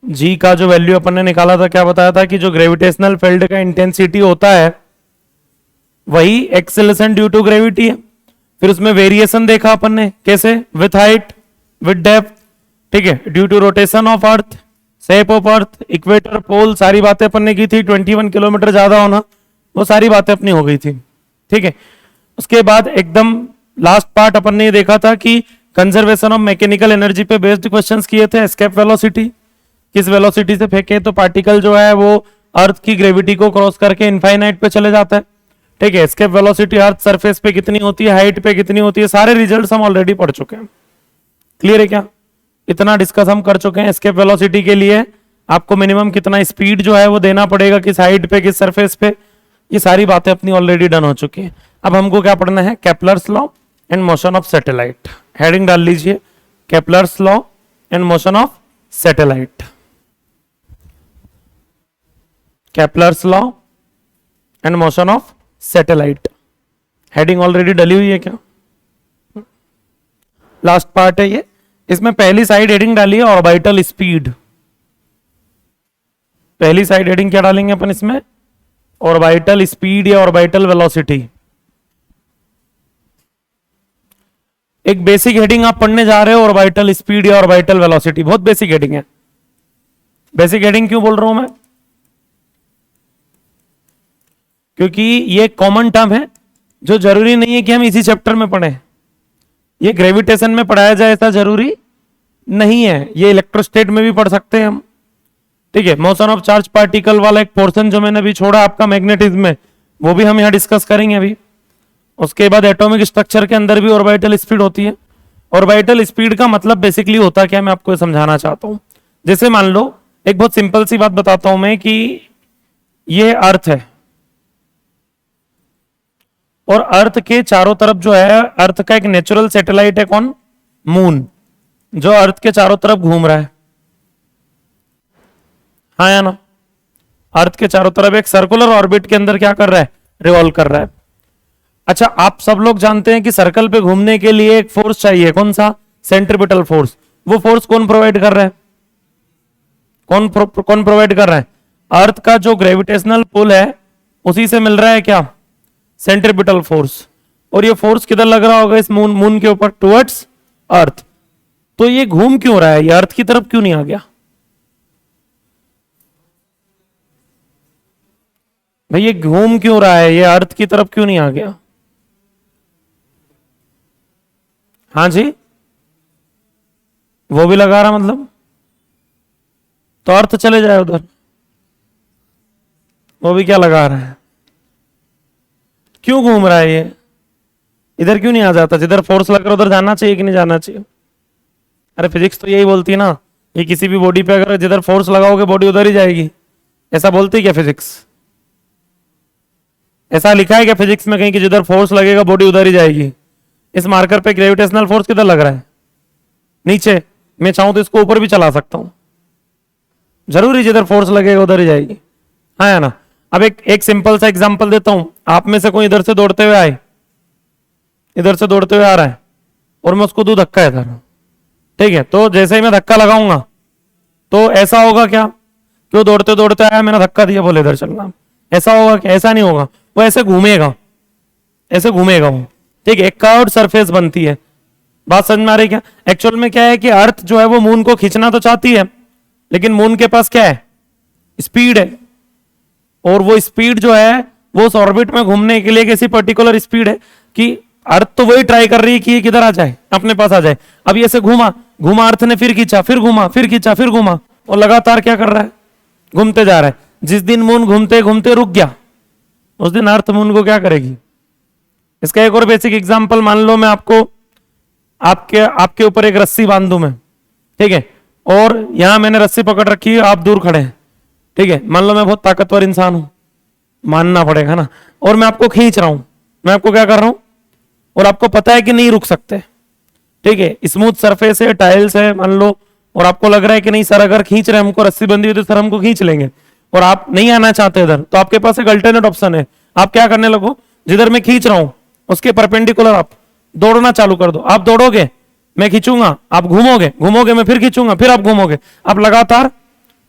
जी का जो वैल्यू अपन ने निकाला था, क्या बताया था कि जो ग्रेविटेशनल फील्ड का इंटेंसिटी होता है वही एक्सेलरेशन ड्यू टू ग्रेविटी है। फिर उसमें वेरिएशन देखा अपन ने, कैसे? विथ हाइट, विथ डेप्थ, ठीक है, due to rotation of earth, shape of earth, equator, pole, सारी बातें अपन ने की थी। 21 किलोमीटर ज्यादा होना, वो सारी बातें अपनी हो गई थी, ठीक है। उसके बाद एकदम लास्ट पार्ट अपन ने ये देखा था कि कंजर्वेशन ऑफ मैकेनिकल एनर्जी पे बेस्ड क्वेश्चंस किए थे। एस्केप वेलोसिटी, किस वेलोसिटी से फेंके तो पार्टिकल जो है वो अर्थ की ग्रेविटी को क्रॉस करके इनफाइनाइट पे चले जाता है, ठीक है। एस्केप वेलोसिटी अर्थ सरफेस पे कितनी होती है, हाइट पे कितनी होती है, सारे रिजल्ट्स हम ऑलरेडी पढ़ चुके हैं। क्लियर है क्या? इतना डिस्कस हम कर चुके हैं। एस्केप वेलोसिटी के लिए आपको मिनिमम कितना स्पीड जो है वो देना पड़ेगा, किस हाइट पे, किस सरफेस पे, ये सारी बातें अपनी ऑलरेडी डन हो चुकी हैं। अब हमको क्या पढ़ना है? Kepler's law and motion of satellite. Heading डाल लीजिए, Kepler's law and motion of satellite. Kepler's law and motion of satellite, heading already डली हुई है क्या? लास्ट पार्ट है ये। इसमें पहली साइड हेडिंग डाली है ऑर्बिटल स्पीड। पहली साइड हेडिंग क्या डालेंगे अपन इसमें? ऑर्बिटल स्पीड या ऑर्बिटल वेलोसिटी। एक बेसिक हेडिंग आप पढ़ने जा रहे हो, ऑर्बिटल स्पीड या ऑर्बिटल वेलोसिटी, बहुत बेसिक हेडिंग है। बेसिक हेडिंग क्यों बोल रहा हूं मैं? क्योंकि ये कॉमन टर्म है जो जरूरी नहीं है कि हम इसी चैप्टर में पढ़ें। ये ग्रेविटेशन में पढ़ाया जाए ऐसा जरूरी नहीं है, ये इलेक्ट्रोस्टेट में भी पढ़ सकते हैं हम, ठीक है। मोशन ऑफ चार्ज पार्टिकल वाला एक पोर्शन जो मैंने अभी छोड़ा आपका मैग्नेटिज्म में, वो भी हम यहां डिस्कस करेंगे अभी। उसके बाद एटॉमिक स्ट्रक्चर के अंदर भी ऑर्बिटल स्पीड होती है। ऑर्बिटल स्पीड का मतलब बेसिकली होता क्या, मैं आपको समझाना चाहता हूं। जैसे मान लो, एक बहुत सिंपल सी बात बताता हूं मैं कि ये अर्थ है और अर्थ के चारों तरफ जो है, अर्थ का एक नेचुरल सैटेलाइट है, कौन? मून, जो अर्थ के चारों तरफ घूम रहा है, हाँ या ना? अर्थ के चारों तरफ एक सर्कुलर ऑर्बिट के अंदर क्या कर रहा है? रिवॉल्व कर रहा है। अच्छा, आप सब लोग जानते हैं कि सर्कल पे घूमने के लिए एक फोर्स चाहिए, कौन सा? Centripetal force. वो फोर्स कौन प्रोवाइड कर रहा है? कौन प्रोवाइड कर रहा है? अर्थ का जो ग्रेविटेशनल पुल है उसी से मिल रहा है क्या? Centripetal force. और ये फोर्स किधर लग रहा होगा? इस मून के ऊपर, टुवर्ड्स अर्थ। तो ये घूम क्यों रहा है? ये अर्थ की तरफ क्यों नहीं आ गया भाई? ये घूम क्यों रहा है? ये अर्थ की तरफ क्यों नहीं आ गया? हाँ जी, वो भी लगा रहा मतलब, तो अर्थ चले जाए उधर, वो भी क्या लगा रहा है? क्यों घूम रहा है ये? इधर क्यों नहीं आ जाता? जिधर फोर्स लग रहा है उधर जाना चाहिए कि नहीं जाना चाहिए? अरे फिजिक्स तो यही बोलती है ना, ये किसी भी बॉडी पे अगर जिधर फोर्स लगाओगे बॉडी उधर ही जाएगी, ऐसा बोलती है क्या फिजिक्स? ऐसा लिखा है क्या फिजिक्स में कहीं कि जिधर फोर्स लगेगा बॉडी उधर ही जाएगी? इस मार्कर पे ग्रेविटेशनल फोर्स किधर लग रहा है? नीचे। मैं चाहूं तो इसको ऊपर भी चला सकता हूं, जरूरी जिधर फोर्स लगेगा उधर ही जाएगी, हाँ या ना? अब एक सिंपल सा एग्जांपल देता हूं। आप में से कोई इधर से दौड़ते हुए आए, इधर से दौड़ते हुए आ रहा है और मैं उसको दूं धक्का इधर, ठीक है। तो जैसे ही मैं धक्का लगाऊंगा तो ऐसा होगा क्या कि वो दौड़ते दौड़ते आया, मैंने धक्का दिया, बोले इधर चलना, ऐसा होगा क्या? ऐसा नहीं होगा, वो ऐसे घूमेगा, ऐसे घूमेगा वो, ठीक है। एक कर्व्ड सरफेस बनती है। बात समझ में आ रही क्या? एक्चुअल में क्या है कि अर्थ जो है वो मून को खींचना तो चाहती है, लेकिन मून के पास क्या है? स्पीड है। और वो स्पीड जो है वो उस ऑर्बिट में घूमने के लिए किसी पर्टिकुलर स्पीड है कि अर्थ तो वही ट्राई कर रही है कि ये किधर आ जाए, अपने पास आ जाए। अब ये से घूमा घूमा, अर्थ ने फिर खींचा, फिर घूमा, फिर खींचा, फिर घूमा, और लगातार क्या कर रहा है? घूमते जा रहा है। जिस दिन मून घूमते घूमते रुक गया, उस दिन अर्थ मून को क्या करेगी? इसका एक और बेसिक एग्जांपल मान लो, मैं आपको आपके ऊपर एक रस्सी बांध दूं मैं, ठीक है, और यहां मैंने रस्सी पकड़ रखी है, आप दूर खड़े हैं, ठीक है। मान लो मैं बहुत ताकतवर इंसान हूं, मानना पड़ेगा ना, और मैं आपको खींच रहा हूं, मैं आपको क्या कर रहा हूं, और आपको पता है कि नहीं रुक सकते, ठीक है। स्मूथ सरफेस है, टाइल्स है मान लो, और आपको लग रहा है कि नहीं सर अगर खींच रहे हैं हमको, रस्सी बंधी हुई तो सर हमको खींच लेंगे, और आप नहीं आना चाहते इधर, तो आपके पास एक अल्टरनेट ऑप्शन है। आप क्या करने लगो, जिधर मैं खींच रहा हूं उसके परपेंडिकुलर आप दौड़ना चालू कर दो। आप दौड़ोगे, मैं खींचूंगा, आप घूमोगे, घूमोगे, मैं फिर खींचूंगा, फिर आप घूमोगे, आप लगातार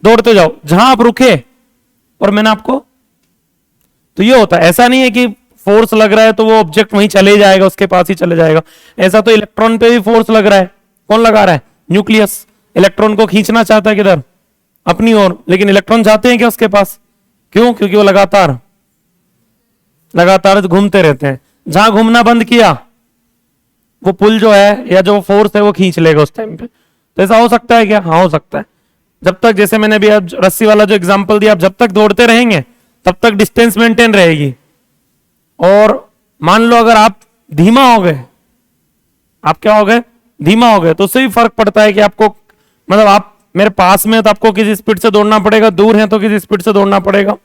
दौड़ते जाओ जहां आप रुके, और मैंने आपको, तो ये होता है। ऐसा नहीं है कि फोर्स लग रहा है तो वो ऑब्जेक्ट वहीं चले जाएगा, उसके पास ही चले जाएगा। ऐसा तो इलेक्ट्रॉन पे भी फोर्स लग रहा है, कौन लगा रहा है? न्यूक्लियस। इलेक्ट्रॉन को खींचना चाहता है किधर? अपनी ओर, लेकिन इलेक्ट्रॉन जाते हैं क्या उसके पास? क्यों? क्योंकि वो लगातार घूमते रहते हैं। जहां घूमना बंद किया, वो पुल जो है या जो फोर्स है वो खींच लेगा उस टाइम पे। तो ऐसा हो सकता है क्या? हाँ, हो सकता है। जब तक, जैसे मैंने अभी रस्सी वाला जो एग्जांपल दिया, आप जब तक दौड़ते रहेंगे तब तक डिस्टेंस मेंटेन रहेगी। और मान लो अगर आप धीमा हो गए, आप क्या हो गए? धीमा हो गए, तो उससे भी फर्क पड़ता है कि आपको, मतलब आप मेरे पास में तो आपको किसी स्पीड से दौड़ना पड़ेगा, दूर है तो किसी स्पीड से दौड़ना पड़ेगा।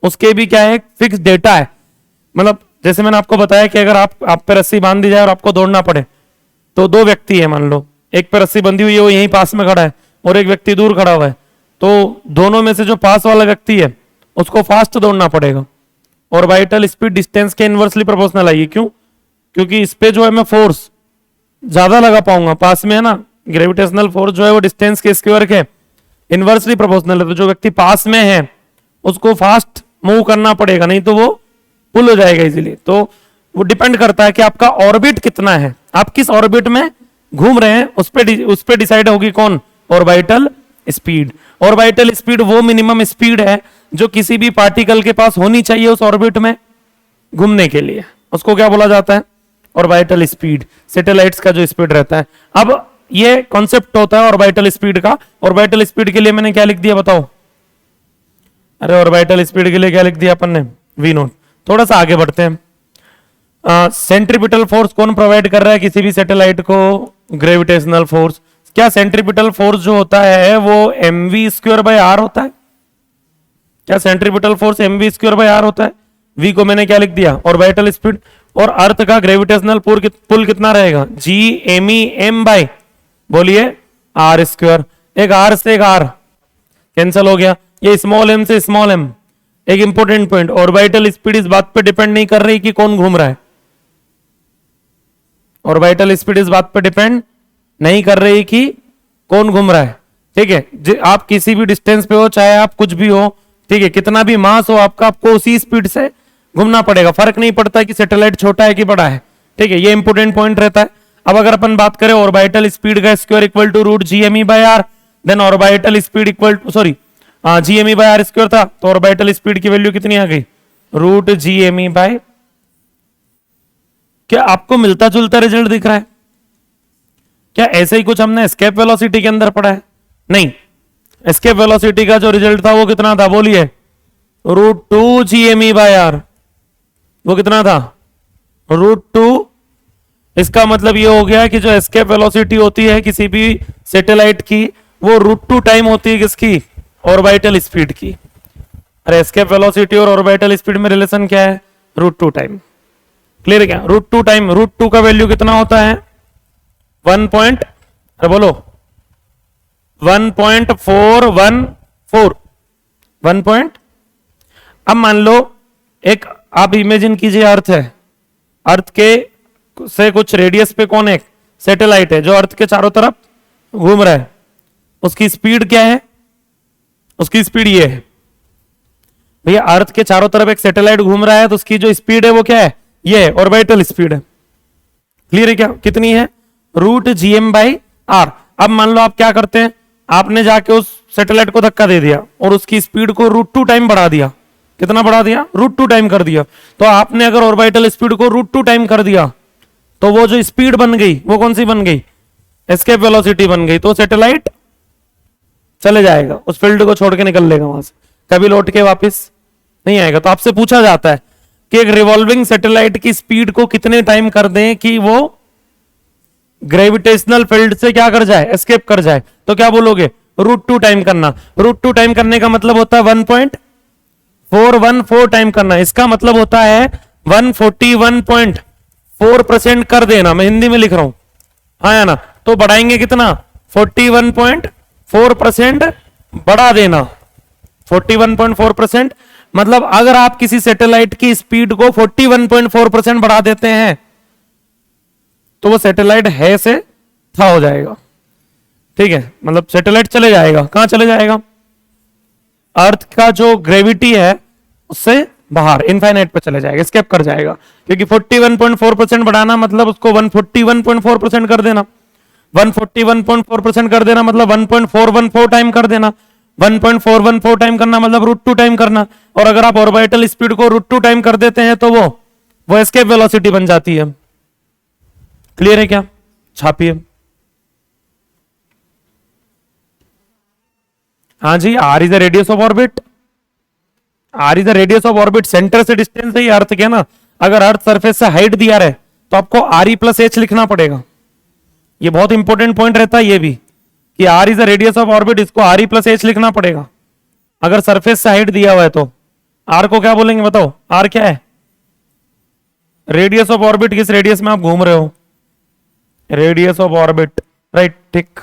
उसके भी क्या है? फिक्स डेटा है। मतलब जैसे मैंने आपको बताया कि अगर आप पे रस्सी बांध दी जाए और आपको दौड़ना पड़े, तो दो व्यक्ति है, मान लो एक पे रस्सी बंधी हुई है, वो यहीं पास में खड़ा है, और एक व्यक्ति दूर खड़ा हुआ है, तो दोनों में से जो पास वाला व्यक्ति है उसको फास्ट दौड़ना पड़ेगा। ऑर्बिटल स्पीड डिस्टेंस के इनवर्सली प्रोपोर्शनल है। क्यों? क्योंकि इस पे जो है मैं फोर्स ज्यादा लगा पाऊंगा, पास में है ना। ग्रेविटेशनल फोर्स जो है वो डिस्टेंस के स्क्वायर के इनवर्सली प्रोपोर्शनल है। तो जो व्यक्ति पास में है उसको फास्ट मूव करना पड़ेगा, नहीं तो वो पुल हो जाएगा इजीली। तो वो डिपेंड करता है कि आपका ऑर्बिट कितना है, आप किस ऑर्बिट में घूम रहे हैं, उस पे डिसाइड होगी कौन? Orbital speed. ऑर्बिटल स्पीड वो मिनिमम स्पीड है जो किसी भी पार्टिकल के पास होनी चाहिए उस ऑर्बिट में घूमने के लिए। उसको क्या बोला जाता है? Orbital speed. सैटेलाइट्स का जो स्पीड रहता है। अब ये कॉन्सेप्ट होता है ऑर्बिटल स्पीड का। ऑर्बिटल स्पीड के लिए मैंने क्या लिख दिया बताओ? अरे ऑर्बिटल स्पीड के लिए क्या लिख दिया अपन ने? V naught. थोड़ा सा आगे बढ़ते हैं। सेंट्रीपिटल फोर्स कौन प्रोवाइड कर रहा है किसी भी सैटेलाइट को? Gravitational force. क्या सेंट्रीपिटल फोर्स जो होता है वो mv²/r होता है? क्या सेंट्रीपिटल फोर्स mv²/r होता है? v को मैंने क्या लिख दिया? Orbital speed. और अर्थ का ग्रेविटेशनल पुल कितना रहेगा? G_m बाय, बोलिए, r²। एक r से एक r कैंसिल हो गया, ये स्मॉल m से स्मॉल m। एक इंपॉर्टेंट पॉइंट, ऑर्बिटल स्पीड इस बात पे डिपेंड नहीं कर रही कि कौन घूम रहा है। ऑर्बिटल स्पीड इस बात पे डिपेंड नहीं कर रही कि कौन घूम रहा है। ठीक है, आप किसी भी डिस्टेंस पे हो, चाहे आप कुछ भी हो, ठीक है, कितना भी मास हो आपका, आपको उसी स्पीड से घूमना पड़ेगा। फर्क नहीं पड़ता कि सैटेलाइट छोटा है कि बड़ा है। ठीक है, ये इंपॉर्टेंट पॉइंट रहता है। अब अगर अपन बात करें ऑर्बिटल स्पीड का square equal to √Gme/r, then orbital speed equal to, sorry, Gme/r square था, तो ऑर्बिटल स्पीड की वैल्यू कितनी आ गई? √Gme/। क्या आपको मिलता जुलता रिजल्ट दिख रहा है? क्या ऐसे ही कुछ हमने एस्केप वेलोसिटी के अंदर पढ़ा है? नहीं। एस्केप वेलोसिटी का जो रिजल्ट था वो कितना था? बोलिए, √2Gme/r। वो कितना था? √2। इसका मतलब ये हो गया कि जो एस्केप वेलोसिटी होती है किसी भी सैटेलाइट की, वो √2 टाइम होती है किसकी? ऑर्बिटल स्पीड की। अरे एस्केप वेलोसिटी और ऑर्बिटल स्पीड में रिलेशन क्या है? √2 टाइम। क्लियर है क्या? √2 टाइम, √2 का वैल्यू कितना होता है? 1. अरे बोलो, 1.414। 1. अब मान लो एक, आप इमेजिन कीजिए अर्थ है, अर्थ के से कुछ रेडियस पे कौन है? सैटेलाइट है जो अर्थ के चारों तरफ घूम रहा है। उसकी स्पीड क्या है? उसकी स्पीड ये है भैया, अर्थ के चारों तरफ एक सैटेलाइट घूम रहा है, तो उसकी जो स्पीड है वो क्या है? ये है, ऑर्बिटल स्पीड है। क्लियर है क्या? कितनी है? √Gm/r। अब मान लो आप क्या करते हैं, आपने जाके उस सैटेलाइट को धक्का दे दिया और उसकी स्पीड को √2 टाइम बढ़ा दिया। कितना बढ़ा दिया? √2 टाइम कर दिया। तो आपने अगर ऑर्बिटल स्पीड को √2 टाइम कर दिया, तो वो जो स्पीड बन गई वो कौन सी बन गई? एस्केप वेलोसिटी बन गई। तो सैटेलाइट चले जाएगा, उस फील्ड को छोड़ के निकल लेगा वहां से, कभी लौट के वापस नहीं आएगा। तो आपसे पूछा जाता है कि एक रिवॉल्विंग सैटेलाइट की स्पीड को कितने टाइम कर दें कि वो ग्रेविटेशनल फील्ड से क्या कर जाए? एस्केप कर जाए। तो क्या बोलोगे? √2 टाइम करना। √2 टाइम करने का मतलब होता है 1.414 टाइम करना। इसका मतलब होता है 141.4% कर देना। मैं हिंदी में लिख रहा हूं, हाँ या ना? तो बढ़ाएंगे कितना? 41.4% बढ़ा देना। 41.4% मतलब अगर आप किसी सैटेलाइट की स्पीड को 41.4% बढ़ा देते हैं तो वो सैटेलाइट है से था हो जाएगा। ठीक है, मतलब सैटेलाइट चले जाएगा। कहां चले जाएगा? अर्थ का जो ग्रेविटी है उससे बाहर इनफाइनाइट पे चले जाएगा, स्केप कर जाएगा, क्योंकि 41.4% बढ़ाना मतलब उसको 141.4% कर देना, 141.4% कर देना मतलब 1.414 टाइम कर देना, 1.414 टाइम करना मतलब √2 टाइम करना, और अगर आप ऑर्बिटल स्पीड को √2 टाइम कर देते हैं तो वो एस्केप वेलोसिटी बन जाती है। क्लियर है क्या? छापिए। हाँ जी, R is the radius of orbit, R is the radius of orbit, centre से डिस्टेंस है ये अर्थ के ना। अगर अर्थ सरफेस से हाइट दिया रहे तो आपको आर ई प्लस एच लिखना पड़ेगा। ये बहुत इंपॉर्टेंट पॉइंट रहता है ये भी, कि R is the radius of orbit, इसको आर ई प्लस एच लिखना पड़ेगा अगर सरफेस से हाइट दिया हुआ है तो। आर को क्या बोलेंगे बताओ? आर क्या है? रेडियस ऑफ ऑर्बिट, किस रेडियस में आप घूम रहे हो? रेडियस ऑफ ऑर्बिट, राइट, ठीक।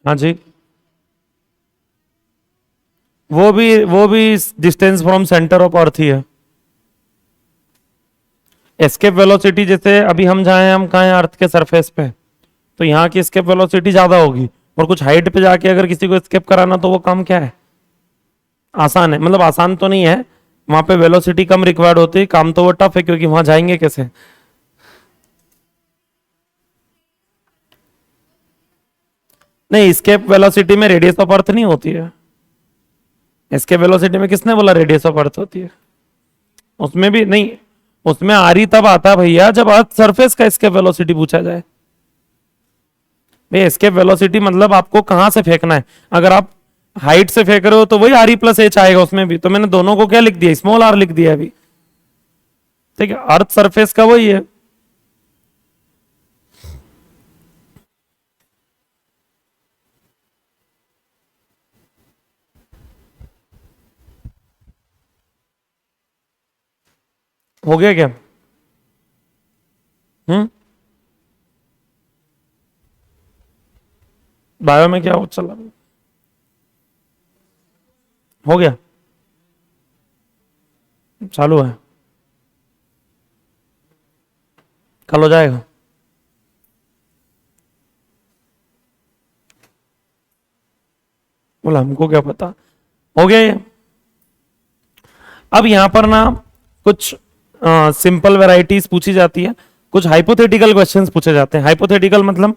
हाँ जी, वो भी distance from centre of earth ही है। एस्केप वेलोसिटी जैसे अभी हम जाए, हम कहाँ हैं? अर्थ के सरफेस पे, तो यहाँ की एस्केप वेलोसिटी ज्यादा होगी, और कुछ हाइट पे जाके अगर किसी को एस्केप कराना तो वो काम क्या है? आसान है, मतलब आसान तो नहीं है, वहां पे वेलोसिटी कम रिक्वायर्ड होती है, काम तो वो टफ है, क्योंकि वहां जाएंगे कैसे? नहीं, एस्केप वेलोसिटी में रेडियस ऑफ अर्थ नहीं होती है। एस्केप वेलोसिटी में किसने बोला रेडियस ऑफ अर्थ होती है? उसमें भी नहीं, उसमें आर ही तब आता है भैया जब अर्थ सरफेस का एस्केप वेलोसिटी पूछा जाए। भाई एस्केप वेलोसिटी मतलब आपको कहां से फेंकना है। अगर आप हाइट से फेंक रहे हो तो वही आर ई प्लस एच आएगा उसमें भी, तो मैंने दोनों को क्या लिख दिया? स्मॉल आर लिख दिया अभी, ठीक है। अर्थ सरफेस का वही है। हो गया क्या? हम्म, बायो में क्या हो चला? हो गया, चालू है, कल हो जाएगा। बोला हमको क्या पता। हो गया ये। अब यहां पर ना कुछ सिंपल वैरायटीज पूछी जाती है, कुछ हाइपोथेटिकल क्वेश्चंस पूछे जाते हैं। हाइपोथेटिकल मतलब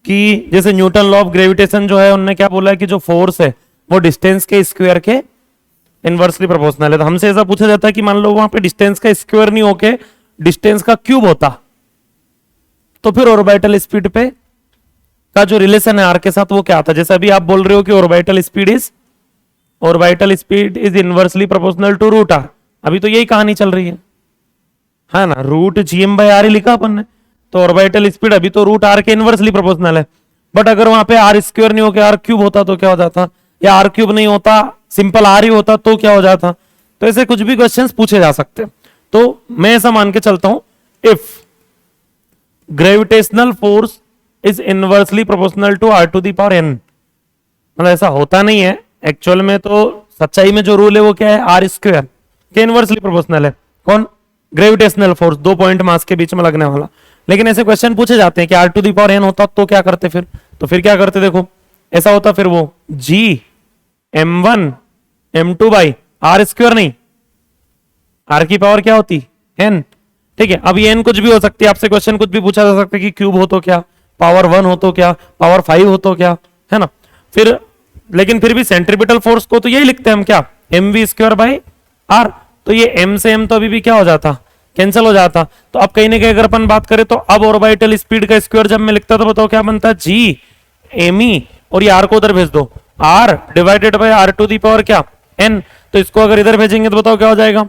कि जैसे न्यूटन लॉ ऑफ ग्रेविटेशन जो है, उन्होंने क्या बोला है कि जो फोर्स है वो डिस्टेंस के स्क्वायर के इनवर्सली प्रोपोर्शनल है। तो हमसे ऐसा पूछा जाता है कि मान लो वहां पे डिस्टेंस का स्क्वायर नहीं होके डिस्टेंस का क्यूब होता, तो फिर ऑर्बिटल स्पीड पे का जो रिलेशन है आर के साथ वो क्या आता? जैसे अभी आप बोल रहे हो कि orbital speed is inversely proportional to root R, अभी तो यही कहानी चल रही है ना, रूट जीएम बाई आर ही लिखा अपन ने, तो ऑर्बिटल स्पीड अभी तो रूट आर के इनवर्सली प्रोपोर्शनल है। बट अगर वहां पे आर स्क्वायर नहीं होकर आर क्यूब होता तो क्या हो जाता? या आर क्यूब नहीं होता, सिंपल आर ही होता तो क्या हो जाता? तो ऐसे कुछ भी क्वेश्चंस पूछे जा सकते हैं। तो मैं ऐसा मान के चलता हूं, if gravitational force is inversely proportional to R to the power N, मतलब ऐसा होता नहीं है एक्चुअल में, तो सच्चाई में जो रूल है वो क्या है? आर स्क्वायर के इनवर्सली प्रोपोर्शनल है। कौन? ग्रेविटेशनल फोर्स, 2 पॉइंट मास के बीच में लगने वाला। लेकिन ऐसे क्वेश्चन पूछे जाते हैं कि R to the power N होता तो क्या करते फिर? तो फिर क्या करते देखो, ऐसा होता फिर वो G m1 m2 by R square, नहीं आर की पावर क्या होती? एन, ठीक है। अब ये एन कुछ भी हो सकती है, आपसे क्वेश्चन कुछ भी पूछा जा सकता है कि क्यूब हो तो क्या, पावर 1 हो तो क्या, पावर 5 हो तो क्या, है ना। फिर लेकिन फिर भी सेंट्रीपिटल फोर्स को तो यही लिखते हैं हम, क्या, M V square by R. तो ये एम से एम तो अभी भी क्या हो जाता, कैंसिल हो जाता। तो अब कहीं ना कहीं अगर अपन बात करें तो अब ऑर्बिटल स्पीड का स्क्वायर जब मैं लिखता तो बताओ क्या बनता, जी एम ई, और ये आर को उधर भेज दो, R divided by R to the power क्या, एन। तो इसको अगर इधर भेजेंगे तो बताओ क्या हो जाएगा,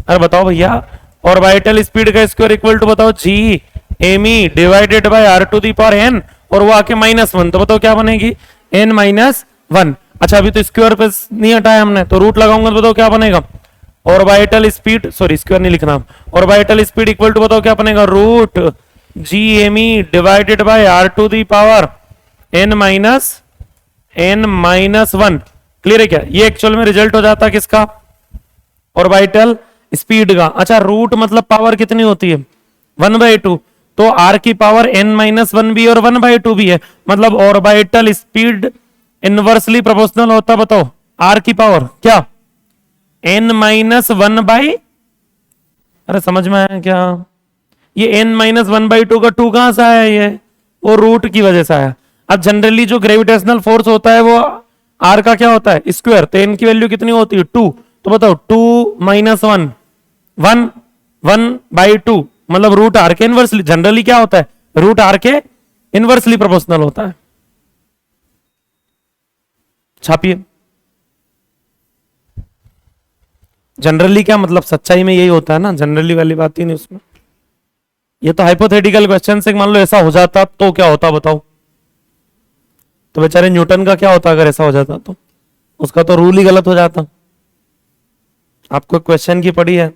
अरे बताओ भैया, ऑर्बिटल स्पीड का स्क्वायर इक्वल टू बताओ G M E divided by R to the power N, और वो आके -1, तो बताओ क्या बनेगी, एन -1। अच्छा अभी तो स्क्वायर पे नहीं हटाया हमने, तो रूट लगाऊंगा तो बताओ क्या बनेगा, ऑर्बिटल स्पीड, सॉरी स्क्वायर नहीं लिखना, ऑर्बिटल स्पीड इक्वल टू बताओ क्या बनेगा, root G M E divided by R to the power N -1। Clear है क्या, ये एक्चुअल में रिजल्ट हो जाता किसका, ऑर्बिटल स्पीड का। अच्छा रूट मतलब पावर कितनी होती है, 1/2, तो आर की पावर n-1 भी और 1/2 भी है, मतलब ऑर्बिटल स्पीड इनवर्सली प्रोपोर्शनल होता, बताओ आर की पावर क्या, n-1 अरे समझ में आया क्या, ये n-1/2 का 2 कहां से आया, ये वो रूट की वजह से आया। अब जनरली जो ग्रेविटेशनल फोर्स होता है वो आर का क्या होता है, स्क्वायर, तो एन की वैल्यू कितनी होती है, 2, तो बताओ 2 -1 1/2, मतलब रूट आर के इनवर्सली, जनरली क्या होता है, रूट आर के इनवर्सली प्रोपोर्शनल होता है। छापिए, जनरली क्या मतलब, सच्चाई में यही होता है ना, जनरली वाली बात ही नहीं उसमें। ये तो हाइपोथेटिकल क्वेश्चन से, मान लो ऐसा हो जाता तो क्या होता बताओ, तो बेचारे न्यूटन का क्या होता अगर ऐसा हो जाता, तो उसका तो रूल ही गलत हो जाता। आपको क्वेश्चन की पड़ी है,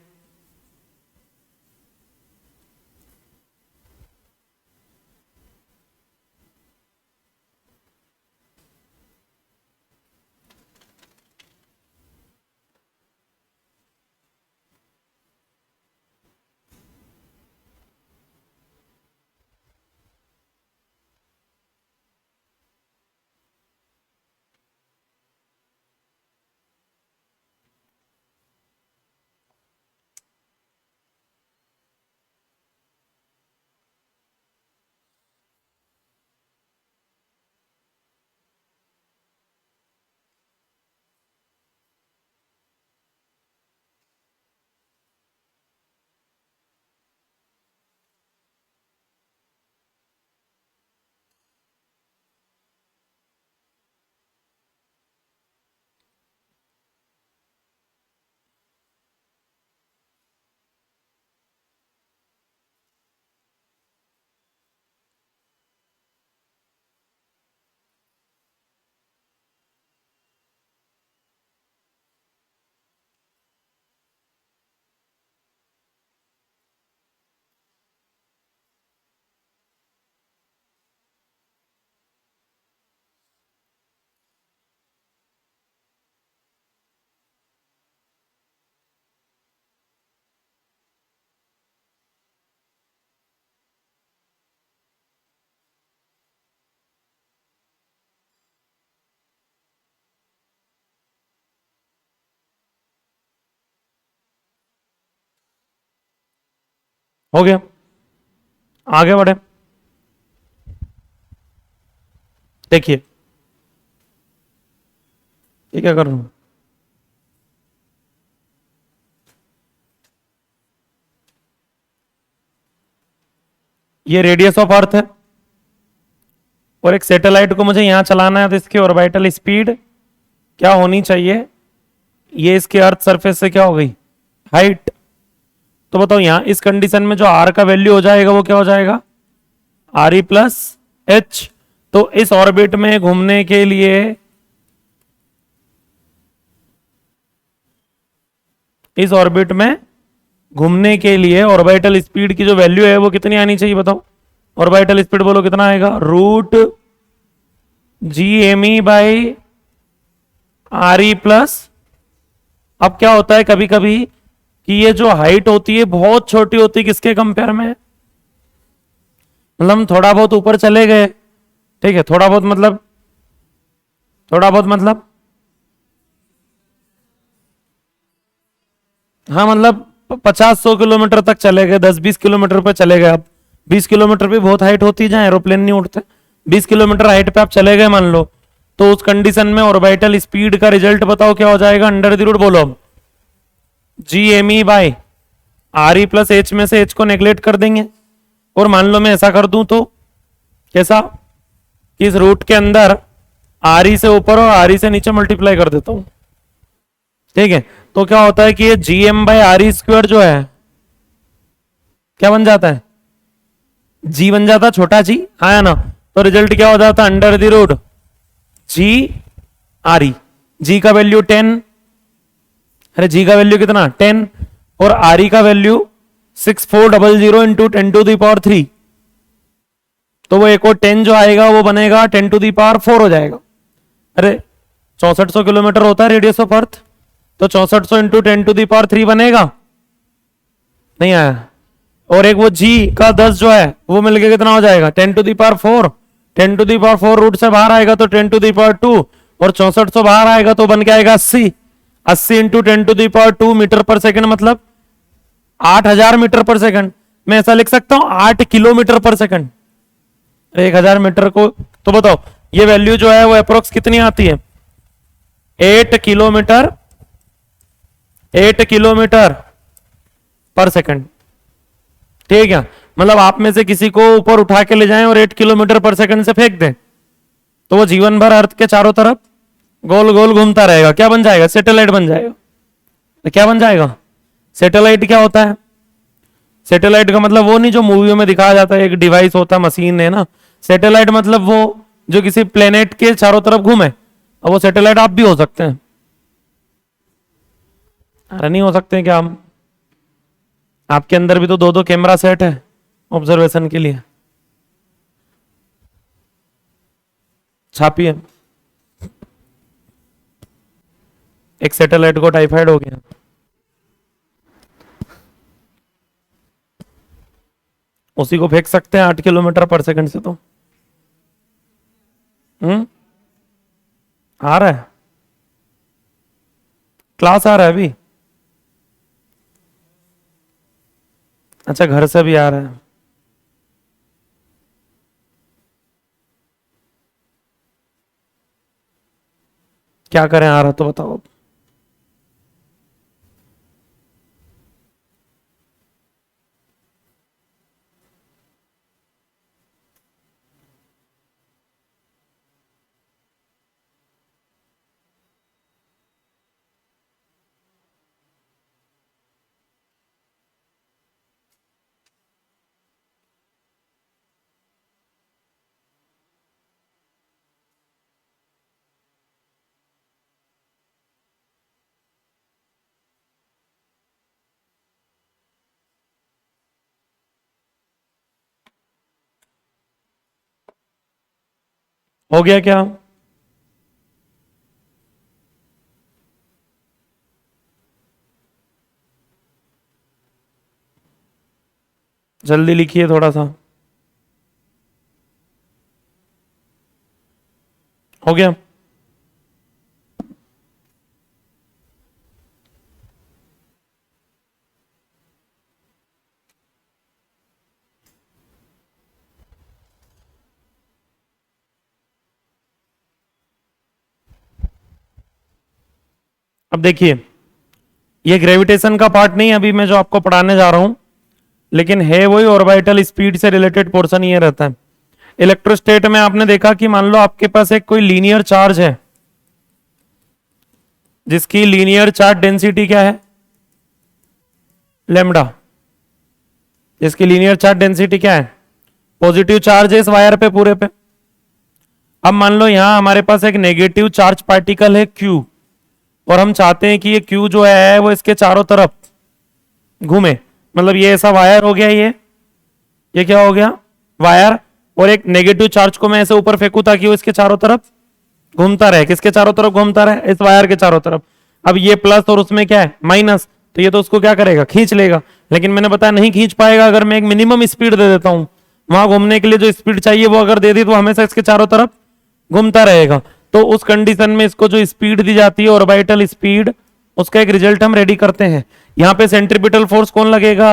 हो गया, आगे बढ़े। देखिए ये क्या कर रहा हूं, ये रेडियस ऑफ अर्थ है, और एक सैटेलाइट को मुझे यहां चलाना है, तो इसकी ऑर्बिटल स्पीड क्या होनी चाहिए, ये इसके अर्थ सरफेस से क्या हो गई, हाइट। तो बताओ यहां इस कंडीशन में जो आर का वैल्यू हो जाएगा वो क्या हो जाएगा, आर ई प्लस एच। तो इस ऑर्बिट में घूमने के लिए, इस ऑर्बिट में घूमने के लिए ऑर्बिटल स्पीड की जो वैल्यू है वो कितनी आनी चाहिए बताओ, ऑर्बिटल स्पीड बोलो कितना आएगा, root G M E by R E plus. अब क्या होता है कभी कभी कि ये जो हाइट होती है बहुत छोटी होती है, किसके कंपेयर में, मतलब हम थोड़ा बहुत ऊपर चले गए, ठीक है, थोड़ा बहुत मतलब, थोड़ा बहुत मतलब, हाँ मतलब 50-100 किलोमीटर तक चले गए, 10-20 किलोमीटर पर चले गए। अब 20 किलोमीटर भी बहुत हाइट होती है, जहां एरोप्लेन नहीं उड़ते, 20 किलोमीटर हाइट पे आप चले गए मान लो, तो उस कंडीशन में ऑर्बिटल स्पीड का रिजल्ट बताओ क्या हो जाएगा, अंडर द रूट बोलो, G M E by R E plus H, में से एच को नेग्लेक्ट कर देंगे। और मान लो मैं ऐसा कर दूं तो कैसा, इस रूट के अंदर आर ई से ऊपर और आर ई से नीचे मल्टीप्लाई कर देता हूं, ठीक है। तो क्या होता है कि ये G M by R E square जो है क्या बन जाता है, जी बन जाता, छोटा जी आया ना, तो रिजल्ट क्या हो जाता, under the root G R E. G का वैल्यू 10, अरे जी का वैल्यू कितना 10, और आर ई का वैल्यू 6400 इंटू 10⁻3, तो वो एक और 10 जो आएगा वो बनेगा 10⁻4 हो जाएगा। अरे 6400 किलोमीटर होता है रेडियस ऑफ अर्थ, तो 6400 इंटू 10⁻3 बनेगा, नहीं आया। और एक वो जी का 10 जो है वो मिलके कितना हो जाएगा 10⁻4, 10⁻4 रूट से बाहर आएगा तो 10⁻2, और 6400 बाहर आएगा तो बन के आएगा 80, 80 इंटू 10⁻2 मीटर पर सेकंड, मतलब 8000 मीटर पर सेकंड। मैं ऐसा लिख सकता हूं 8 किलोमीटर पर सेकंड, 1000 मीटर को, तो बताओ ये वैल्यू जो है वो अप्रोक्स कितनी आती है, 8 किलोमीटर, 8 किलोमीटर पर सेकंड, ठीक है। मतलब आप में से किसी को ऊपर उठा के ले जाएं और 8 किलोमीटर पर सेकंड से फेंक दें, तो वो जीवन भर अर्थ के चारों तरफ गोल गोल घूमता रहेगा, क्या बन जाएगा, सैटेलाइट बन जाएगा। तो क्या बन जाएगा, सैटेलाइट क्या होता है, सैटेलाइट का मतलब वो नहीं जो मूवियों में दिखाया जाता है, एक डिवाइस होता है, मशीन है ना। सैटेलाइट मतलब वो जो किसी प्लेनेट के चारों तरफ घूमे, अब वो सैटेलाइट आप भी हो सकते हैं, अरे नहीं हो सकते हैं क्या हम, आपके अंदर भी तो 2-2 कैमरा सेट है ऑब्जर्वेशन के लिए, छापिए। एक सैटेलाइट को टाइफाइड हो गया, उसी को फेंक सकते हैं 8 किलोमीटर पर सेकंड से, तो आ रहा है, क्लास आ रहा है अभी, अच्छा घर से भी आ रहा है, क्या करें, आ रहा तो बताओ। हो गया क्या, जल्दी लिखिए थोड़ा सा, हो गया। अब देखिए ये ग्रेविटेशन का पार्ट नहीं अभी मैं जो आपको पढ़ाने जा रहा हूं, लेकिन है वही ऑर्बिटल स्पीड से रिलेटेड पोर्शन ये रहता है। इलेक्ट्रोस्टेट में आपने देखा कि मान लो आपके पास एक कोई लीनियर चार्ज है जिसकी लीनियर चार्ज डेंसिटी क्या है, लेमडा, जिसकी लीनियर चार्ज डेंसिटी क्या है, पॉजिटिव चार्ज है इस वायर पे पूरे पे। अब मान लो यहां हमारे पास एक नेगेटिव चार्ज पार्टिकल है Q, और हम चाहते हैं कि ये Q जो है वो इसके चारों तरफ घूमे, मतलब ये ऐसा वायर हो गया, ये क्या हो गया वायर, और एक नेगेटिव चार्ज को मैं ऐसे ऊपर फेंकू ताकि वो इसके चारों तरफ घूमता रहे, किसके चारों तरफ घूमता रहे, इस वायर के चारों तरफ। अब ये प्लस और उसमें क्या है माइनस, तो ये तो उसको क्या करेगा खींच लेगा, लेकिन मैंने बताया नहीं खींच पाएगा अगर मैं एक मिनिमम स्पीड दे देता हूं, वहां घूमने के लिए जो स्पीड चाहिए वो अगर दे दी तो हमेशा इसके चारों तरफ घूमता रहेगा। तो उस कंडीशन में इसको जो स्पीड दी जाती है ऑर्बिटल स्पीड, उसका एक रिजल्ट हम रेडी करते हैं। यहां पे सेंट्रीपिटल फोर्स कौन लगेगा,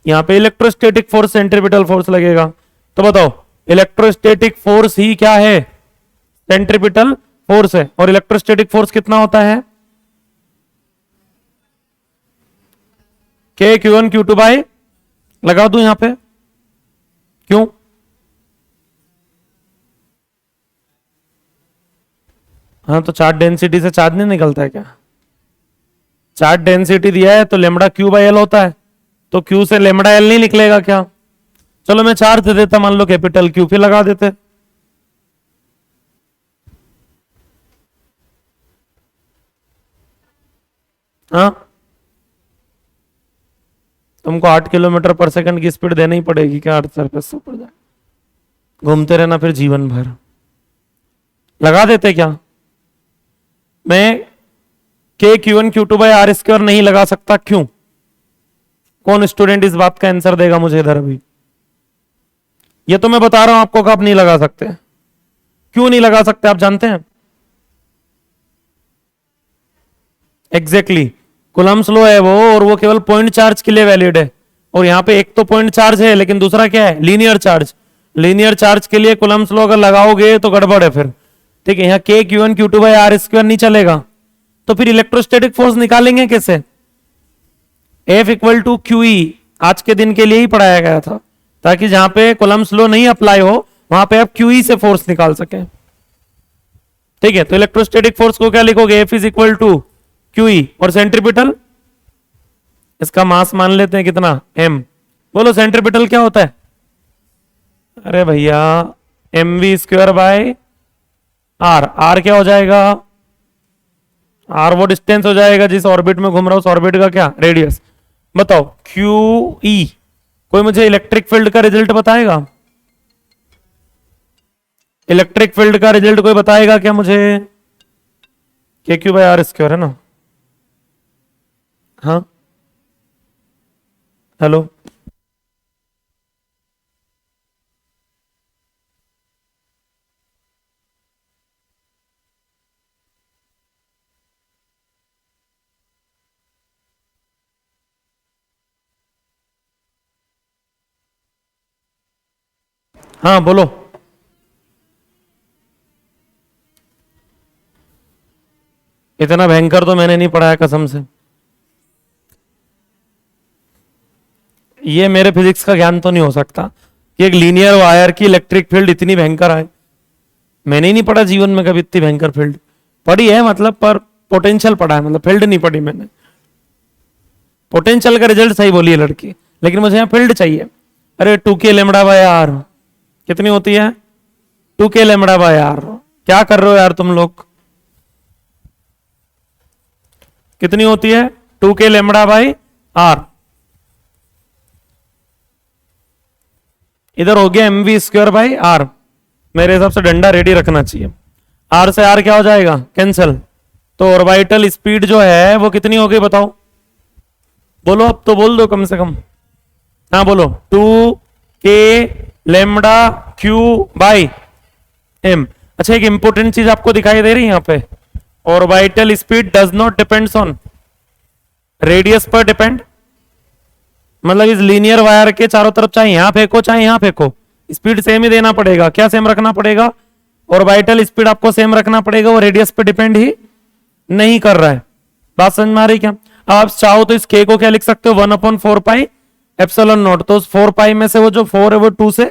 यहां पे इलेक्ट्रोस्टैटिक फोर्स सेंट्रीपिटल फोर्स लगेगा। तो बताओ इलेक्ट्रोस्टैटिक फोर्स ही क्या है, सेंट्रीपिटल फोर्स है। और इलेक्ट्रोस्टैटिक फोर्स कितना होता है? के Q1 Q2 बाई, लगा दूं यहां पे, क्यों? हाँ, तो चार्ज डेंसिटी से चार्ज नहीं निकलता है क्या? चार्ज डेंसिटी दिया है तो लेमड़ा क्यू बाई एल होता है, तो क्यू से लेमड़ा एल नहीं निकलेगा क्या? चलो मैं चार्ज दे देता, मान लो कैपिटल क्यू, फिर लगा देते। हाँ, तुमको 8 किलोमीटर पर सेकंड की स्पीड देनी ही पड़ेगी क्या? अर्थ सरफेस से ऊपर जाए, घूमते रहना फिर जीवन भर। लगा देते क्या? मैं के Q1 Q2 by R square नहीं लगा सकता, क्यों? कौन स्टूडेंट इस बात का आंसर देगा मुझे इधर अभी? ये तो मैं बता रहा हूं आपको कब नहीं लगा सकते। क्यों नहीं लगा सकते आप जानते हैं? एग्जैक्टली कुलम्ब्स लॉ है वो, और वो केवल पॉइंट चार्ज के लिए वैलिड है। और यहां पे एक तो पॉइंट चार्ज है, लेकिन दूसरा क्या है? Linear charge. लीनियर चार्ज के लिए कुलम्ब्स लॉ अगर लगाओगे तो गड़बड़ है फिर। ठीक है, यहाँ के Q1 Q2 by R square नहीं चलेगा, तो फिर इलेक्ट्रोस्टैटिक फोर्स निकालेंगे कैसे? F इक्वल टू QE आज के दिन के लिए ही पढ़ाया गया था, ताकि जहां पे कुलम्ब्स लॉ नहीं अप्लाई हो वहां पे आप QE से फोर्स निकाल सकें। ठीक है, तो इलेक्ट्रोस्टैटिक फोर्स को क्या लिखोगे? F is equal to QE, और सेंट्रीपिटल इसका मास मान लेते हैं कितना? M। बोलो सेंट्रीपिटल क्या होता है? अरे भैया mv square by R. R क्या हो जाएगा? आर वो डिस्टेंस हो जाएगा जिस ऑर्बिट में घूम रहा हूं, उस ऑर्बिट का क्या? रेडियस। बताओ QE। कोई मुझे इलेक्ट्रिक फील्ड का रिजल्ट बताएगा? इलेक्ट्रिक फील्ड का रिजल्ट कोई बताएगा क्या मुझे? के क्यू बाई आर स्क्वायर है ना? हाँ, हेलो। हाँ बोलो। इतना भयंकर तो मैंने नहीं पढ़ाया कसम से। ये मेरे फिजिक्स का ज्ञान तो नहीं हो सकता कि एक लीनियर वायर की इलेक्ट्रिक फील्ड इतनी भयंकर है। मैंने ही नहीं पढ़ा जीवन में कभी इतनी भयंकर फील्ड। पढ़ी है मतलब, पर पोटेंशियल पढ़ा है, मतलब फील्ड नहीं पढ़ी मैंने। पोटेंशियल का रिजल्ट सही बोली है लड़की, लेकिन मुझे यहाँ फील्ड चाहिए। अरे 2k लेमड़ा बाय आर कितनी होती है? 2k lambda by are. क्या कर रहे हो यार तुम लोग? कितनी होती है? 2k lambda by are. इधर हो गया mv स्क्वायर बाई आर। मेरे हिसाब से डंडा रेडी रखना चाहिए। आर से आर क्या हो जाएगा? कैंसल। तो ऑर्बिटल स्पीड जो है वो कितनी हो गई बताओ? बोलो, अब तो बोल दो कम से कम। हाँ बोलो, 2k lambda Q by M. अच्छा, एक इंपॉर्टेंट चीज आपको दिखाई दे रही है यहाँ पे, orbital speed does not depends on radius पर डिपेंड। मतलब इस लीनियर वायर के चारों तरफ चाहे यहां फेंको चाहे यहां फेंको, स्पीड सेम ही देना पड़ेगा। क्या सेम रखना पड़ेगा? ऑर्बिटल स्पीड आपको सेम रखना पड़ेगा, वो रेडियस पे डिपेंड ही नहीं कर रहा है। बात समझ में आ रही क्या? आप चाहो तो इस के को क्या लिख सकते हो? 1/4 पाई एप्सिलॉन नॉट। तो उस 4 पाई में से वो जो 4 है वो 2 से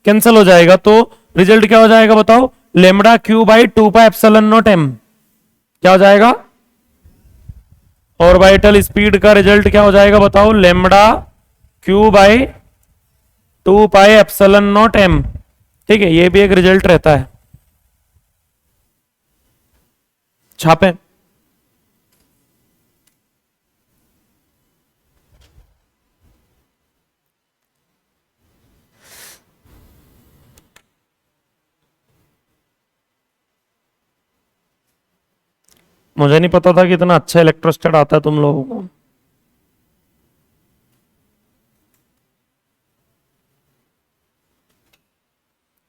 कैंसिल हो जाएगा, तो रिजल्ट क्या हो जाएगा बताओ? Lambda Q by 2 pi epsilon naught M. क्या हो जाएगा? ऑर्बिटल स्पीड का रिजल्ट क्या हो जाएगा बताओ? Lambda Q by 2 pi epsilon naught M. ठीक है, ये भी एक रिजल्ट रहता है। छापे। मुझे नहीं पता था कि इतना अच्छा इलेक्ट्रोस्टैट आता है तुम लोगों को।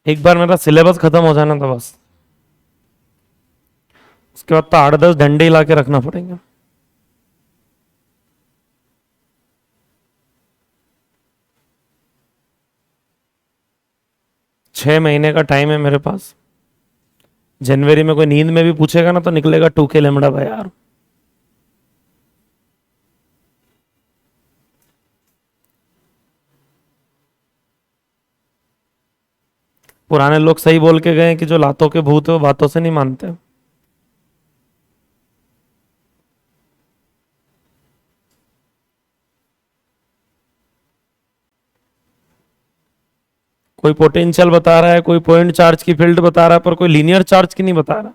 एक बार मेरा सिलेबस खत्म हो जाना था बस, उसके बाद तो 8-10 डंडे ला के रखना पड़ेंगे। छह महीने का टाइम है मेरे पास। जनवरी में कोई नींद में भी पूछेगा ना तो निकलेगा 2k लैम्डा बाय आर। पुराने लोग सही बोल के गए कि जो लातों के भूत है वो बातों से नहीं मानते। कोई पोटेंशियल बता रहा है, कोई पॉइंट चार्ज की फील्ड बता रहा है, पर कोई लीनियर चार्ज की नहीं बता रहा।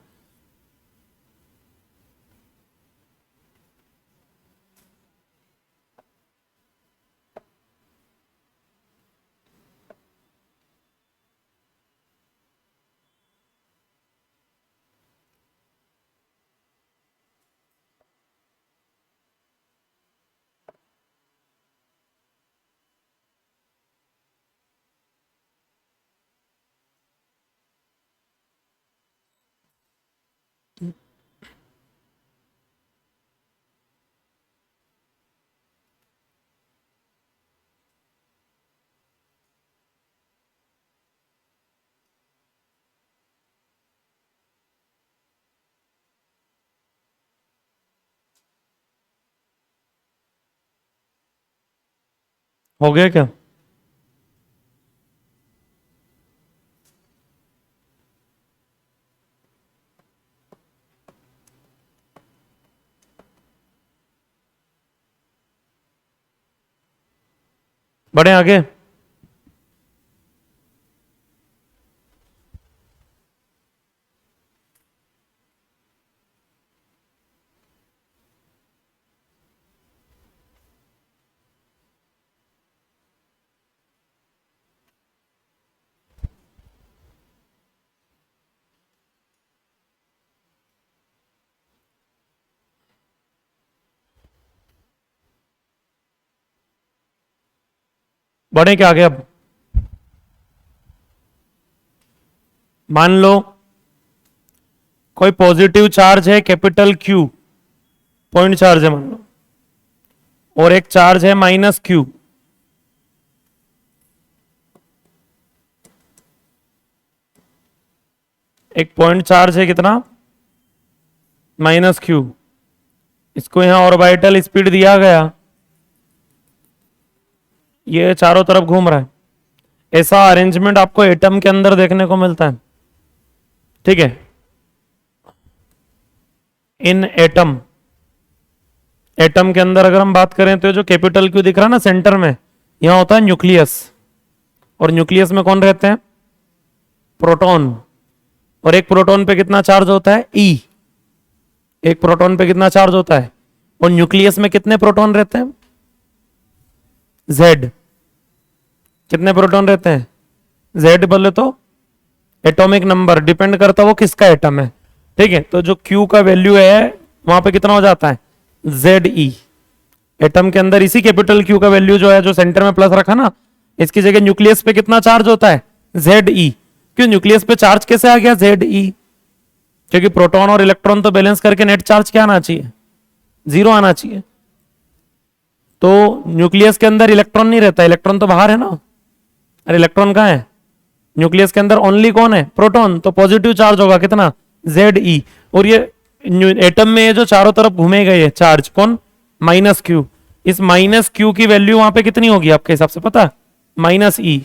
हो गया क्या? बढ़े आगे। बढ़े क्या आगे अब? मान लो कोई पॉजिटिव चार्ज है कैपिटल क्यू, पॉइंट चार्ज है मान लो, और एक चार्ज है माइनस क्यू। एक पॉइंट चार्ज है कितना? Minus Q. इसको यहां ऑर्बिटल स्पीड दिया गया, ये चारों तरफ घूम रहा है। ऐसा अरेंजमेंट आपको एटम के अंदर देखने को मिलता है, ठीक है। इन एटम, एटम के अंदर अगर हम बात करें तो जो कैपिटल क्यू दिख रहा है ना सेंटर में, यहां होता है न्यूक्लियस। और न्यूक्लियस में कौन रहते हैं? प्रोटॉन। और एक प्रोटॉन पे कितना चार्ज होता है? ई। एक प्रोटॉन पे कितना चार्ज होता है? और न्यूक्लियस में कितने प्रोटॉन रहते हैं? जेड। कितने प्रोटॉन रहते हैं? जेड बोले तो एटॉमिक नंबर, डिपेंड करता है वो किसका एटम है, ठीक है। तो जो क्यू का वैल्यू है वहां पे कितना हो जाता है? जेड ई। एटम के अंदर इसी कैपिटल क्यू का वैल्यू जो है, जो सेंटर में प्लस रखा ना, इसकी जगह न्यूक्लियस पे कितना चार्ज होता है? जेड ई। क्यों न्यूक्लियस पे चार्ज कैसे आ गया? जेड ई। क्योंकि प्रोटॉन और इलेक्ट्रॉन तो बैलेंस करके नेट चार्ज क्या आना चाहिए? 0 आना चाहिए। तो न्यूक्लियस के अंदर इलेक्ट्रॉन नहीं रहता, इलेक्ट्रॉन तो बाहर है ना। अरे इलेक्ट्रॉन कहां है? न्यूक्लियस के अंदर ओनली कौन है? प्रोटॉन। तो पॉजिटिव चार्ज होगा कितना? जेड ई। और ये एटम में जो चारों तरफ घूमे गए चार्ज कौन? Minus Q. इस माइनस क्यू की वैल्यू वहां पे कितनी होगी आपके हिसाब से पता? माइनस ई।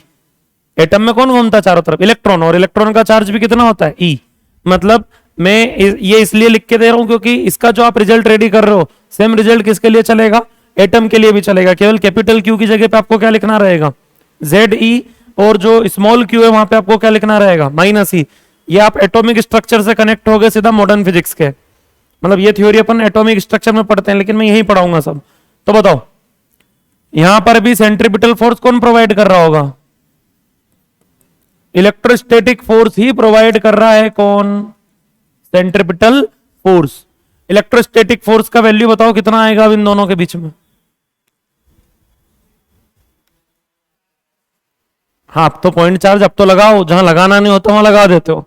एटम में कौन घूमता है चारों तरफ? इलेक्ट्रॉन। और इलेक्ट्रॉन का चार्ज भी कितना होता है? ई। मतलब मैं ये इसलिए लिख के दे रहा हूं क्योंकि इसका जो आप रिजल्ट रेडी कर रहे हो, सेम रिजल्ट किसके लिए चलेगा? एटम के लिए भी चलेगा। केवल कैपिटल क्यू की जगह पे आपको क्या लिखना रहेगा? जेड ई। और जो स्मॉल क्यू है वहां पे आपको क्या लिखना रहेगा? माइनस ई। ये आप एटॉमिक स्ट्रक्चर से कनेक्ट हो गए सीधा मॉडर्न फिजिक्स के। मतलब ये थ्योरी अपन एटॉमिक स्ट्रक्चर में पढ़ते हैं, लेकिन मैं यही पढ़ाऊंगा सब। तो बताओ यहां पर भी सेंट्रीपिटल फोर्स कौन प्रोवाइड कर रहा होगा? इलेक्ट्रोस्टैटिक फोर्स ही प्रोवाइड कर रहा है। कौन? Centripetal force. इलेक्ट्रोस्टैटिक फोर्स का वैल्यू बताओ कितना आएगा अब इन दोनों के बीच में? हाँ, अब तो पॉइंट चार्ज अब तो लगाओ, जहां लगाना नहीं होता वहां लगा देते हो,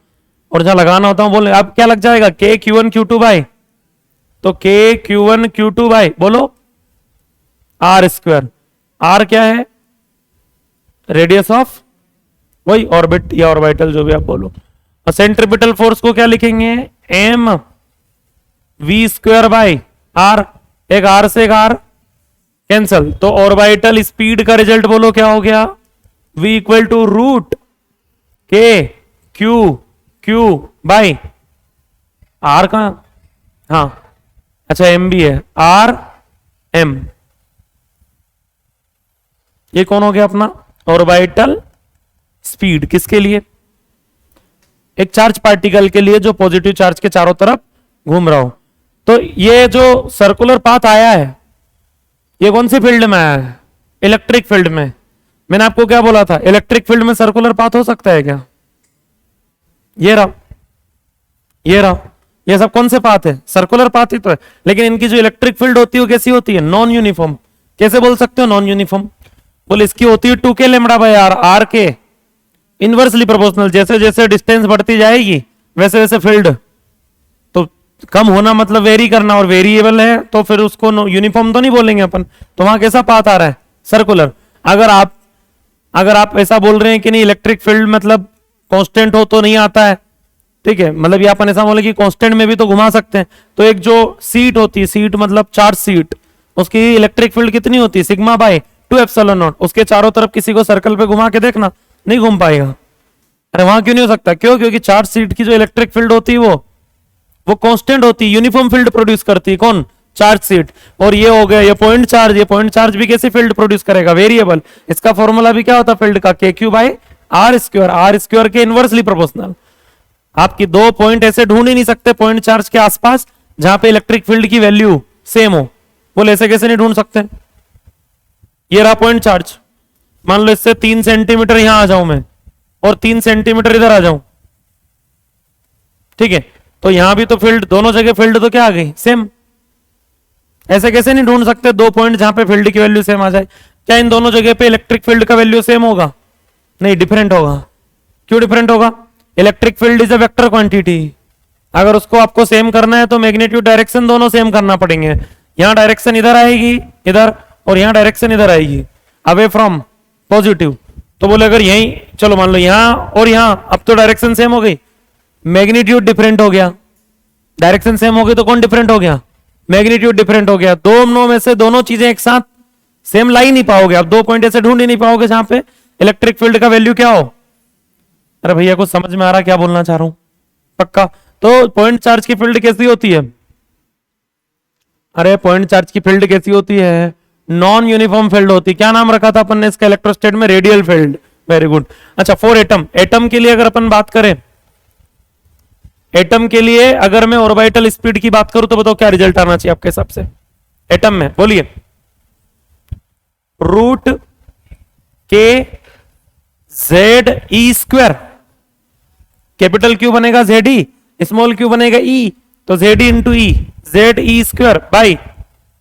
और जहां लगाना होता है बोले अब क्या लग जाएगा? के Q one Q two by, तो के Q one Q two by बोलो आर स्क्वायर। आर क्या है? रेडियस ऑफ वही ऑर्बिट या ऑर्बिटल जो भी आप बोलो। और सेंट्रीपिटल फोर्स को क्या लिखेंगे, M V square by R, एक आर से एक आर कैंसल, तो ऑर्बिटल स्पीड का रिजल्ट बोलो क्या हो गया, v equal to root K Q Q by R का, हाँ अच्छा एम भी है, आर एम, ये कौन हो गया अपना ऑर्बिटल स्पीड, किसके लिए, एक चार्ज पार्टिकल के लिए जो पॉजिटिव चार्ज के चारों तरफ घूम रहा हो। तो ये जो सर्कुलर पाथ आया है ये कौन सी फील्ड में आया है, इलेक्ट्रिक फील्ड में। मैंने आपको क्या बोला था, इलेक्ट्रिक फील्ड में सर्कुलर पाथ हो सकता है क्या, ये रहा, ये रहा, ये सब कौन से पाथ है, सर्कुलर पाथ ही तो है, लेकिन इनकी जो इलेक्ट्रिक फील्ड होती है वो कैसी होती है, नॉन यूनिफॉर्म। कैसे बोल सकते हो नॉन यूनिफॉर्म, बोले इसकी होती है 2k lambda by R, R के इनवर्सली प्रोपोर्शनल, जैसे जैसे डिस्टेंस बढ़ती जाएगी वैसे वैसे फील्ड, तो कम होना मतलब वेरी करना, और वेरिएबल है तो फिर उसको यूनिफॉर्म तो नहीं बोलेंगे अपन। तो वहां कैसा पाथ आ रहा है, सर्कुलर। अगर आप ऐसा बोल रहे हैं कि नहीं इलेक्ट्रिक फील्ड मतलब कांस्टेंट हो तो नहीं आता है, ठीक है, मतलब ये अपन ऐसा बोले कि कांस्टेंट में भी तो घुमा सकते हैं, तो एक जो सीट होती है, सीट मतलब चार्ज सीट, उसकी इलेक्ट्रिक फील्ड कितनी होती है, सिग्मा बाय 2 एप्सिलॉन नॉट, उसके चारों तरफ किसी को सर्कल पे घुमा के देखना, नहीं घूम पाएगा। अरे वहां क्यों नहीं हो सकता, क्यों, क्योंकि चार्ज सीट की जो इलेक्ट्रिक फील्ड होती है वो कांस्टेंट होती है, यूनिफॉर्म फील्ड प्रोड्यूस करती है, कौन, चार्ज सीट। और ये हो गया ये पॉइंट चार्ज, ये पॉइंट चार्ज भी कैसी फील्ड प्रोड्यूस करेगा, वेरिएबल। इसका फॉर्मूला भी क्या होता है फील्ड का, K Q by R square, R square के इनवर्सली प्रोपोर्शनल। आपकी दो पॉइंट ऐसे ढूंढ ही नहीं सकते पॉइंट चार्ज के आसपास जहां पे इलेक्ट्रिक फील्ड की वैल्यू सेम हो, बोले ऐसे कैसे नहीं ढूंढ सकते। ये रहा पॉइंट चार्ज, मान लो इससे 3 सेंटीमीटर यहां आ जाऊं मैं और 3 सेंटीमीटर इधर आ जाऊं, ठीक है, तो यहां भी तो फील्ड, दोनों जगह फील्ड तो क्या आ गई, सेम। ऐसे कैसे नहीं ढूंढ सकते दो पॉइंट जहां पे फील्ड की वैल्यू सेम आ जाए। क्या इन दोनों जगह पे इलेक्ट्रिक फील्ड का वैल्यू सेम होगा, नहीं, डिफरेंट होगा। क्यों डिफरेंट होगा, electric field is a vector quantity, अगर उसको आपको सेम करना है तो मैग्नीट्यूड डायरेक्शन दोनों सेम करना पड़ेंगे। यहां डायरेक्शन इधर आएगी इधर, और यहां डायरेक्शन इधर आएगी अवे फ्रॉम पॉजिटिव, तो बोले अगर यही, चलो मान लो यहां और यहां, अब तो डायरेक्शन सेम हो गई, मैग्नीट्यूड डिफरेंट हो गया, डायरेक्शन सेम हो गई तो कौन डिफरेंट हो गया, मैग्नीट्यूड डिफरेंट हो गया। दोनों में से दोनों चीजें एक साथ सेम ला ही नहीं पाओगे, अब दो पॉइंट ऐसे ढूंढ ही नहीं पाओगे जहां पे इलेक्ट्रिक फील्ड का वैल्यू क्या हो। अरे भैया कुछ समझ में आ रहा क्या बोलना चाह रहा हूं, पक्का। तो पॉइंट चार्ज की फील्ड कैसी होती है, अरे पॉइंट चार्ज की फील्ड कैसी होती है, नॉन यूनिफॉर्म फील्ड होती है। क्या नाम रखा था अपन ने इसका इलेक्ट्रोस्टेट में, रेडियल फील्ड, वेरी गुड। अच्छा फॉर एटम, एटम के लिए अगर अपन बात करें, एटम के लिए अगर मैं ऑर्बिटल स्पीड की बात करूं तो बताओ क्या रिजल्ट आना चाहिए आपके हिसाब से एटम में, बोलिए, root K Z E square, capital Q बनेगा जेड ई, स्मॉल क्यू बनेगा ई, तो Z E into E, Z E square by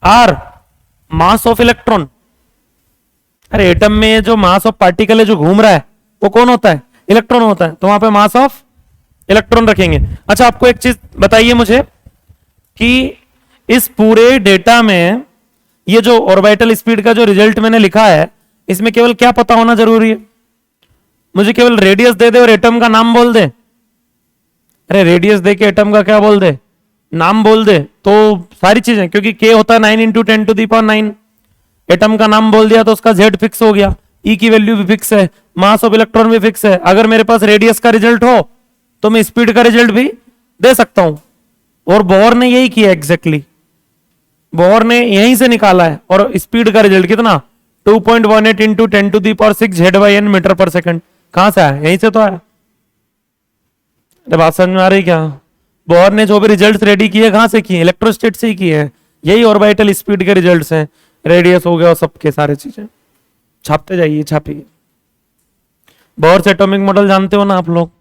R mass of electron. अरे एटम में जो मास ऑफ पार्टिकल है जो घूम रहा है वो कौन होता है, इलेक्ट्रॉन होता है, तो वहां पे मास ऑफ इलेक्ट्रॉन रखेंगे। अच्छा आपको एक चीज बताइए मुझे कि इस पूरे डेटा में ये जो ऑर्बिटल स्पीड का जो रिजल्ट मैंने लिखा है इसमें केवल क्या पता होना जरूरी है, मुझे केवल रेडियस दे दे और एटम का नाम बोल दे। अरे रेडियस दे के एटम का क्या बोल दे, नाम बोल दे, तो सारी चीजें, क्योंकि के होता है 9 into 10 to the power 9, atom का नाम बोल दिया तो उसका जेड फिक्स हो गया, ई की वैल्यू भी फिक्स है, मास ऑफ इलेक्ट्रॉन भी फिक्स है। अगर मेरे पास रेडियस का रिजल्ट हो तो मैं स्पीड का रिजल्ट भी दे सकता हूं, और बोर ने यही किया एग्जैक्टली, बोर ने यहीं से निकाला है। और स्पीड का रिजल्ट कितना, 2.18 into 10 to the power 6 Z/n metre पर सेकंड। कहां से आया, यहीं से तो आया। अरे बात समझ में आ रही क्या, बोर ने जो भी रिजल्ट्स रेडी किए कहां से किए, इलेक्ट्रोस्टेट से ही किए हैं, यही ऑर्बिटल स्पीड के रिजल्ट्स हैं, रेडियस हो गया और सबके सारे चीजें छापते जाइए, छापिए। बोर से एटॉमिक मॉडल जानते हो ना आप लोग,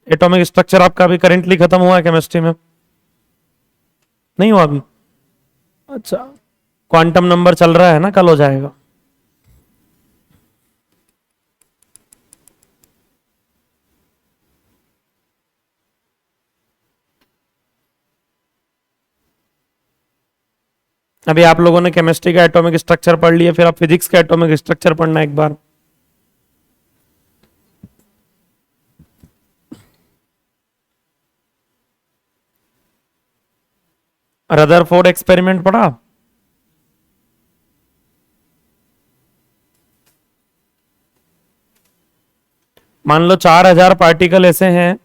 एटॉमिक स्ट्रक्चर आपका अभी करेंटली खत्म हुआ है केमिस्ट्री में, नहीं हुआ अभी, अच्छा क्वांटम नंबर चल रहा है ना, कल हो जाएगा। अभी आप लोगों ने केमिस्ट्री का एटॉमिक स्ट्रक्चर पढ़ लिया, फिर आप फिजिक्स का एटॉमिक स्ट्रक्चर पढ़ना एक बार। रदरफोर्ड एक्सपेरिमेंट पढ़ा? मान लो 4000 पार्टिकल ऐसे हैं,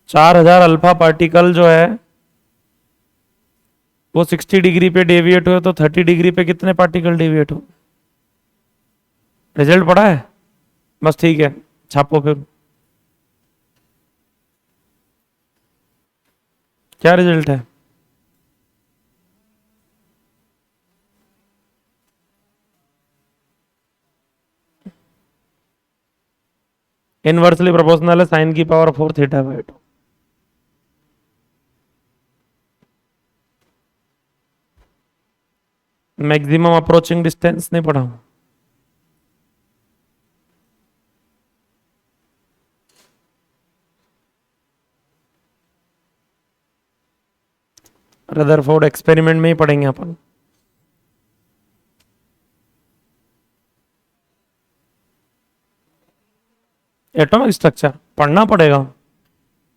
4000 अल्फा पार्टिकल जो है वो 60 डिग्री पे डेविएट हुए, तो 30 डिग्री पे कितने पार्टिकल डेविएट हो? रिजल्ट पड़ा है? बस ठीक है, छापो फिर। क्या रिजल्ट है? इनवर्सली प्रोपोर्शनल है साइन की power 4 theta by 2। Maximum approaching distance नहीं पढ़ा? रदरफोर्ड एक्सपेरिमेंट में ही पढ़ेंगे अपन। एटॉमिक स्ट्रक्चर पढ़ना पड़ेगा,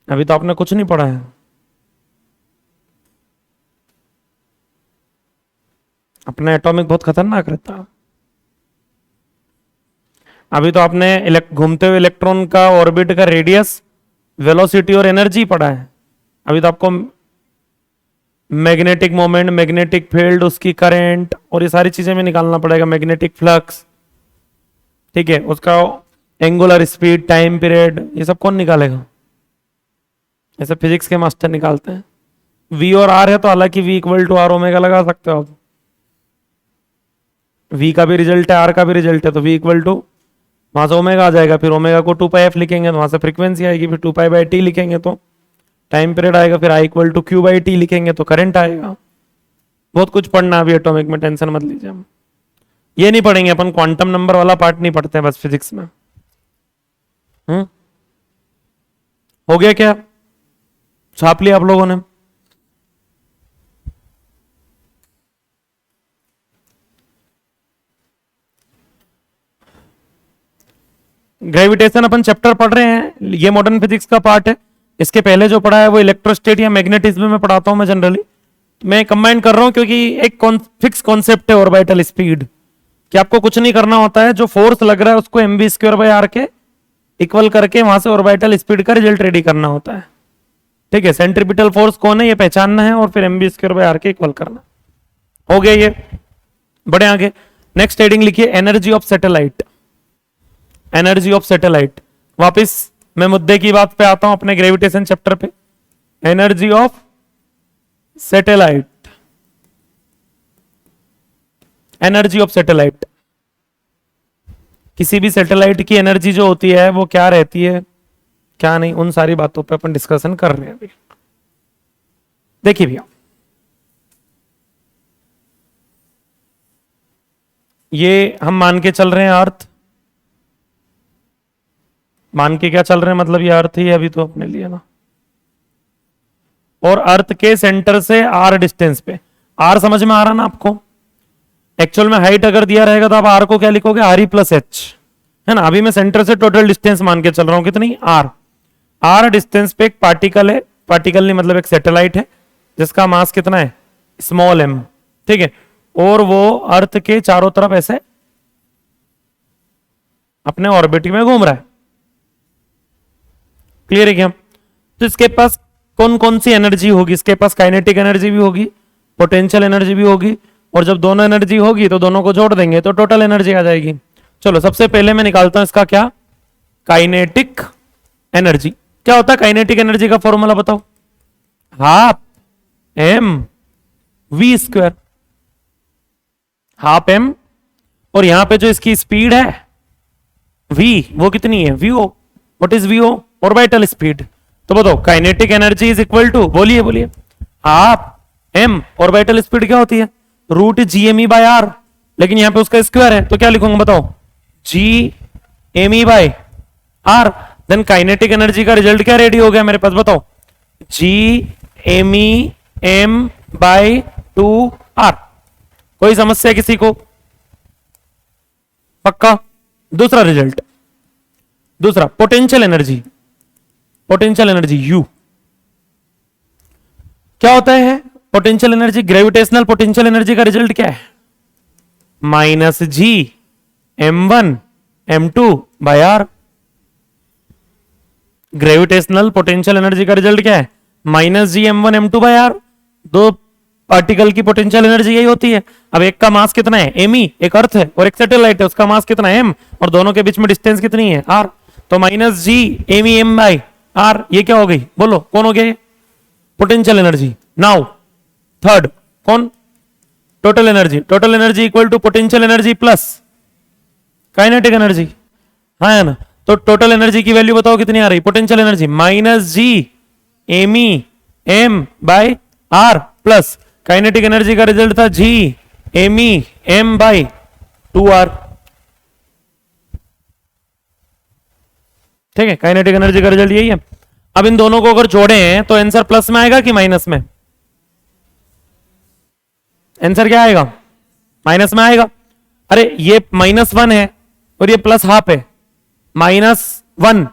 अभी तो आपने कुछ नहीं पढ़ा है। अपना एटॉमिक बहुत खतरनाक रहता है। अभी तो आपने घूमते हुए इलेक्ट्रॉन का ऑर्बिट का रेडियस, वेलोसिटी और एनर्जी पढ़ा है। अभी तो आपको मैग्नेटिक मोमेंट, मैग्नेटिक फील्ड, उसकी करंट और ये सारी चीजें में निकालना पड़ेगा। मैग्नेटिक फ्लक्स, ठीक है, उसका एंगुलर स्पीड, टाइम पीरियड, ये सब कौन निकालेगा? ऐसे फिजिक्स के मास्टर निकालते हैं। वी और आर है तो हालांकि V equal to R omega लगा सकते हो आप। वी का भी रिजल्ट है, आर का भी रिजल्ट है, तो वी इक्वल टू वहां से ओमेगा आ जाएगा। फिर ओमेगा को 2 पाई एफ लिखेंगे तो वहां से फ्रीक्वेंसी आएगी। फिर 2 पाई बाई टी लिखेंगे तो टाइम पीरियड आएगा। फिर I equal to Q by T लिखेंगे तो करंट आएगा। बहुत कुछ पढ़ना अभी एटॉमिक में, टेंशन मत लीजिए। हम ये नहीं पढ़ेंगे अपन, क्वांटम नंबर वाला पार्ट नहीं पढ़ते हैं बस फिजिक्स में। हो गया क्या? छाप लिया आप लोगों ने? ग्रेविटेशन अपन चैप्टर पढ़ रहे हैं, ये मॉडर्न फिजिक्स का पार्ट है। इसके पहले जो पढ़ा है वो इलेक्ट्रोस्टेट या मैग्नेटिज्म में पढ़ाता हूं मैं जनरली। मैं कंबाइन कर रहा हूं क्योंकि एक फिक्स कॉन्सेप्ट है ऑर्बिटल स्पीड, कि आपको कुछ नहीं करना होता है, जो फोर्स लग रहा है उसको mv²/r के इक्वल करके वहां से ऑर्बिटल स्पीड का रिजल्ट रेडी करना होता है। ठीक है, सेंट्रीपिटल फोर्स कौन है ये पहचानना है और फिर mv²/r के इक्वल करना। हो गया ये, बड़े आगे। नेक्स्ट हेडिंग लिखिए, energy of satellite. Energy of satellite. वापिस मैं मुद्दे की बात पे आता हूं अपने ग्रेविटेशन चैप्टर पे। Energy of satellite. Energy of satellite, किसी भी सैटेलाइट की एनर्जी जो होती है वो क्या रहती है क्या नहीं, उन सारी बातों पे अपन डिस्कशन कर रहे हैं अभी। देखिए भैया, ये हम मान के चल रहे हैं अर्थ। मान के क्या चल रहे हैं, मतलब ये अर्थ ही है अभी तो अपने लिए ना। और अर्थ के सेंटर से आर डिस्टेंस पे, आर समझ में आ रहा ना आपको? एक्चुअल में हाइट अगर दिया रहेगा तो आप आर को क्या लिखोगे, आर ई प्लस एच, है ना। अभी मैं सेंटर से टोटल डिस्टेंस मान के चल रहा हूं, कितनी? आर। आर डिस्टेंस पे एक पार्टिकल है, पार्टिकल नहीं मतलब एक सैटेलाइट है जिसका मास कितना है, स्मॉल एम, ठीक है। और वो अर्थ के चारों तरफ ऐसे अपने ऑर्बिट में घूम रहा है। क्लियर है क्या? तो इसके पास कौन कौन सी एनर्जी होगी? इसके पास काइनेटिक एनर्जी भी होगी, पोटेंशियल एनर्जी भी होगी, और जब दोनों एनर्जी होगी तो दोनों को जोड़ देंगे तो टोटल एनर्जी आ जाएगी। चलो सबसे पहले मैं निकालता हूं इसका क्या, काइनेटिक एनर्जी। क्या होता है काइनेटिक एनर्जी का फॉर्मूला बताओ? Half M V square. Half M, और यहां पे जो इसकी स्पीड है v, वो कितनी है, vo। What is vo? Orbital speed. तो बताओ kinetic energy is equal to, बोलिए बोलिए, हाफ एम, ऑर्बिटल स्पीड क्या होती है, रूट gme/r, लेकिन यहां पे उसका स्क्वायर है तो क्या लिखूंगा बताओ, gme/r। देन काइनेटिक एनर्जी का रिजल्ट क्या रेडी हो गया मेरे पास, बताओ, gmem/2r। कोई समस्या किसी को? पक्का? दूसरा रिजल्ट, दूसरा potential energy. Potential energy U, क्या होता है potential energy? Gravitational potential energy का रिजल्ट क्या है? Minus G m1 m2 by R. Gravitational potential energy का रिजल्ट क्या है? Minus G m1 m2 by R. दो पार्टिकल की पोटेंशियल एनर्जी यही होती है। अब एक का मास कितना है? m ही, एक अर्थ है और एक सैटेलाइट है, उसका मास कितना है? m, और दोनों के बीच में डिस्टेंस कितनी है? r। तो माइनस जी m ही m बाई आर, ये क्या हो गई? बोलो कौन हो गया? Potential energy. नाउ थर्ड कौन? Total energy. Total energy equal to potential energy plus kinetic energy, हाँ है ना? तो टोटल एनर्जी की वैल्यू बताओ कितनी आ रही? Potential energy minus G M E M by R plus kinetic energy का रिजल्ट था G M E M by 2r। ठीक है, काइनेटिक एनर्जी का रिजल्ट यही है। अब इन दोनों को अगर जोड़े हैं तो आंसर प्लस में आएगा कि माइनस में? आंसर क्या आएगा? माइनस में आएगा। अरे ये -1 है और ये प्लस हाफ है, -1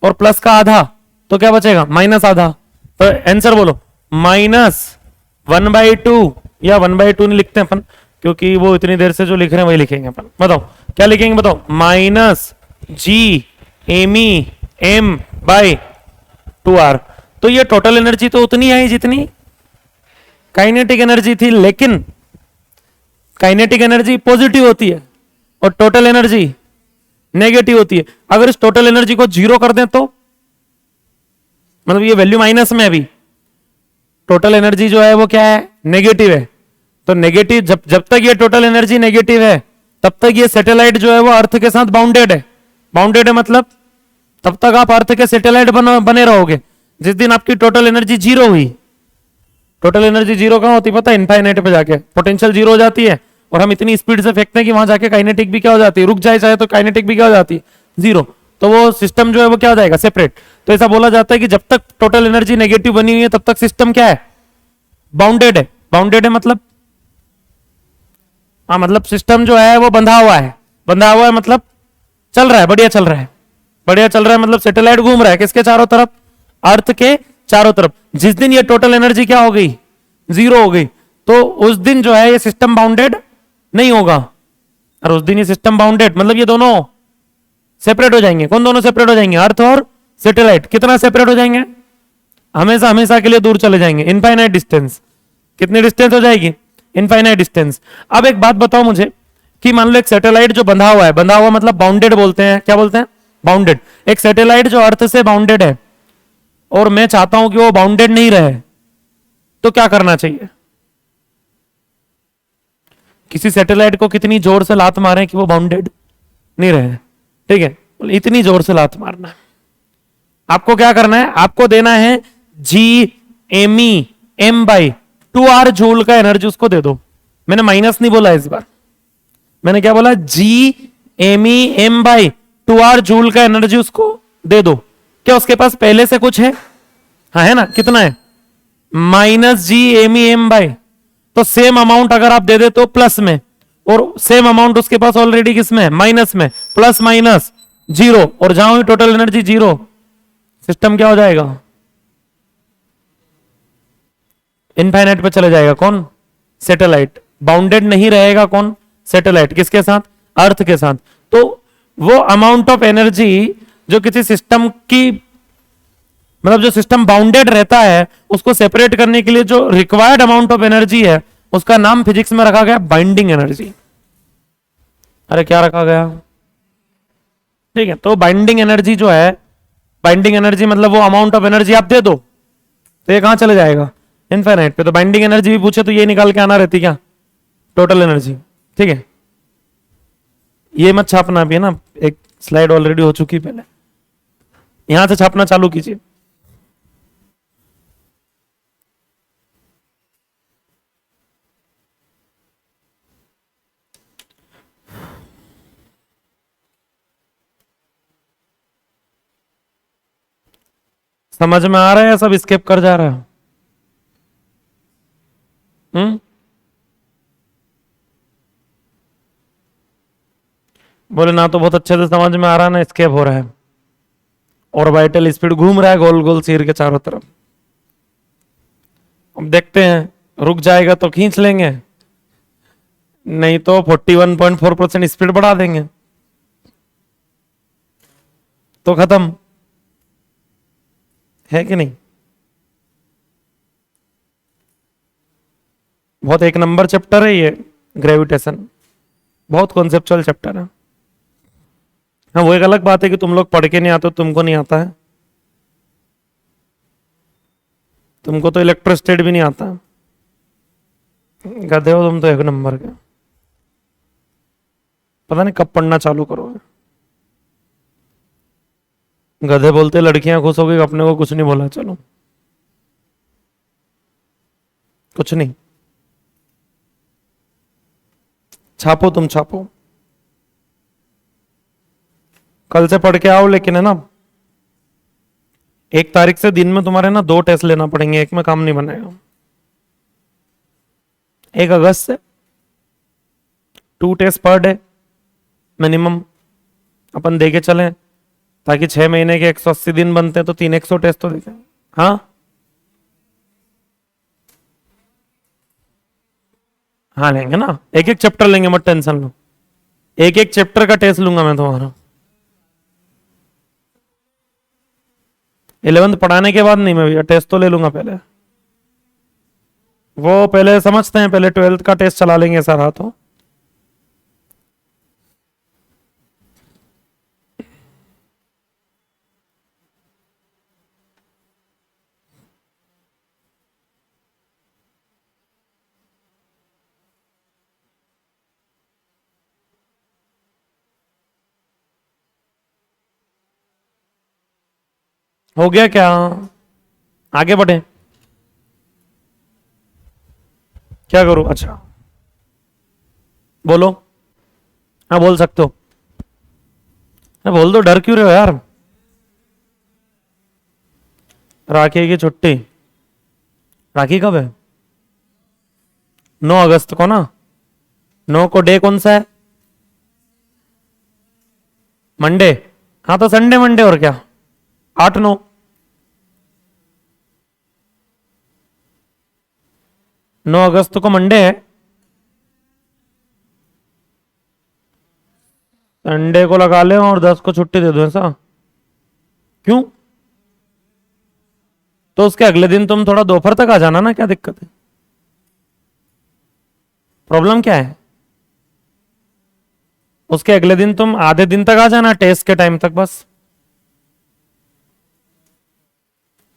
और प्लस का आधा, तो क्या बचेगा? माइनस आधा। तो आंसर बोलो -1/2 या 1/2 नहीं लिखते अपन क्योंकि वो इतनी देर से जो लिख रहे हैं वही लिखेंगे अपन। बताओ क्या लिखेंगे? बताओ minus G M E M by 2r। तो ये टोटल एनर्जी तो उतनी आई जितनी काइनेटिक एनर्जी थी, लेकिन काइनेटिक एनर्जी पॉजिटिव होती है और टोटल एनर्जी नेगेटिव होती है। अगर इस टोटल एनर्जी को 0 कर दें तो मतलब ये वैल्यू माइनस में है। अभी टोटल एनर्जी जो है वो क्या है? नेगेटिव है। तो नेगेटिव जब तक ये टोटल एनर्जी नेगेटिव है तब तक ये सैटेलाइट जो है वो अर्थ के साथ बाउंडेड है। बाउंडेड है मतलब तब तक आप अर्थ के सैटेलाइट बने रहोगे। जिस दिन आपकी टोटल एनर्जी 0 हुई, टोटल एनर्जी 0 कहां होती पता है? इनफाइनाइट पे जाके पोटेंशियल 0 हो जाती है और हम इतनी स्पीड से फेंकते हैं कि वहां जाके काइनेटिक भी क्या हो जाती है? रुक जाए चाहे तो काइनेटिक भी क्या हो जाती है? 0। तो वो सिस्टम जो है वो क्या हो जाएगा? सेपरेट। तो ऐसा बोला जाता है कि जब तक टोटल एनर्जी नेगेटिव बनी हुई है तब तक सिस्टम क्या है? बाउंडेड है। बाउंडेड है मतलब हाँ, मतलब सिस्टम जो है वो बंधा हुआ है। बंधा हुआ है मतलब चल रहा है, बढ़िया चल रहा है। बढ़िया चल रहा है मतलब सैटेलाइट घूम रहा है किसके चारों तरफ? अर्थ के चारों तरफ। जिस दिन ये टोटल एनर्जी क्या हो गई? 0 हो गई, तो उस दिन जो है ये सिस्टम बाउंडेड नहीं होगा। और उस दिन ये सिस्टम बाउंडेड मतलब ये दोनों सेपरेट हो जाएंगे। कौन दोनों सेपरेट हो जाएंगे? अर्थ और सैटेलाइट। कितना सेपरेट हो जाएंगे? हमेशा हमेशा के लिए दूर चले जाएंगे। Infinite distance. कितनी डिस्टेंस हो जाएगी? Infinite distance. अब एक बात बताओ मुझे कि मान लो एक सैटेलाइट जो बंधा हुआ है, बंधा हुआ मतलब बाउंडेड बोलते हैं। क्या बोलते हैं? बाउंडेड। एक सैटेलाइट जो अर्थ से बाउंडेड है और मैं चाहता हूं कि वो बाउंडेड नहीं रहे, तो क्या करना चाहिए? किसी सैटेलाइट को कितनी जोर से लात मारें कि वो बाउंडेड नहीं रहे? ठीक है, इतनी जोर से लात मारना है। आपको क्या करना है? आपको देना है G M E M by 2r joule का एनर्जी उसको दे दो। मैंने माइनस नहीं बोला इस बार, मैंने क्या बोला? G M E M by 2r joule का एनर्जी उसको दे दो। क्या उसके पास पहले से कुछ है? हाँ है ना? कितना है? -gmem बाई, तो सेम अमाउंट अगर आप दे दे तो प्लस में, और सेम अमाउंट उसके पास ऑलरेडी किस में है? माइनस में। प्लस माइनस 0, और जहां हुई टोटल एनर्जी 0, सिस्टम क्या हो जाएगा? इनफाइनाइट पे चले जाएगा। कौन? सैटेलाइट। बाउंडेड नहीं रहेगा। कौन? सैटेलाइट। किसके साथ? अर्थ के साथ। तो वो अमाउंट ऑफ एनर्जी जो किसी सिस्टम की मतलब जो सिस्टम बाउंडेड रहता है उसको सेपरेट करने के लिए जो रिक्वायर्ड अमाउंट ऑफ एनर्जी है उसका नाम फिजिक्स में रखा गया बाइंडिंग एनर्जी। अरे क्या रखा गया? ठीक है, तो बाइंडिंग एनर्जी जो है, बाइंडिंग एनर्जी मतलब वो अमाउंट ऑफ एनर्जी आप दे दो तो ये कहां चले जाएगा? इनफाइनाइट पे। तो बाइंडिंग एनर्जी भी पूछे तो ये निकाल के आना रहती क्या? Total energy. ठीक है, ये मत छापना भी है ना, एक स्लाइड ऑलरेडी हो चुकी पहले, यहां से छापना चालू कीजिए। समझ में आ रहा है या सब स्किप कर जा रहा है? बोले ना तो बहुत अच्छे से समझ में आ रहा है ना स्केप हो रहा है। ऑर्बिटल स्पीड घूम रहा है गोल गोल सिर के चारों तरफ। अब देखते हैं, रुक जाएगा तो खींच लेंगे, नहीं तो 41.4% स्पीड बढ़ा देंगे तो खत्म है कि नहीं। बहुत एक नंबर चैप्टर है ये ग्रेविटेशन, बहुत कॉन्सेप्चुअल चैप्टर है। हाँ वो एक अलग बात है कि तुम लोग पढ़ के नहीं आते, तुमको नहीं आता है, तुमको तो इलेक्ट्रोस्टेट भी नहीं आता, गधे हो तुम तो एक नंबर के, पता नहीं कब पढ़ना चालू करोगे। गधे बोलते लड़कियां खुश हो गई, अपने को कुछ नहीं बोला, चलो कुछ नहीं, छापो तुम छापो, कल से पढ़ के आओ, लेकिन है ना 1 तारीख से दिन में तुम्हारे ना 2 टेस्ट लेना पड़ेंगे, एक में काम नहीं बनेगा। 1 अगस्त से 2 टेस्ट पर डे मिनिमम अपन देके चलें, ताकि 6 महीने के 180 दिन बनते हैं तो 300 टेस्ट तो देखें। हाँ हाँ लेंगे ना, एक एक चैप्टर लेंगे, मत टेंशन लो, एक एक चैप्टर का टेस्ट लूंगा मैं तुम्हारा। 11th पढ़ाने के बाद नहीं, मैं भैया टेस्ट तो ले लूंगा पहले, वो पहले समझते हैं, पहले 12th का टेस्ट चला लेंगे सर हाथों। हो गया क्या, आगे बढ़े, क्या करूं, अच्छा बोलो, हाँ बोल सकते हो, बोल दो, डर क्यों रहे हो यार। राखी की छुट्टी, राखी कब है, 9 अगस्त को ना, 9 को डे कौन सा है, मंडे, हाँ तो संडे मंडे और क्या, 8 9, नौ अगस्त को मंडे है, संडे को लगा ले और 10 को छुट्टी दे दो, ऐसा क्यों, तो उसके अगले दिन तुम थोड़ा दोपहर तक आ जाना ना, क्या दिक्कत है, प्रॉब्लम क्या है, उसके अगले दिन तुम आधे दिन तक आ जाना, टेस्ट के टाइम तक बस,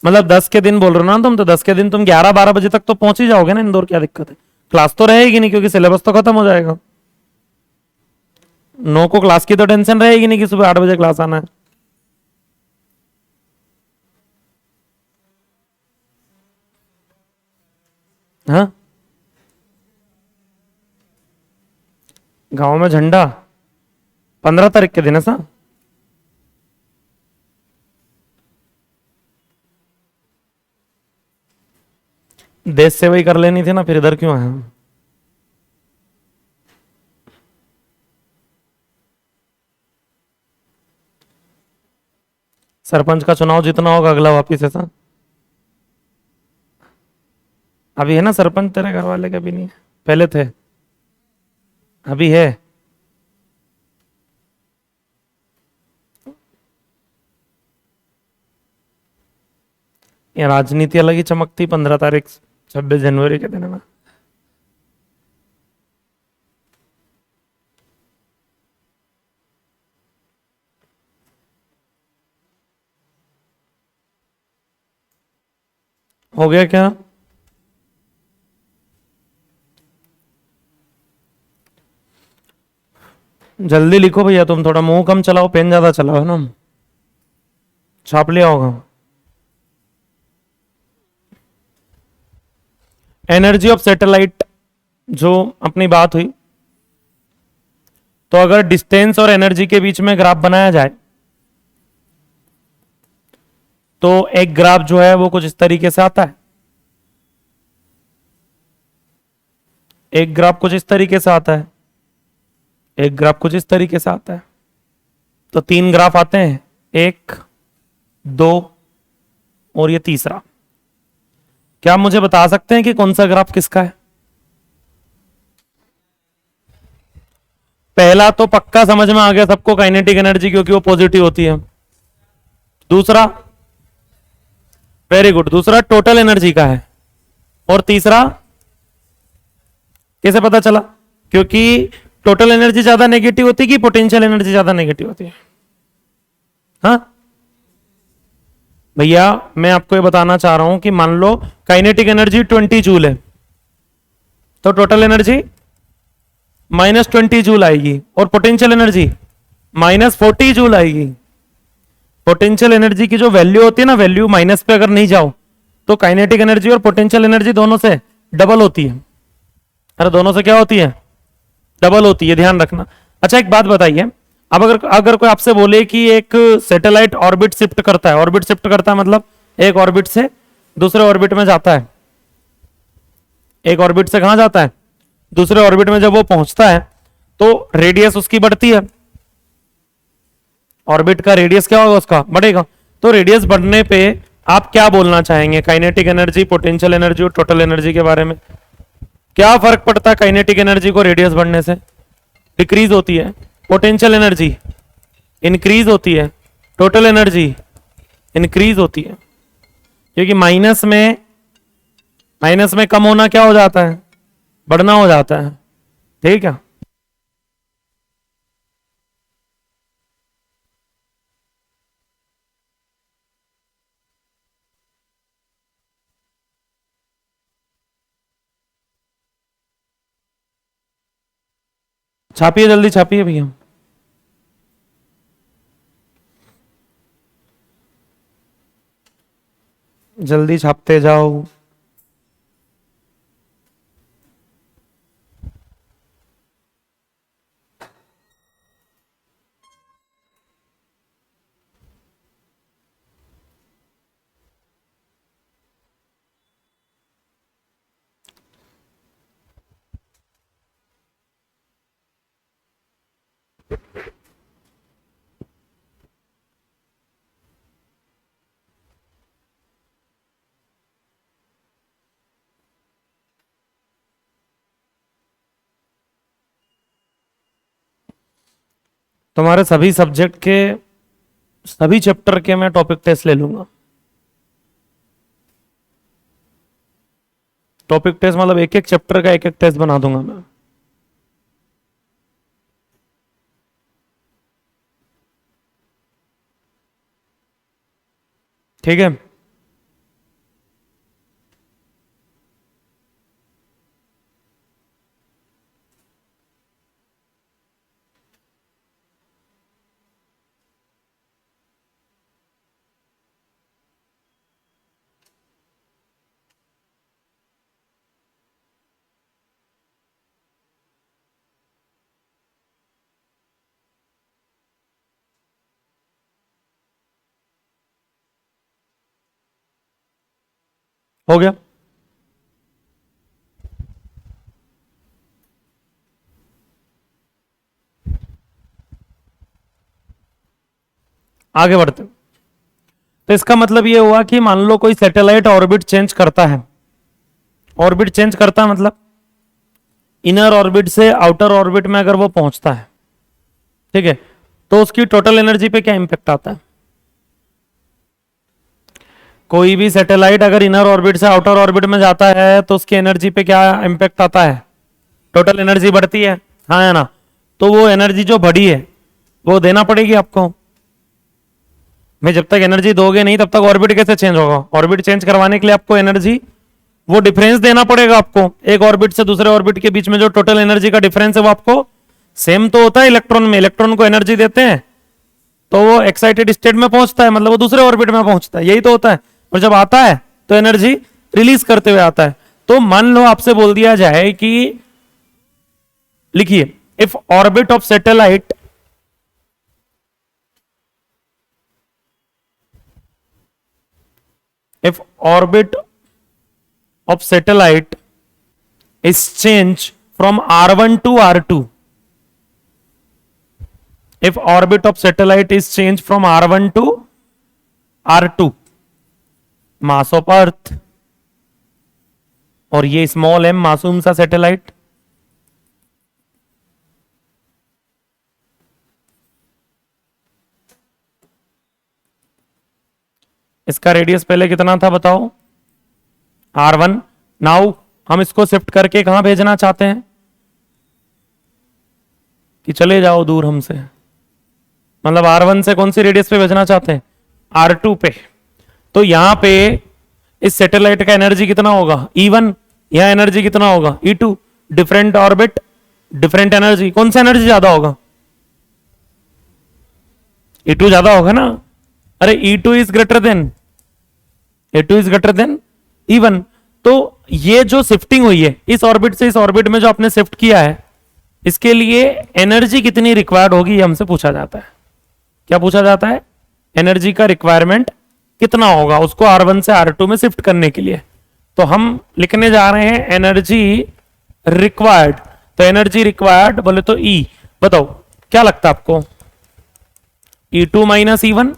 मतलब 10 के दिन बोल रहे हो ना तुम, तो 10 के दिन तुम 11 12 बजे तक तो पहुंच ही जाओगे ना इंदौर, क्या दिक्कत है, क्लास तो रहेगी नहीं क्योंकि सिलेबस तो खत्म हो जाएगा। 9 को क्लास की तो टेंशन रहेगी नहीं कि सुबह 8 बजे क्लास आना है। हाँ गांव में झंडा 15 तारीख के दिन है सा, देश सेवा ही कर लेनी थी ना, फिर इधर क्यों आया। सरपंच का चुनाव जितना होगा अगला वापिस है सा, अभी है ना सरपंच तेरे घर वाले के भी नहीं है, पहले थे, अभी है, ये राजनीति अलग ही चमकती 15 तारीख 26 जनवरी के दिन है ना। हो गया क्या, जल्दी लिखो भैया, तुम थोड़ा मुंह कम चलाओ, पेन ज्यादा चलाओ, है ना, छाप लिया होगा। एनर्जी ऑफ सैटेलाइट जो अपनी बात हुई, तो अगर डिस्टेंस और एनर्जी के बीच में ग्राफ बनाया जाए तो एक ग्राफ जो है वो कुछ इस तरीके से आता है, एक ग्राफ कुछ इस तरीके से आता है, एक ग्राफ कुछ इस तरीके से आता है, तो 3 ग्राफ आते हैं, 1 2 और ये तीसरा। क्या आप मुझे बता सकते हैं कि कौन सा ग्राफ किसका है? पहला तो पक्का समझ में आ गया सबको, काइनेटिक एनर्जी, क्योंकि वो पॉजिटिव होती है। दूसरा, वेरी गुड, दूसरा टोटल एनर्जी का है। और तीसरा कैसे पता चला? क्योंकि टोटल एनर्जी ज्यादा नेगेटिव होती है कि पोटेंशियल एनर्जी ज्यादा नेगेटिव होती है? हाँ भैया, मैं आपको ये बताना चाह रहा हूं कि मान लो काइनेटिक एनर्जी 20 जूल है, तो टोटल एनर्जी -20 जूल आएगी, और पोटेंशियल एनर्जी -40 जूल आएगी। पोटेंशियल एनर्जी की जो वैल्यू होती है ना, वैल्यू माइनस पे अगर नहीं जाओ तो काइनेटिक एनर्जी और पोटेंशियल एनर्जी दोनों से डबल होती है। अरे दोनों से क्या होती है? डबल होती है, ध्यान रखना। अच्छा एक बात बताइए, अब अगर कोई आपसे बोले कि एक सैटेलाइट ऑर्बिट शिफ्ट करता है, ऑर्बिट शिफ्ट करता है मतलब एक ऑर्बिट से दूसरे ऑर्बिट में जाता है। एक ऑर्बिट से कहां जाता है? दूसरे ऑर्बिट में। जब वो पहुंचता है तो रेडियस उसकी बढ़ती है, ऑर्बिट का रेडियस क्या होगा उसका? बढ़ेगा। तो रेडियस बढ़ने पे आप क्या बोलना चाहेंगे काइनेटिक एनर्जी, पोटेंशियल एनर्जी और टोटल एनर्जी के बारे में? क्या फर्क पड़ता है काइनेटिक एनर्जी को रेडियस बढ़ने से? डिक्रीज होती है। पोटेंशियल एनर्जी इंक्रीज होती है। टोटल एनर्जी इंक्रीज होती है, क्योंकि माइनस में कम होना क्या हो जाता है? बढ़ना हो जाता है। ठीक है। छापिए, जल्दी छापिए भैया। जल्दी छापते जाओ। तुम्हारे सभी सब्जेक्ट के सभी चैप्टर के मैं टॉपिक टेस्ट ले लूंगा। टॉपिक टेस्ट मतलब एक एक चैप्टर का एक एक टेस्ट बना दूंगा मैं। ठीक है। हो गया। आगे बढ़ते हैं। तो इसका मतलब ये हुआ कि मान लो कोई सैटेलाइट ऑर्बिट चेंज करता है। ऑर्बिट चेंज करता है मतलब इनर ऑर्बिट से आउटर ऑर्बिट में अगर वो पहुंचता है, ठीक है, तो उसकी टोटल एनर्जी पे क्या इंपैक्ट आता है? कोई भी सैटेलाइट अगर इनर ऑर्बिट से आउटर ऑर्बिट में जाता है तो उसकी एनर्जी पे क्या इंपैक्ट आता है? टोटल एनर्जी बढ़ती है, हाँ है ना? तो वो एनर्जी जो बढ़ी है वो देना पड़ेगी आपको। मैं जब तक एनर्जी दोगे नहीं तब तक ऑर्बिट कैसे चेंज होगा? ऑर्बिट चेंज करवाने के लिए आपको एनर्जी, वो डिफरेंस देना पड़ेगा आपको। एक ऑर्बिट से दूसरे ऑर्बिट के बीच में जो टोटल एनर्जी का डिफरेंस है वो आपको सेम तो होता है इलेक्ट्रॉन में। इलेक्ट्रॉन को एनर्जी देते हैं तो वो एक्साइटेड स्टेट में पहुंचता है, मतलब वो दूसरे ऑर्बिट में पहुंचता है, यही तो होता है। और जब आता है तो एनर्जी रिलीज करते हुए आता है। तो मान लो आपसे बोल दिया जाए कि लिखिए, if orbit of satellite if orbit of satellite is changed from r1 to r2, if orbit of satellite is changed from r1 to r2, mass of earth और ये स्मॉल एम मासूम सा सैटेलाइट, इसका रेडियस पहले कितना था बताओ, R1। Now हम इसको शिफ्ट करके कहां भेजना चाहते हैं कि चले जाओ दूर हमसे, मतलब R1 से कौन सी रेडियस पे भेजना चाहते हैं, R2 पे। तो यहां पे इस सैटेलाइट का एनर्जी कितना होगा, E1, यहां एनर्जी कितना होगा, E2। Different orbit different energy, कौन सा एनर्जी ज्यादा होगा, E2 ज्यादा होगा ना। अरे E2 is greater than E1। तो ये जो शिफ्टिंग हुई है इस ऑर्बिट से इस ऑर्बिट में जो आपने शिफ्ट किया है, इसके लिए एनर्जी कितनी रिक्वायर्ड होगी, हमसे पूछा जाता है। क्या पूछा जाता है, एनर्जी का रिक्वायरमेंट कितना होगा उसको R1 से R2 में शिफ्ट करने के लिए। तो हम लिखने जा रहे हैं एनर्जी रिक्वायर्ड। तो एनर्जी रिक्वायर्ड बोले तो E, बताओ क्या लगता है आपको, E2 माइनस E1।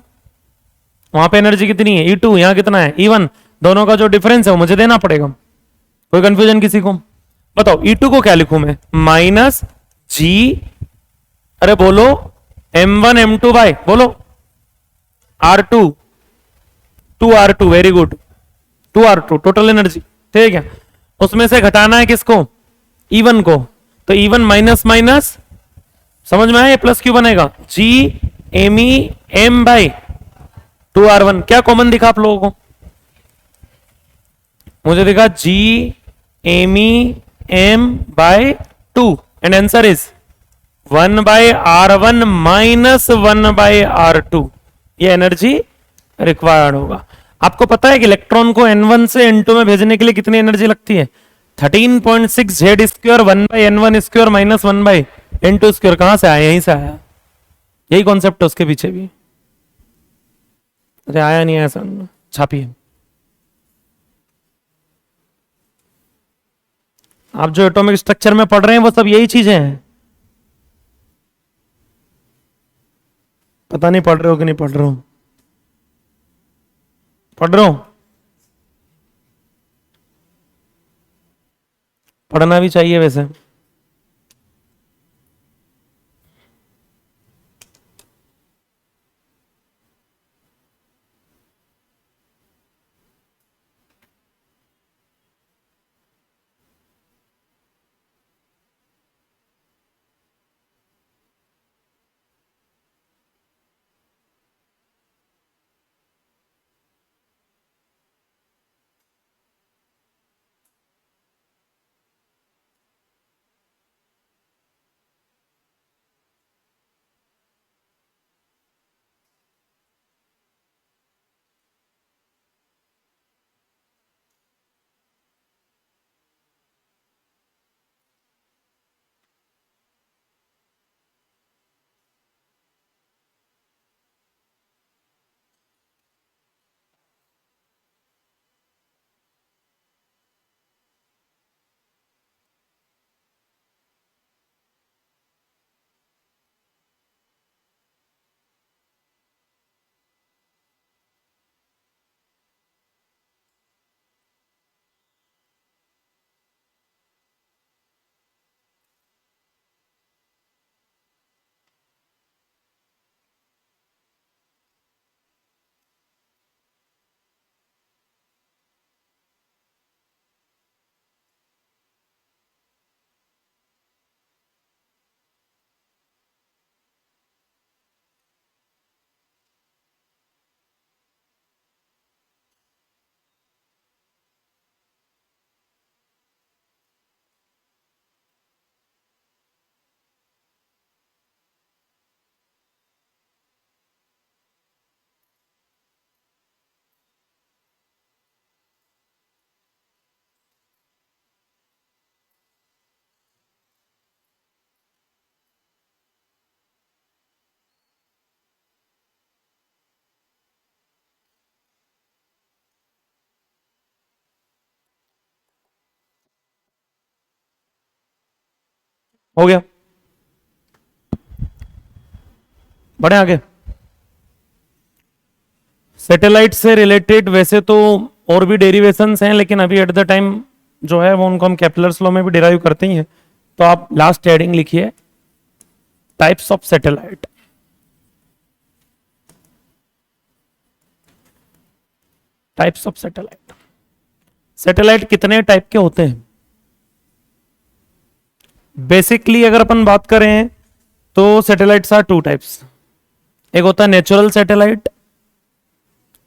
वहां पे एनर्जी कितनी है, E2, यहां कितना है, E1। दोनों का जो डिफरेंस है वो मुझे देना पड़ेगा। कोई कंफ्यूजन किसी को, बताओ E2 को क्या लिखूं मैं, माइनस G, अरे बोलो M1 M2 बाय बोलो R2 2R2, very good 2R2 total energy, ठीक है। उसमें से घटाना है किसको, E1 को। तो E1 माइनस माइनस समझ में आया, प्लस क्यों बनेगा, G M E M by 2R1। क्या कॉमन दिखा आप लोगों को, मुझे दिखा G M E M by 2 and answer is 1 by R1 minus 1 by R2। ये एनर्जी रिक्वायर्ड होगा। आपको पता है कि इलेक्ट्रॉन को N1 से N2 में भेजने के लिए कितनी एनर्जी लगती है, 13.6 Z square 1 by N1 square minus 1 by N2 square. कहां से आया, यहीं से आया, यही कॉन्सेप्ट है उसके पीछे भी। अरे आया नहीं आया, छापिए। आप जो एटॉमिक स्ट्रक्चर में पढ़ रहे हैं वो सब यही चीजें हैं। पता नहीं पढ़ रहे हो कि नहीं पढ़ रहे हो, पढ़ रहे हो, पढ़ना भी चाहिए वैसे। हो गया, बढ़े आगे। सैटेलाइट से रिलेटेड वैसे तो और भी डेरिवेशंस हैं, लेकिन अभी एट द टाइम जो है वो उनको हम केपलर्स लॉ में भी डिराइव करते ही हैं। तो आप लास्ट हेडिंग लिखिए types of satellite. Types of satellite, satellite कितने टाइप के होते हैं? बेसिकली अगर अपन बात करें तो सैटेलाइट्स आर टू टाइप्स। एक होता है नेचुरल सैटेलाइट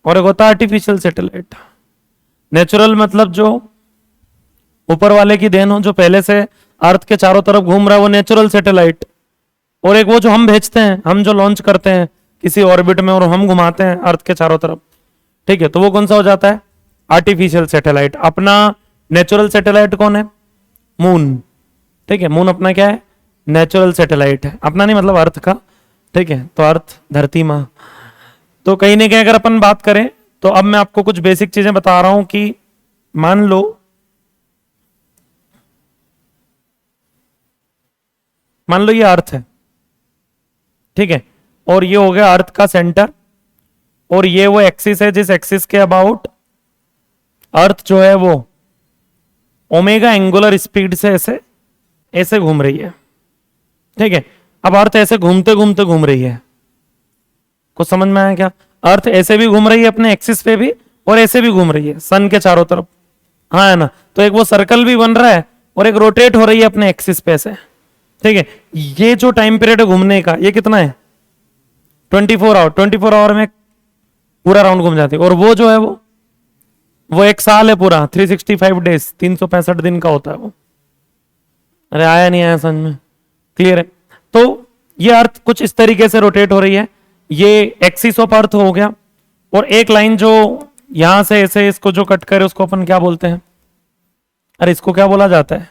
और एक होता है आर्टिफिशियल सैटेलाइट। नेचुरल मतलब जो ऊपर वाले की देन हो, जो पहले से अर्थ के चारों तरफ घूम रहा है, वो नेचुरल सैटेलाइट। और एक वो जो हम भेजते हैं, हम जो लॉन्च करते हैं किसी ऑर्बिट में और हम घुमाते हैं अर्थ के चारों तरफ, ठीक है, तो वो कौन सा हो जाता है? Artificial satellite. अपना नेचुरल सैटेलाइट कौन है? मून, ठीक है। मून अपना क्या है? नेचुरल सैटेलाइट है। अपना नहीं मतलब अर्थ का, ठीक है। तो अर्थ, धरती माँ। तो कहीं ना कहीं अगर अपन बात करें तो अब मैं आपको कुछ बेसिक चीजें बता रहा हूं कि मान लो ये अर्थ है, ठीक है, और ये हो गया अर्थ का सेंटर, और ये वो एक्सिस है जिस एक्सिस के अबाउट अर्थ जो है वो ओमेगा एंगुलर स्पीड से ऐसे ऐसे घूम रही है, ठीक है। अब अर्थ ऐसे घूमते घूमते घूम रही है, कुछ समझ में आया क्या? अर्थ ऐसे भी घूम रही है अपने एक्सिस पे भी, और ऐसे भी घूम रही है सन के चारों तरफ, हाँ है ना। तो एक वो सर्कल भी बन रहा है और एक रोटेट हो रही है अपने एक्सिस पे से, ठीक है। ये जो टाइम पीरियड है घूमने का, ये कितना है? 24 आवर। 24 आवर में पूरा राउंड घूम जाती है। और वो जो है वो एक साल है पूरा, 365 डेज, 365 दिन का होता है वो। अरे आया नहीं आया समझ में? क्लियर है? तो ये अर्थ कुछ इस तरीके से रोटेट हो रही है, ये एक्सिस ऑफ अर्थ हो गया। और एक लाइन जो यहां से ऐसे इसको जो कट करे उसको अपन क्या बोलते हैं? अरे इसको क्या बोला जाता है?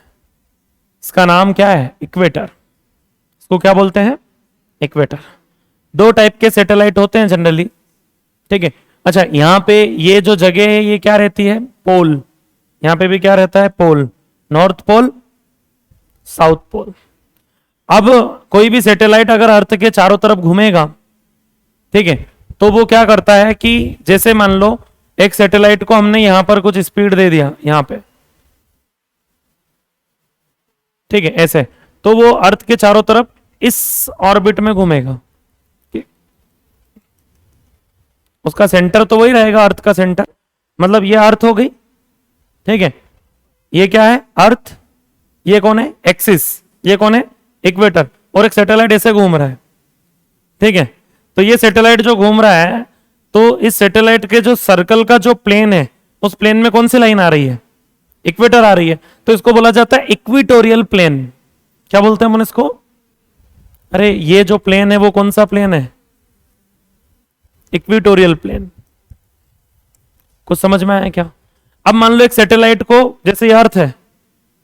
इसका नाम क्या है? इक्वेटर। इसको क्या बोलते हैं? इक्वेटर। दो टाइप के सैटेलाइट होते हैं जनरली, ठीक है। अच्छा, यहां पे ये जो जगह है ये क्या रहती है? पोल। यहां पे भी क्या रहता है? Pole. North pole, south pole. अब कोई भी सैटेलाइट अगर अर्थ के चारों तरफ घूमेगा, ठीक है, तो वो क्या करता है कि जैसे मान लो एक सैटेलाइट को हमने यहां पर कुछ स्पीड दे दिया यहां पे, ठीक है, ऐसे, तो वो अर्थ के चारों तरफ इस ऑर्बिट में घूमेगा। उसका सेंटर तो वही रहेगा, अर्थ का सेंटर, मतलब ये अर्थ हो गई, ठीक है। ये क्या है? अर्थ। ये कौन है? एक्सिस। ये कौन है? इक्वेटर। और एक सैटेलाइट ऐसे घूम रहा है, ठीक है। तो ये सैटेलाइट जो घूम रहा है, तो इस सैटेलाइट के जो सर्कल का जो प्लेन है, उस प्लेन में कौन सी लाइन आ रही है? इक्वेटर आ रही है। तो इसको बोला जाता है इक्विटोरियल प्लेन। क्या बोलते हैं हम इसको? अरे ये जो प्लेन है वो कौन सा प्लेन है? Equatorial plane. कुछ समझ में आया क्या? अब मान लो एक सैटेलाइट को, जैसे ये अर्थ है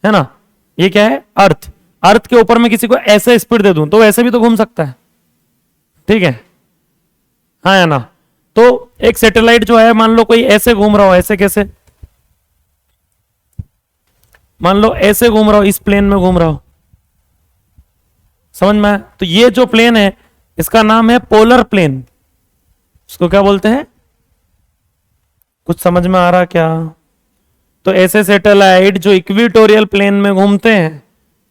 ना, ये क्या है? अर्थ। अर्थ के ऊपर में किसी को ऐसे स्पीड दे दूं तो ऐसे भी तो घूम सकता है, ठीक है, हाँ या ना। तो एक सैटेलाइट जो है, मान लो कोई ऐसे घूम रहा हो, ऐसे कैसे? मान लो ऐसे घूम रहा हो, इस प्लेन में घूम रहा हो, समझ में आया? तो ये जो प्लेन है इसका नाम है पोलर प्लेन। इसको क्या बोलते हैं? कुछ समझ में आ रहा क्या? तो ऐसे सैटेलाइट जो इक्विटोरियल प्लेन में घूमते हैं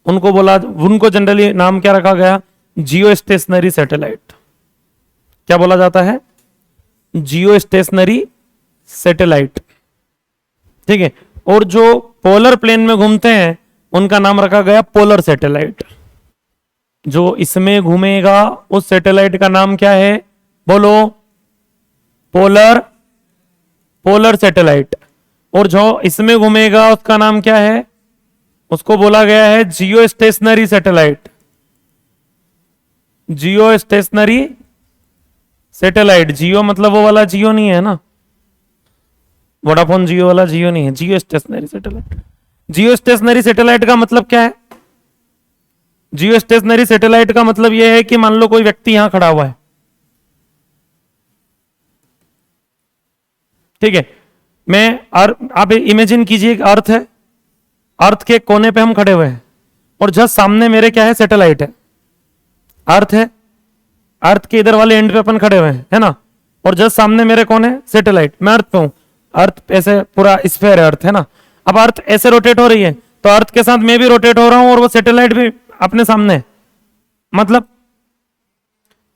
उनको जनरली नाम क्या रखा गया? जियो स्टेशनरी सैटेलाइट। क्या बोला जाता है? जियो स्टेशनरी सैटेलाइट, ठीक है। और जो पोलर प्लेन में घूमते हैं उनका नाम रखा गया पोलर सैटेलाइट। जो इसमें घूमेगा उस सैटेलाइट का नाम क्या है? बोलो। Polar satellite. और जो इसमें घूमेगा उसका नाम क्या है? उसको बोला गया है geostationary satellite. Geostationary satellite. Geo मतलब वो वाला जियो नहीं है ना, वोडाफोन जियो वाला जियो नहीं है, geostationary satellite. Geostationary satellite का मतलब क्या है? जियो स्टेशनरी सैटेलाइट का मतलब यह है कि मान लो कोई व्यक्ति यहां खड़ा हुआ है, ठीक है। आप इमेजिन कीजिए अर्थ है, अर्थ के कोने पे हम खड़े हुए हैं और जस्ट सामने मेरे क्या है? सैटेलाइट है। अर्थ है, अर्थ के इधर वाले एंड पे अपन खड़े हुए हैं, है ना, और जस्ट सामने मेरे कौन है? सैटेलाइट। मैं अर्थ पे हूं, अर्थ ऐसे पूरा स्फीयर है अर्थ, है ना। अब अर्थ ऐसे रोटेट हो रही है तो अर्थ के साथ मैं भी रोटेट हो रहा हूं और वो सैटेलाइट भी अपने सामने है। मतलब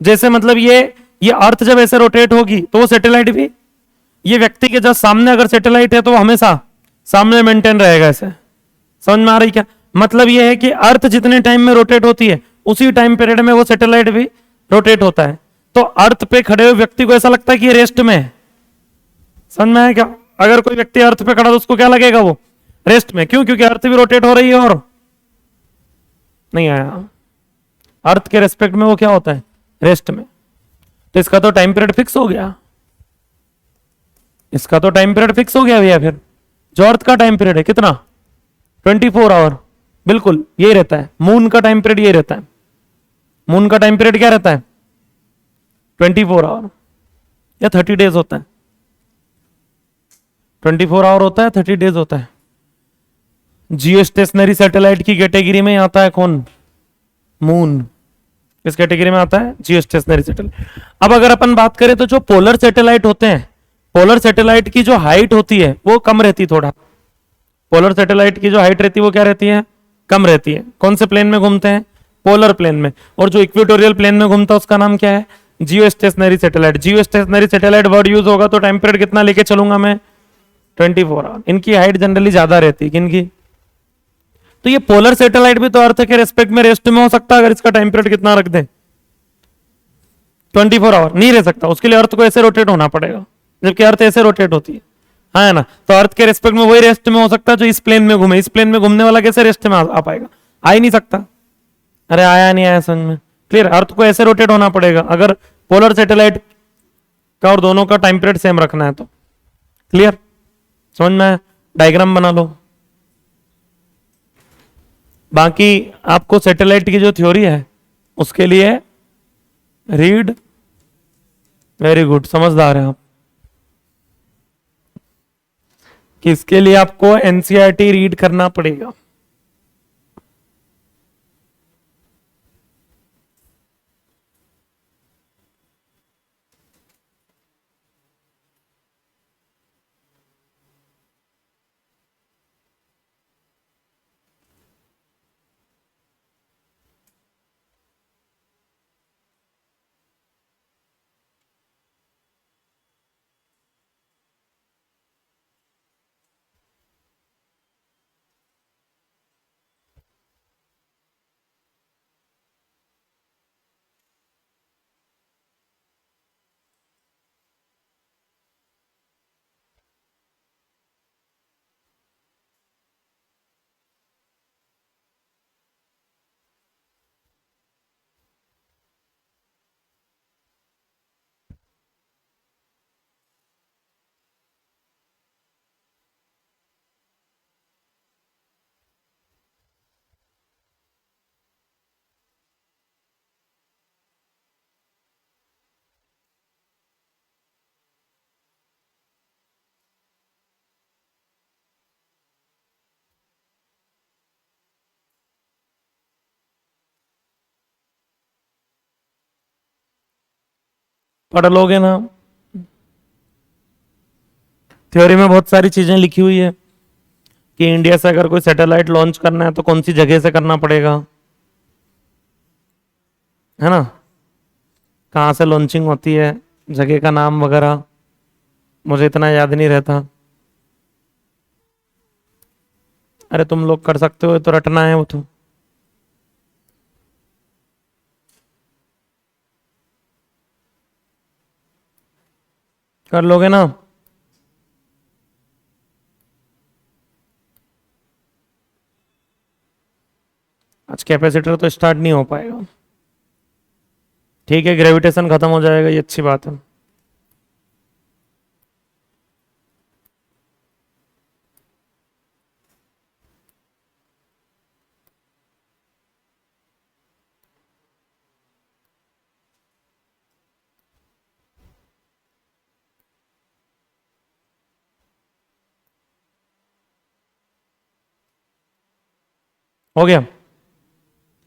जैसे मतलब ये अर्थ जब ऐसे रोटेट होगी तो वो सैटेलाइट भी, ये व्यक्ति के जस्ट सामने अगर सैटेलाइट है तो वो हमेशा सामने मेंटेन रहेगा ऐसे। समझ में आ रही क्या? मतलब ये है कि अर्थ जितने टाइम में रोटेट होती है उसी टाइम पीरियड में वो सैटेलाइट भी रोटेट होता है। तो अर्थ पे खड़े हुए व्यक्ति को ऐसा लगता है कि ये रेस्ट में है। समझ में आया क्या? अगर कोई व्यक्ति अर्थ पे खड़ा तो उसको क्या लगेगा? वो रेस्ट में। क्यों? क्योंकि अर्थ भी रोटेट हो रही है। और नहीं आया, अर्थ के रेस्पेक्ट में वो क्या होता है? रेस्ट में। तो इसका तो टाइम पीरियड फिक्स हो गया, इसका तो टाइम पीरियड फिक्स हो गया भैया। फिर जो अर्थ का टाइम पीरियड है कितना? 24 आवर। बिल्कुल यही रहता है। मून का टाइम पीरियड यही रहता है। मून का टाइम पीरियड क्या रहता है? 24 आवर या 30 डेज होता है। 24 आवर होता है, 30 डेज होता है। जियो स्टेशनरी सैटेलाइट की कैटेगरी में आता है कौन? मून। किस कैटेगरी में आता है? Geostationary satellite. अब अगर अपन बात करें तो जो पोलर सैटेलाइट होते हैं, पोलर सैटेलाइट की जो हाइट होती है वो कम रहती है थोड़ा। पोलर सैटेलाइट की जो हाइट रहती है वो क्या रहती है? कम रहती है। कौन से प्लेन में घूमते हैं? पोलर प्लेन में। और जो इक्वेटोरियल प्लेन में घूमता है उसका नाम क्या है? Geostationary satellite. Geostationary satellite word use होगा तो टाइम पीरियड कितना लेके चलूंगा मैं? 24 आवर। इनकी हाइट जनरली ज्यादा रहती है। किनकी? तो ये पोलर सैटेलाइट भी तो अर्थ के रेस्पेक्ट में रेस्ट में हो सकता है अगर इसका टाइम पीरियड कितना रख दें? 24 आवर नहीं रह सकता। उसके लिए अर्थ को ऐसे रोटेट होना पड़ेगा, जबकि अर्थ ऐसे रोटेट होती है। हाँ है ना? तो अर्थ के रेस्पेक्ट में वही रेस्ट में हो सकता है जो इस प्लेन में घूमे। इस प्लेन में घूमने वाला कैसे रेस्ट में आ पाएगा? आ ही नहीं सकता। अरे आया नहीं आया समझ में? क्लियर? अर्थ को ऐसे रोटेट होना पड़ेगा अगर पोलर सैटेलाइट का और दोनों का टाइम पीरियड सेम रखना है तो। क्लियर? समझ में? डायग्राम बना लो। बाकी आपको सैटेलाइट की जो थ्योरी है उसके लिए रीड, वेरी गुड, समझदार हैं आप, कि इसके लिए आपको एनसीईआरटी रीड करना पड़ेगा। पढ़ लोगे ना? थ्योरी में बहुत सारी चीजें लिखी हुई है कि इंडिया से अगर कोई सैटेलाइट लॉन्च करना है तो कौन सी जगह से करना पड़ेगा, है ना? कहाँ से लॉन्चिंग होती है, जगह का नाम वगैरह मुझे इतना याद नहीं रहता। अरे तुम लोग कर सकते हो, तो रटना है वो तो। कर लोगे ना? आज कैपेसिटर तो स्टार्ट नहीं हो पाएगा। ठीक है, ग्रेविटेशन खत्म हो जाएगा, ये अच्छी बात है। हो गया?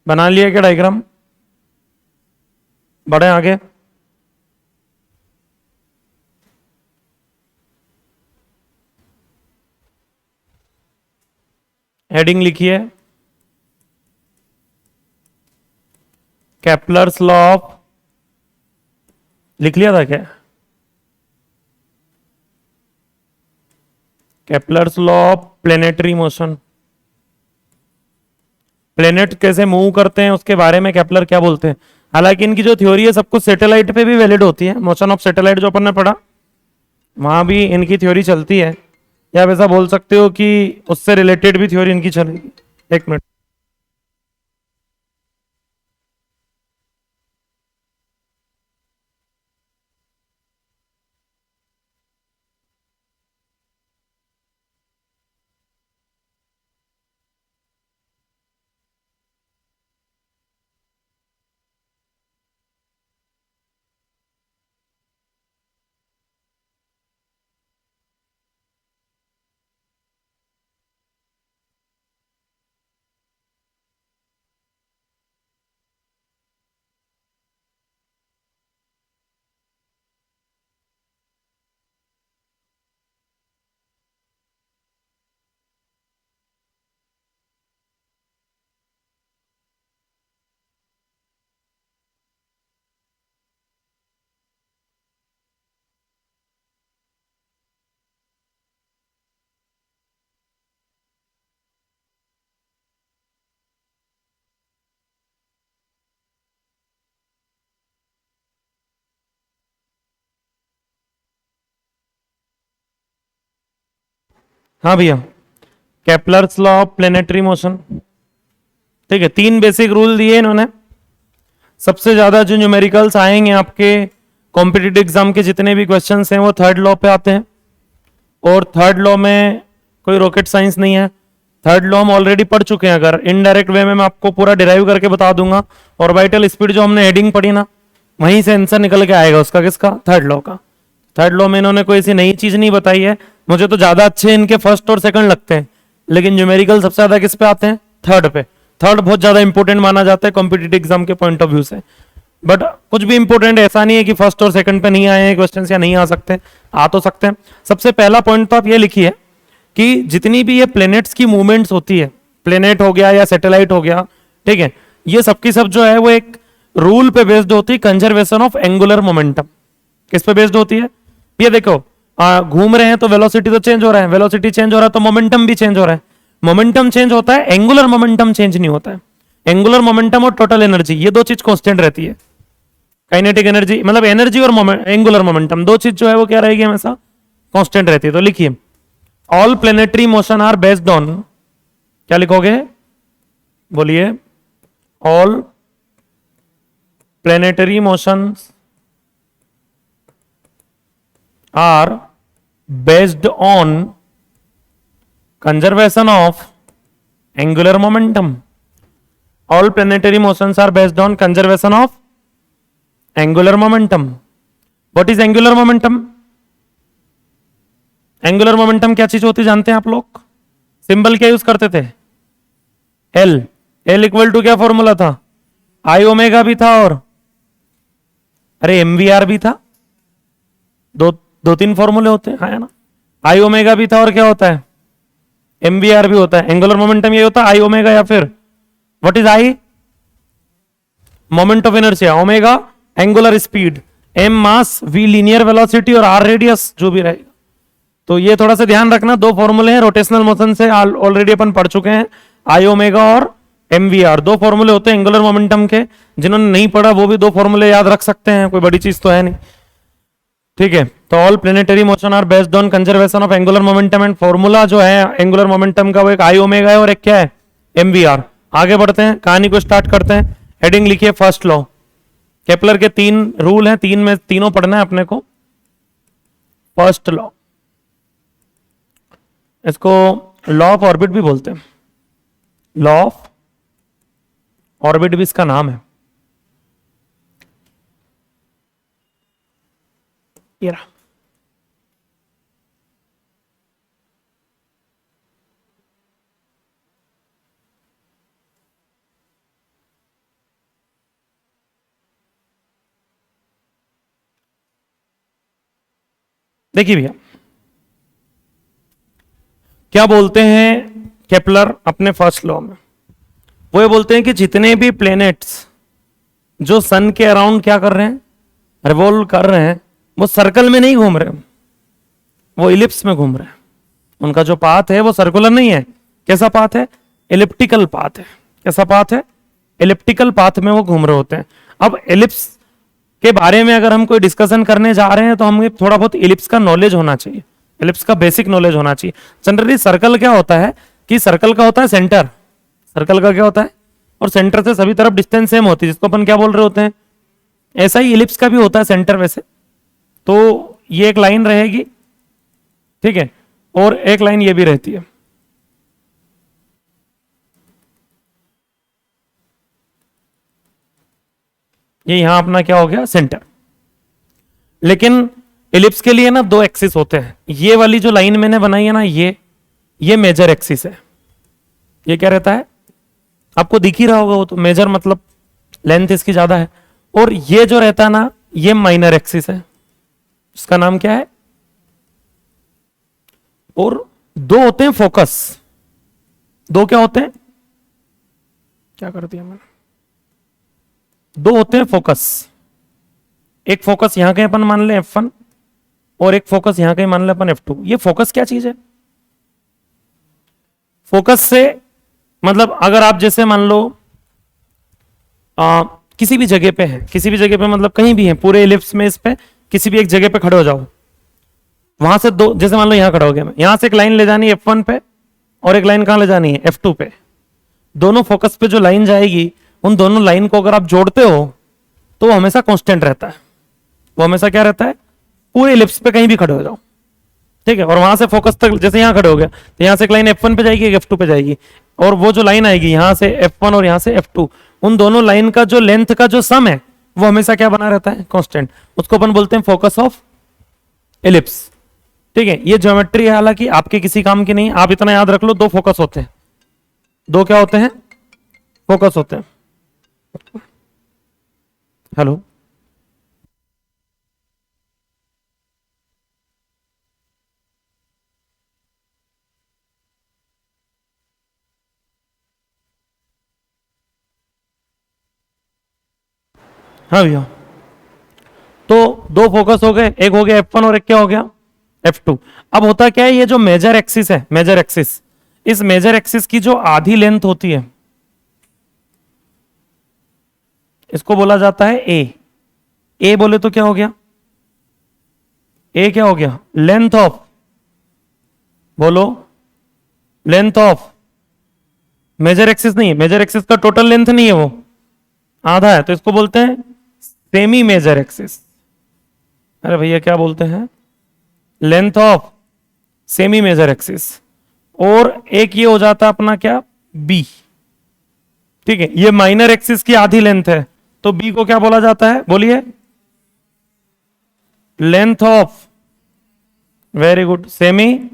बना लिया क्या डायग्राम? बढ़े आगे। हेडिंग लिखिए केपलर्स लॉ ऑफ, लिख लिया था क्या? Kepler's law of planetary motion, planet कैसे मूव करते हैं उसके बारे में केपलर क्या बोलते हैं। हालांकि इनकी जो थ्योरी है सब कुछ सैटेलाइट पे भी वैलिड होती है, मोशन ऑफ सैटेलाइट जो अपन ने पढ़ा वहां भी इनकी थ्योरी चलती है, या आप ऐसा बोल सकते हो कि उससे रिलेटेड भी थ्योरी इनकी चलेगी। एक मिनट, हाँ भैया, Kepler's law of planetary motion, ठीक है, तीन बेसिक रूल दिए इन्होंने। सबसे ज्यादा जो न्यूमेरिकल्स आएंगे आपके कॉम्पिटिटिव एग्जाम के जितने भी क्वेश्चंस हैं वो थर्ड लॉ पे आते हैं, और थर्ड लॉ में कोई रॉकेट साइंस नहीं है। थर्ड लॉ हम ऑलरेडी पढ़ चुके हैं, अगर इनडायरेक्ट वे में मैं आपको पूरा डिराइव करके बता दूंगा, और वाइटल स्पीड जो हमने हेडिंग पढ़ी ना वहीं से आंसर निकल के आएगा उसका, किसका, थर्ड लॉ का। थर्ड लॉ में इन्होंने कोई ऐसी नई चीज नहीं बताई है। मुझे तो ज्यादा अच्छे इनके फर्स्ट और सेकंड लगते हैं, लेकिन न्यूमेरिकल सबसे ज्यादा किस पे आते हैं, थर्ड पे। थर्ड बहुत ज्यादा इंपॉर्टेंट माना जाता है कॉम्पिटिटिव एग्जाम के पॉइंट ऑफ व्यू से। बट कुछ भी इंपॉर्टेंट ऐसा नहीं है कि फर्स्ट और सेकंड पे नहीं आए हैं क्वेश्चन, या नहीं आ सकते, आ तो सकते हैं। सबसे पहला पॉइंट तो आप ये लिखिए कि जितनी भी ये प्लेनेट्स की मूवमेंट्स होती है, प्लेनेट हो गया या सैटेलाइट हो गया, ठीक है, ये सबकी सब जो है वो एक रूल पे बेस्ड होती है, कंजर्वेशन ऑफ एंगुलर मोमेंटम। किस पे बेस्ड होती है? ये देखो, घूम रहे हैं तो वेलोसिटी तो चेंज हो रहा है, वेलोसिटी चेंज हो रहा है तो मोमेंटम भी चेंज हो रहा है। मोमेंटम चेंज होता है, एंगुलर मोमेंटम चेंज नहीं होता है। एंगुलर मोमेंटम और टोटल एनर्जी ये दो चीज कांस्टेंट रहती है। काइनेटिक एनर्जी मतलब एनर्जी और एंगुलर मोमेंटम दो चीज जो है वो क्या रहेगी, हमेशा कांस्टेंट रहती है। तो लिखिए all planetary motion are based on, क्या लिखोगे, बोलिए, all planetary motions are based on conservation of angular momentum. All planetary motions are based on conservation of angular momentum. What is angular momentum? Angular momentum क्या चीज होती है जानते हैं आप लोग? सिंबल क्या यूज करते थे? एल। एल इक्वल टू क्या फॉर्मूला था? आई ओमेगा भी था, और अरे एमवीआर भी था। दो दो तीन फॉर्मूले होते हैं, है ना। आई ओमेगा भी था और क्या होता है, एमवीआर भी होता है। एंगुलर मोमेंटम ये होता है आई ओमेगा, या फिर what is I? Moment of inertia, omega angular speed, M mass, V linear velocity, और आर रेडियस जो भी रहेगा। तो ये थोड़ा सा ध्यान रखना, दो फॉर्मूले हैं रोटेशनल मोशन से, ऑलरेडी अपन पढ़ चुके हैं, आई ओमेगा और एमवीआर। दो फॉर्मूले होते हैं एंगुलर मोमेंटम के, जिन्होंने नहीं पढ़ा वो भी दो फॉर्मूले याद रख सकते हैं, कोई बड़ी चीज तो है नहीं, ठीक है। तो all planetary motion are based on conservation of angular momentum, and formula जो है एंगुलर मोमेंटम का वो एक आई ओमेगा है और एक क्या है, एमवीआर। आगे बढ़ते हैं, कहानी को स्टार्ट करते हैं। हेडिंग लिखिए फर्स्ट लॉ। केपलर के तीन रूल हैं, तीन में तीनों पढ़ना है अपने को। फर्स्ट लॉ, इसको लॉ ऑफ ऑर्बिट भी बोलते हैं, लॉ ऑफ ऑर्बिट भी इसका नाम है। ये रहा। देखिए भैया, क्या बोलते हैं केपलर अपने फर्स्ट लॉ में वो ये बोलते हैं कि जितने भी प्लेनेट्स जो सन के अराउंड क्या कर रहे हैं, रिवॉल्व कर रहे हैं, वो सर्कल में नहीं घूम रहे, वो इलिप्स में घूम रहे हैं। उनका जो पाथ है वो सर्कुलर नहीं है। कैसा पाथ है? एलिप्टिकल पाथ है। कैसा पाथ है? एलिप्टिकल पाथ में वो घूम रहे होते हैं। अब एलिप्स के बारे में अगर हम कोई डिस्कशन करने जा रहे हैं तो हमें थोड़ा बहुत इलिप्स का नॉलेज होना चाहिए, इलिप्स का बेसिक नॉलेज होना चाहिए। जनरली सर्कल क्या होता है कि सर्कल का होता है सेंटर, सर्कल का क्या होता है, और सेंटर से सभी तरफ डिस्टेंस सेम होती है, जिसको अपन क्या बोल रहे होते हैं। ऐसा ही इलिप्स का भी होता है सेंटर वैसे। तो ये एक लाइन रहेगी, ठीक है, और एक लाइन ये भी रहती है। ये यहां अपना क्या हो गया? सेंटर। लेकिन इलिप्स के लिए ना दो एक्सिस होते हैं। ये वाली जो लाइन मैंने बनाई है ना, ये मेजर एक्सिस है। ये क्या रहता है? आपको दिख ही रहा होगा, वो तो मेजर मतलब लेंथ इसकी ज्यादा है। और ये जो रहता है ना, ये माइनर एक्सिस है, इसका नाम क्या है? और दो होते हैं फोकस। दो क्या होते हैं? क्या कर दिया मैंने? दो होते हैं फोकस। एक फोकस यहां के अपन मान ले F1, और एक फोकस यहां के मान ले अपन F2। ये फोकस क्या चीज है? फोकस से मतलब अगर आप जैसे मान लो किसी भी जगह पे है, किसी भी जगह पे मतलब कहीं भी है पूरे इलिप्स में, इस पे किसी भी एक जगह पे खड़े हो जाओ, वहां से दो, जैसे मान लो यहां खड़ा हो गया मैं, यहां से एक लाइन ले जानी है F1 पे, और एक लाइन कहां ले जानी है? F2 पे। दोनों फोकस पे जो लाइन जाएगी, उन दोनों लाइन को अगर आप जोड़ते हो तो वो हमेशा कांस्टेंट रहता है। वो हमेशा क्या रहता है? पूरे इलिप्स पे कहीं भी खड़े हो जाओ, ठीक है, और वहां से फोकस तक जैसे यहां खड़े हो गया, तो यहां से एक लाइन F1 पे जाएगी, एक F2 पे जाएगी, और वो जो लाइन आएगी यहां से F1 और यहां से F2, उन दोनों लाइन का जो लेंथ का जो सम है वो हमेशा क्या बना रहता है? कांस्टेंट। उसको अपन बोलते हैं फोकस ऑफ इलिप्स। ठीक है, ये ज्योमेट्री है, हालांकि आपके किसी काम की नहीं। आप इतना याद रख लो, दो फोकस होते हैं। दो क्या होते हैं? फोकस होते हैं। हेलो, हाँ भैया। तो दो फोकस हो गए, एक हो गया F1 और एक क्या हो गया? F2। अब होता क्या है, ये जो मेजर एक्सिस है, मेजर एक्सिस, इस मेजर एक्सिस की जो आधी लेंथ होती है इसको बोला जाता है ए। ए बोले तो क्या हो गया? ए क्या हो गया? लेंथ ऑफ, बोलो, लेंथ ऑफ मेजर एक्सिस। नहीं, मेजर एक्सिस का टोटल लेंथ नहीं है, वो आधा है, तो इसको बोलते हैं सेमी मेजर एक्सिस। अरे भैया क्या बोलते हैं? Length of semi major axis. और एक ये हो जाता है अपना क्या? बी। ठीक है, ये माइनर एक्सिस की आधी लेंथ है, तो बी को क्या बोला जाता है? बोलिए। Length of, very good, semi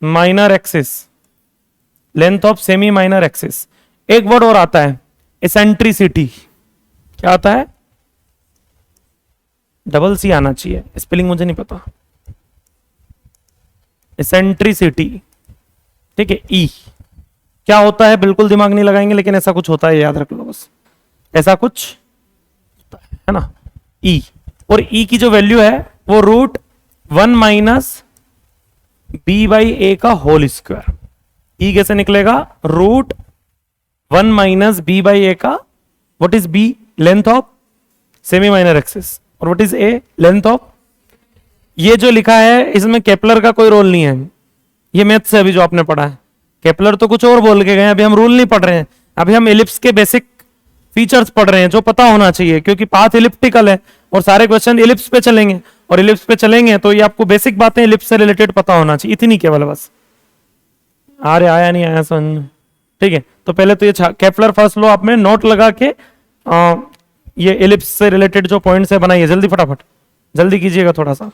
minor axis. Length of semi minor axis. एक वर्ड और आता है, एसेंट्रिसिटी। क्या आता है? डबल सी आना चाहिए, स्पेलिंग मुझे नहीं पता। एसेंट्रिसिटी, ठीक है, ई। क्या होता है बिल्कुल दिमाग नहीं लगाएंगे, लेकिन ऐसा कुछ होता है, याद रख लो बस, ऐसा कुछ है ना, ई। और ई की जो वैल्यू है वो √1 माइनस बी बाई ए का होल स्क्वायर। ई कैसे निकलेगा? √1 माइनस बी बाई ए का, what is B? Length of semi minor axis. और what is A? Length of. ये जो लिखा है इसमें केपलर का कोई रोल नहीं है, ये मैथ्स है अभी जो आपने पढ़ा है। केपलर तो कुछ और बोल के गए, अभी हम रूल नहीं पढ़ रहे हैं, अभी हम एलिप्स के बेसिक फीचर्स पढ़ रहे हैं जो पता होना चाहिए, क्योंकि पाथ इलिप्टिकल है और सारे क्वेश्चन इलिप्स पे चलेंगे, और इलिप्स पे चलेंगे तो ये आपको बेसिक बातें इलिप्स से रिलेटेड पता होना चाहिए, इतनी केवल बस। अरे आया नहीं आया समझ में? ठीक है, तो पहले तो ये केपलर फर्स्ट लॉ आपने नोट लगा के ये इलिप्स से रिलेटेड जो पॉइंट्स है बनाइए, जल्दी फटाफट जल्दी कीजिएगा थोड़ा सा।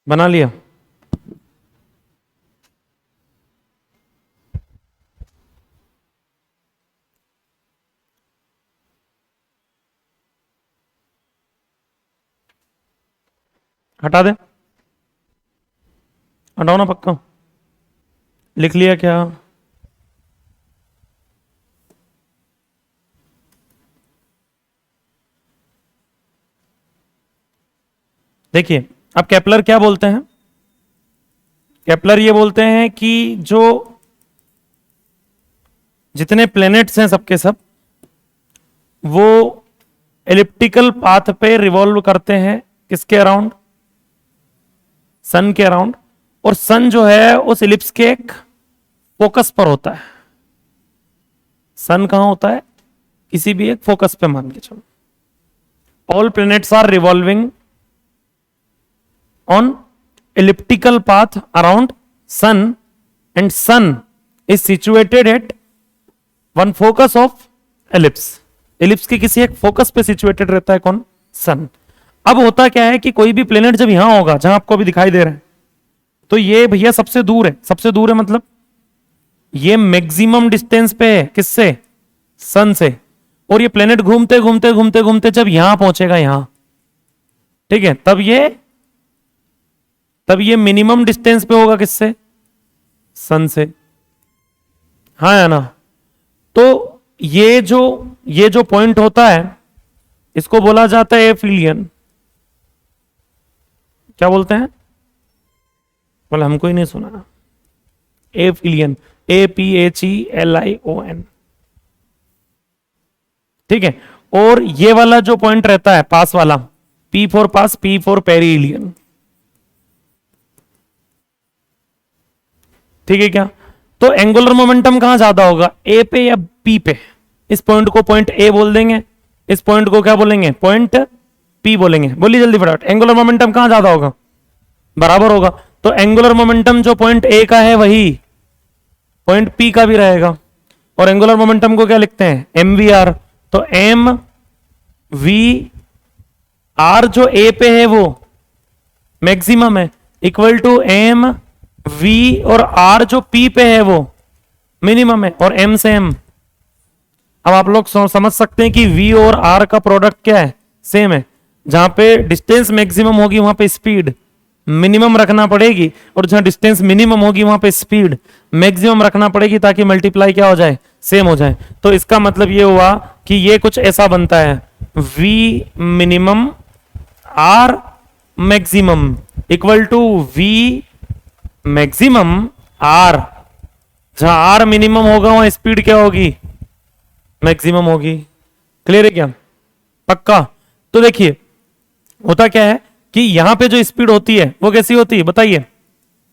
बना लिया? हटा दे, हटाओ ना पक्का। लिख लिया क्या? देखिए, अब केपलर क्या बोलते हैं? केपलर ये बोलते हैं कि जो जितने प्लैनेट्स हैं सबके सब वो एलिप्टिकल पाथ पे रिवॉल्व करते हैं। किसके अराउंड? सन के अराउंड। और सन जो है उस इलिप्स के एक फोकस पर होता है। सन कहां होता है? किसी भी एक फोकस पे मान के चलो। All planets are revolving on elliptical path around sun and sun is situated at one focus of ellipse। ellipse के किसी एक फोकस पे सिचुएटेड रहता है कौन? सन। अब होता क्या है कि कोई भी प्लेनेट जब यहां होगा जहां आपको अभी दिखाई दे रहा है, तो ये भैया सबसे दूर है। सबसे दूर है मतलब ये मैक्सिमम डिस्टेंस पे है किससे? सन से। और ये प्लेनेट घूमते घूमते घूमते घूमते जब यहां पहुंचेगा यहां, ठीक है, तब ये मिनिमम डिस्टेंस पे होगा किससे? सन से। हाँ या ना? तो ये जो पॉइंट होता है इसको बोला जाता है एफिलियन। क्या बोलते हैं? बोला हमको ही नहीं सुना। एफिलियन, APHELION। ठीक है। और ये वाला जो पॉइंट रहता है पास वाला, P for pass, P for perihelion. ठीक है क्या? तो एंगुलर मोमेंटम कहां ज्यादा होगा? ए पे या पी पे? इस पॉइंट को पॉइंट ए बोल देंगे, इस पॉइंट को क्या बोलेंगे? पॉइंट पी बोलेंगे। बोलिए जल्दी फटाफट, एंगुलर मोमेंटम कहां ज्यादा होगा? बराबर होगा। तो एंगुलर मोमेंटम जो पॉइंट ए का है वही पॉइंट पी का भी रहेगा। और एंगुलर मोमेंटम को क्या लिखते हैं? MVR। तो एम वी आर जो ए पे है वो मैक्सिमम है, इक्वल टू एम वी और आर जो पी पे है वो मिनिमम है, और एम से एम। अब आप लोग समझ सकते हैं कि वी और आर का प्रोडक्ट क्या है? सेम है। जहां पे डिस्टेंस मैक्सिमम होगी वहां पे स्पीड मिनिमम रखना पड़ेगी, और जहां डिस्टेंस मिनिमम होगी वहां पे स्पीड मैक्सिमम रखना पड़ेगी, ताकि मल्टीप्लाई क्या हो जाए? सेम हो जाए। तो इसका मतलब ये हुआ कि ये कुछ ऐसा बनता है, V minimum R maximum equal to V maximum R. जहां आर मिनिमम होगा वहां स्पीड क्या होगी? मैक्सिमम होगी। क्लियर है क्या? पक्का? तो देखिए होता क्या है कि यहां पे जो स्पीड होती है वो कैसी होती है बताइए?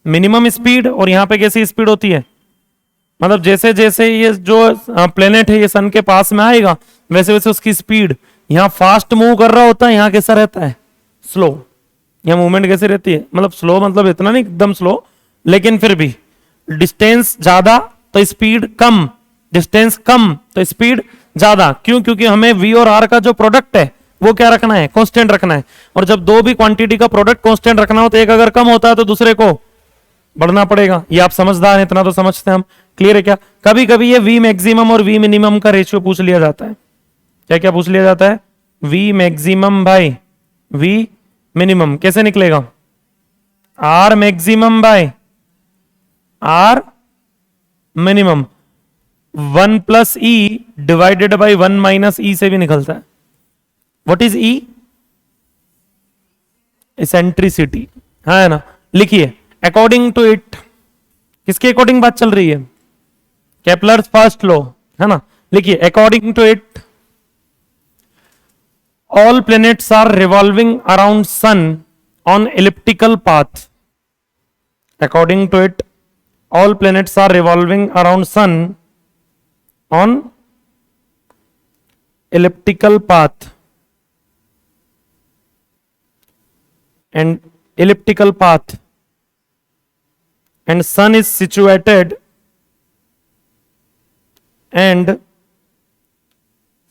Minimum speed. और यहां पे कैसी स्पीड होती है? मतलब जैसे जैसे ये जो प्लेनेट है ये सन के पास में आएगा वैसे वैसे उसकी स्पीड, यहां फास्ट मूव कर रहा होता है, यहां कैसा रहता है? स्लो। यहां मूवमेंट कैसे रहती है? मतलब स्लो, मतलब इतना नहीं एकदम स्लो, लेकिन फिर भी डिस्टेंस ज्यादा तो स्पीड कम, डिस्टेंस कम तो स्पीड ज्यादा। क्यों? क्योंकि हमें वी और आर का जो प्रोडक्ट है वो क्या रखना है? कांस्टेंट रखना है। और जब दो भी क्वांटिटी का प्रोडक्ट कांस्टेंट रखना हो तो एक अगर कम होता है तो दूसरे को बढ़ना पड़ेगा। ये आप समझदार हैं, इतना तो समझते हैं हम। क्लियर है क्या? कभी कभी ये वी मैक्सिमम और वी मिनिमम का रेशियो पूछ लिया जाता है। क्या क्या पूछ लिया जाता है? V maximum by V minimum. कैसे निकलेगा? R maximum by R minimum. 1 plus E divided by 1 minus E से भी निकलता है। What is E? इसेंट्रिसिटी। है ना? लिखिए अकॉर्डिंग टू इट। किसके अकॉर्डिंग बात चल रही है? केपलर्स फर्स्ट लॉ, है ना? लिखिए according to it all planets are revolving around sun on elliptical path। according to it all planets are revolving around sun on elliptical path and elliptical path and sun is situated and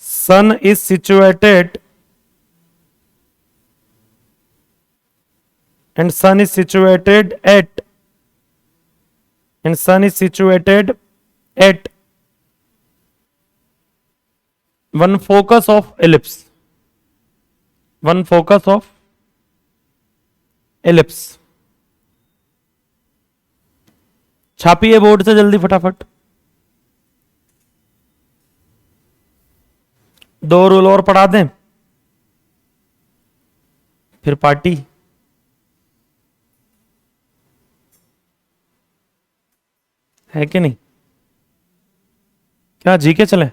sun is situated and sun is situated at one focus of ellipse. छापिए board से जल्दी फटाफट। 2 rule और पढ़ा दें फिर party. है कि नहीं? क्या जी के चले?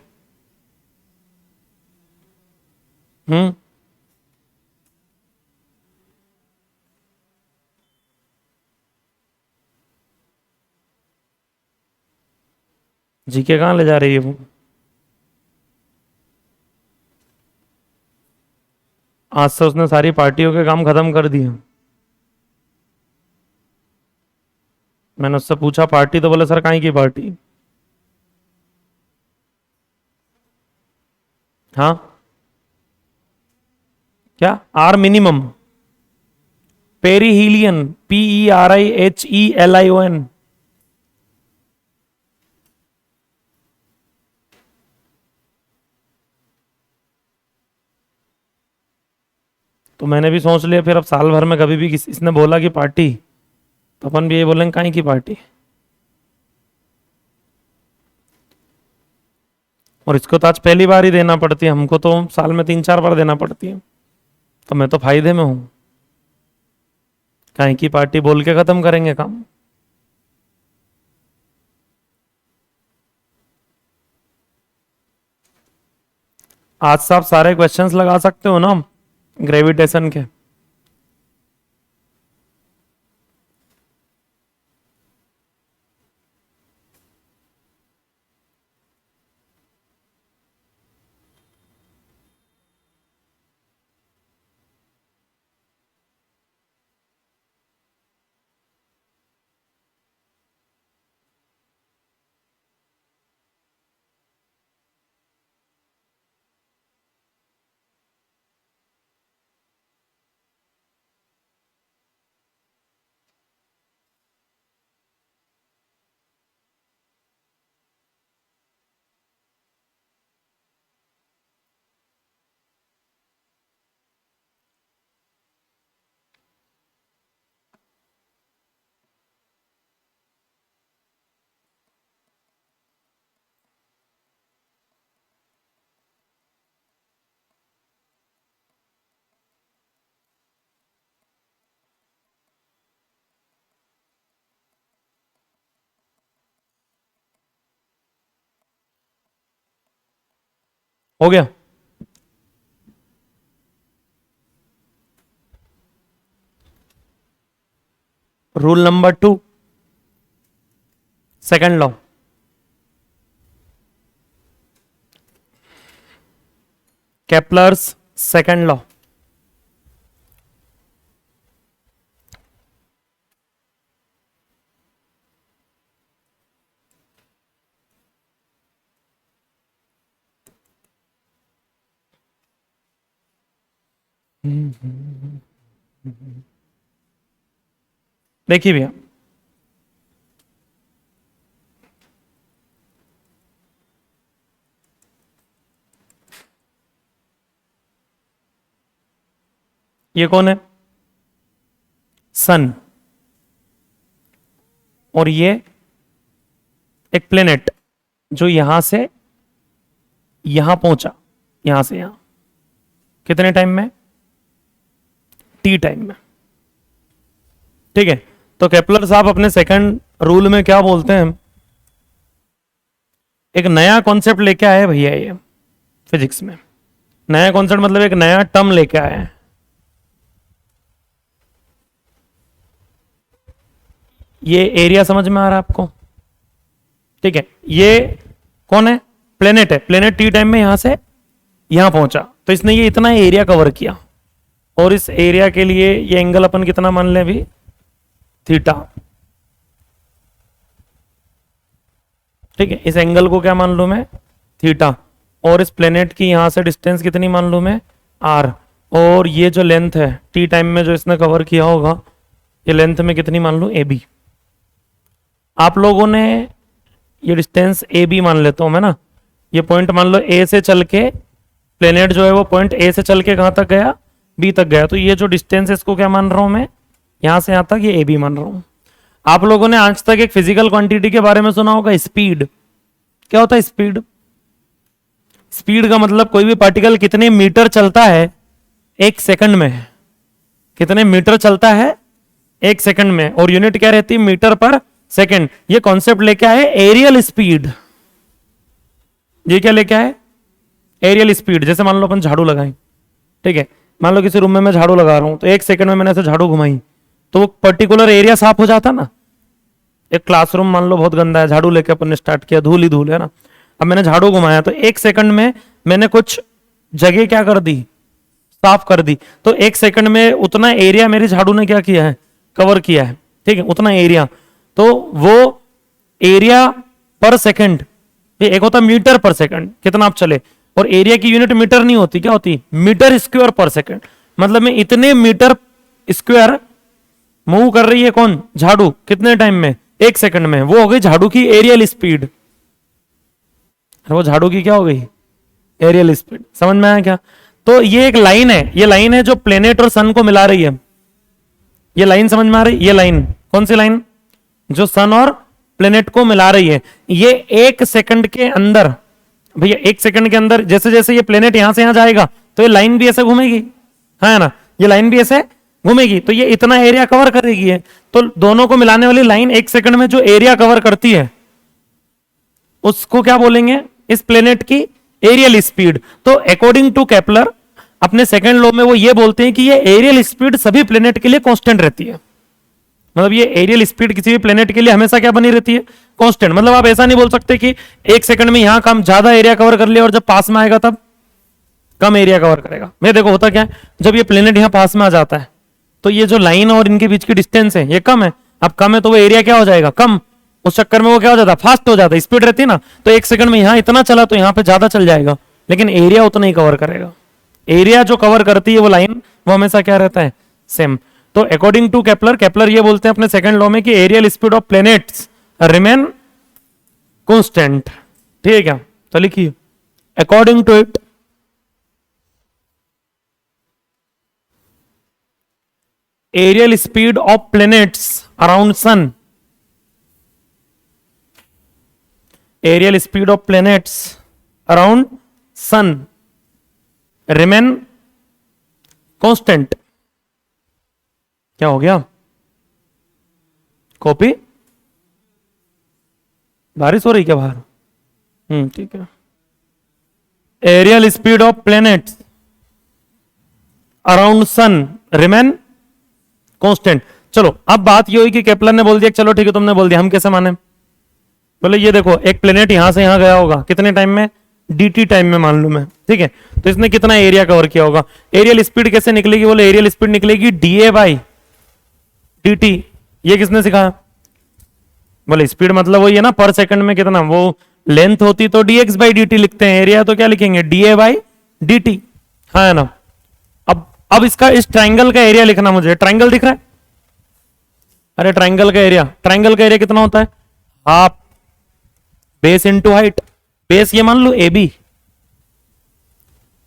जी के कहां ले जा रही है वो? आज से उसने सारी पार्टियों के काम खत्म कर दिए। मैंने उससे पूछा पार्टी, तो बोले सर काहे की पार्टी। हाँ क्या? R minimum, perihelion, PERIHELION। तो मैंने भी सोच लिया फिर अब साल भर में कभी भी किसी इसने बोला कि पार्टी, तो अपन भी यही बोलेंगे काहे की पार्टी। और इसको तो आज पहली बार ही देना पड़ती है, हमको तो साल में 3-4 बार देना पड़ती है, तो मैं तो फायदे में हूं। काहे की पार्टी बोल के खत्म करेंगे काम। आज से आप सारे क्वेश्चंस लगा सकते हो ना ग्रेविटेशन के। हो गया? Rule number 2, second law, Kepler's second law. देखिए भैया, ये कौन है? सन। और ये एक प्लेनेट जो यहां से यहां पहुंचा, यहां से यहां कितने टाइम में? टी टाइम में। ठीक है, तो केपलर साहब अपने सेकंड रूल में क्या बोलते हैं? एक नया कॉन्सेप्ट लेके आए भैया ये फिजिक्स में। नया कॉन्सेप्ट मतलब एक नया टर्म लेके आए हैं। ये एरिया समझ में आ रहा है आपको? ठीक है, ये कौन है? प्लेनेट है। प्लेनेट टी टाइम में यहां से यहां पहुंचा, तो इसने ये इतना एरिया कवर किया। और इस एरिया के लिए ये एंगल अपन कितना मान लें अभी? थीटा। ठीक है, इस एंगल को क्या मान लूं मैं? थीटा। और इस प्लेनेट की यहां से डिस्टेंस कितनी मान लूं मैं? आर। और ये जो लेंथ है टी टाइम में जो इसने कवर किया होगा ये लेंथ में कितनी मान लो, ए बी। आप लोगों ने ये डिस्टेंस ए बी मान लेता हूं मैं ना, ये पॉइंट मान लो ए से चल के, प्लेनेट जो है वो पॉइंट ए से चल के कहां तक गया, बी तक गया, तो ये जो डिस्टेंस है इसको क्या मान रहा हूं मैं, यहां से यहां तक ये ए बी मान रहा हूं। आप लोगों ने आज तक एक फिजिकल क्वांटिटी के बारे में सुना होगा, स्पीड। क्या होता है स्पीड? स्पीड का मतलब कोई भी पार्टिकल कितने मीटर चलता है एक सेकंड में, कितने मीटर चलता है एक सेकंड में, और यूनिट क्या रहती है, मीटर पर सेकंड। ये कॉन्सेप्ट लेके आए एरियल स्पीड। ये क्या लेके आए, एरियल स्पीड। जैसे मान लो अपन झाड़ू लगाएं, ठीक है, मान लो किसी रूम में मैं झाड़ू लगा रहा हूं, तो एक सेकंड में मैंने ऐसे झाड़ू घुमाई तो वो पर्टिकुलर एरिया साफ हो जाता ना। एक क्लासरूम मान लो बहुत गंदा है, झाड़ू लेके अपन ने स्टार्ट किया, धूल ही धूल है ना, अब मैंने झाड़ू घुमाया तो एक सेकंड में मैंने कुछ जगह क्या कर दी, साफ कर दी। तो एक सेकंड में उतना एरिया मेरी झाड़ू ने क्या किया है, कवर किया है, ठीक है, उतना एरिया। तो वो एरिया पर सेकंड, ये एक होता मीटर पर सेकंड, कितना आप चले, और एरिया की यूनिट मीटर नहीं होती, क्या होती, मीटर स्क्वायर पर सेकंड। मतलब मैं इतने मीटर स्क्वायर मूव कर रही है कौन, झाड़ू, कितने टाइम में, एक सेकंड में। वो हो गई झाड़ू की एरियल स्पीड। वो झाड़ू की क्या हो गई, एरियल स्पीड। समझ में आया क्या? तो ये एक लाइन है, ये लाइन है जो प्लेनेट और सन को मिला रही है। ये लाइन समझ में आ रही, ये लाइन कौन सी लाइन, जो सन और प्लेनेट को मिला रही है। ये एक सेकंड के अंदर, भैया एक सेकंड के अंदर जैसे जैसे ये प्लेनेट यहां से यहां जाएगा तो ये लाइन भी ऐसे घूमेगी, है ना, ये लाइन भी ऐसे घूमेगी, तो ये इतना एरिया कवर करेगी है। तो दोनों को मिलाने वाली लाइन एक सेकंड में जो एरिया कवर करती है उसको क्या बोलेंगे, इस प्लेनेट की एरियल स्पीड। तो अकॉर्डिंग टू केपलर अपने सेकंड लॉ में वो ये बोलते हैं कि ये एरियल स्पीड सभी प्लेनेट के लिए कांस्टेंट रहती है। मतलब ये एरियल स्पीड किसी भी प्लेनेट के लिए हमेशा क्या बनी रहती है, कांस्टेंट। मतलब आप ऐसा नहीं बोल सकते कि एक सेकंड में यहां कम ज्यादा एरिया कवर कर लिया और जब पास में आएगा तब कम एरिया कवर करेगा। मैं देखो होता क्या है, जब ये प्लेनेट यहां पास में आ जाता है तो ये जो लाइन और इनके बीच की डिस्टेंस है ये कम है, अब कम है तो वो एरिया क्या हो जाएगा, कम। उस चक्कर में वो क्या हो जाता है, फास्ट हो जाता है, स्पीड रहती है ना, तो एक सेकंड में यहां इतना चला तो यहां पे ज्यादा चल जाएगा, लेकिन एरिया उतना ही कवर करेगा। एरिया जो कवर करती है वो लाइन, वो हमेशा क्या रहता है, सेम। तो अकॉर्डिंग टू केपलर, केपलर ये बोलते हैं अपने सेकंड लॉ में कि areal speed of planets remain constant. ठीक है क्या, तो लिखिए according to it areal speed of planets around sun, areal speed of planets around sun remain constant. क्या हो गया, कॉपी, बारिश हो रही क्या बाहर, ठीक है। Areal speed of planets around sun remain constant. चलो अब बात ये हुई कि केपलर ने बोल दिया, चलो ठीक है तुमने बोल दिया, हम कैसे माने। बोले ये देखो एक प्लेनेट यहां से यहां गया होगा कितने टाइम में, dt टाइम में मान लू मैं, ठीक है, तो इसने कितना एरिया कवर किया होगा। एरियल स्पीड कैसे निकलेगी, बोले एरियल स्पीड निकलेगी da बाई dt। ये किसने सिखाया, बोले स्पीड मतलब वही है ना, पर सेकंड में कितना, वो लेंथ होती तो dx बाई dt लिखते हैं, एरिया तो क्या लिखेंगे da बाई dt, हाँ ना। अब इसका इस ट्राइंगल का एरिया लिखना मुझे, ट्राइंगल दिख रहा है, अरे ट्राइंगल का एरिया कितना होता है, half base into height. Base ये मान लू ए बी,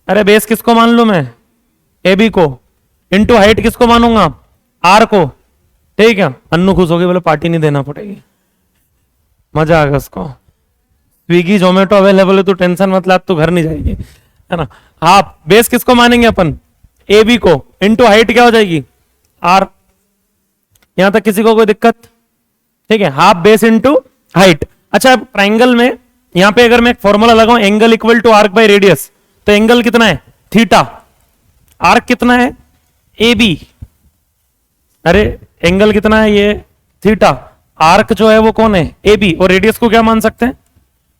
अरे बेस किसको मान लू मैं, ए बी को, इंटू हाइट किसको मानूंगा, आर को। ठीक है, अन्नू खुश हो गई, बोले पार्टी नहीं देना पड़ेगी, मजा आ गया उसको। स्विगी जोमेटो अवेलेबल है, तू टेंशन मत ला, तू घर नहीं जाएगी, है ना। हाफ बेस किसको मानेंगे अपन, ए बी को, इंटू हाइट क्या हो जाएगी, आर। यहां तक किसी को कोई दिक्कत, ठीक है, हाफ बेस इंटू हाइट। अच्छा ट्राइंगल में यहां पे अगर मैं एक फॉर्मूला लगाऊं, angle equal to arc by radius, तो एंगल कितना है, थीटा, आर्क कितना है, ए बी, अरे एंगल कितना है ये थीटा, आर्क जो है वो कौन है, ए बी, और रेडियस को क्या मान सकते हैं,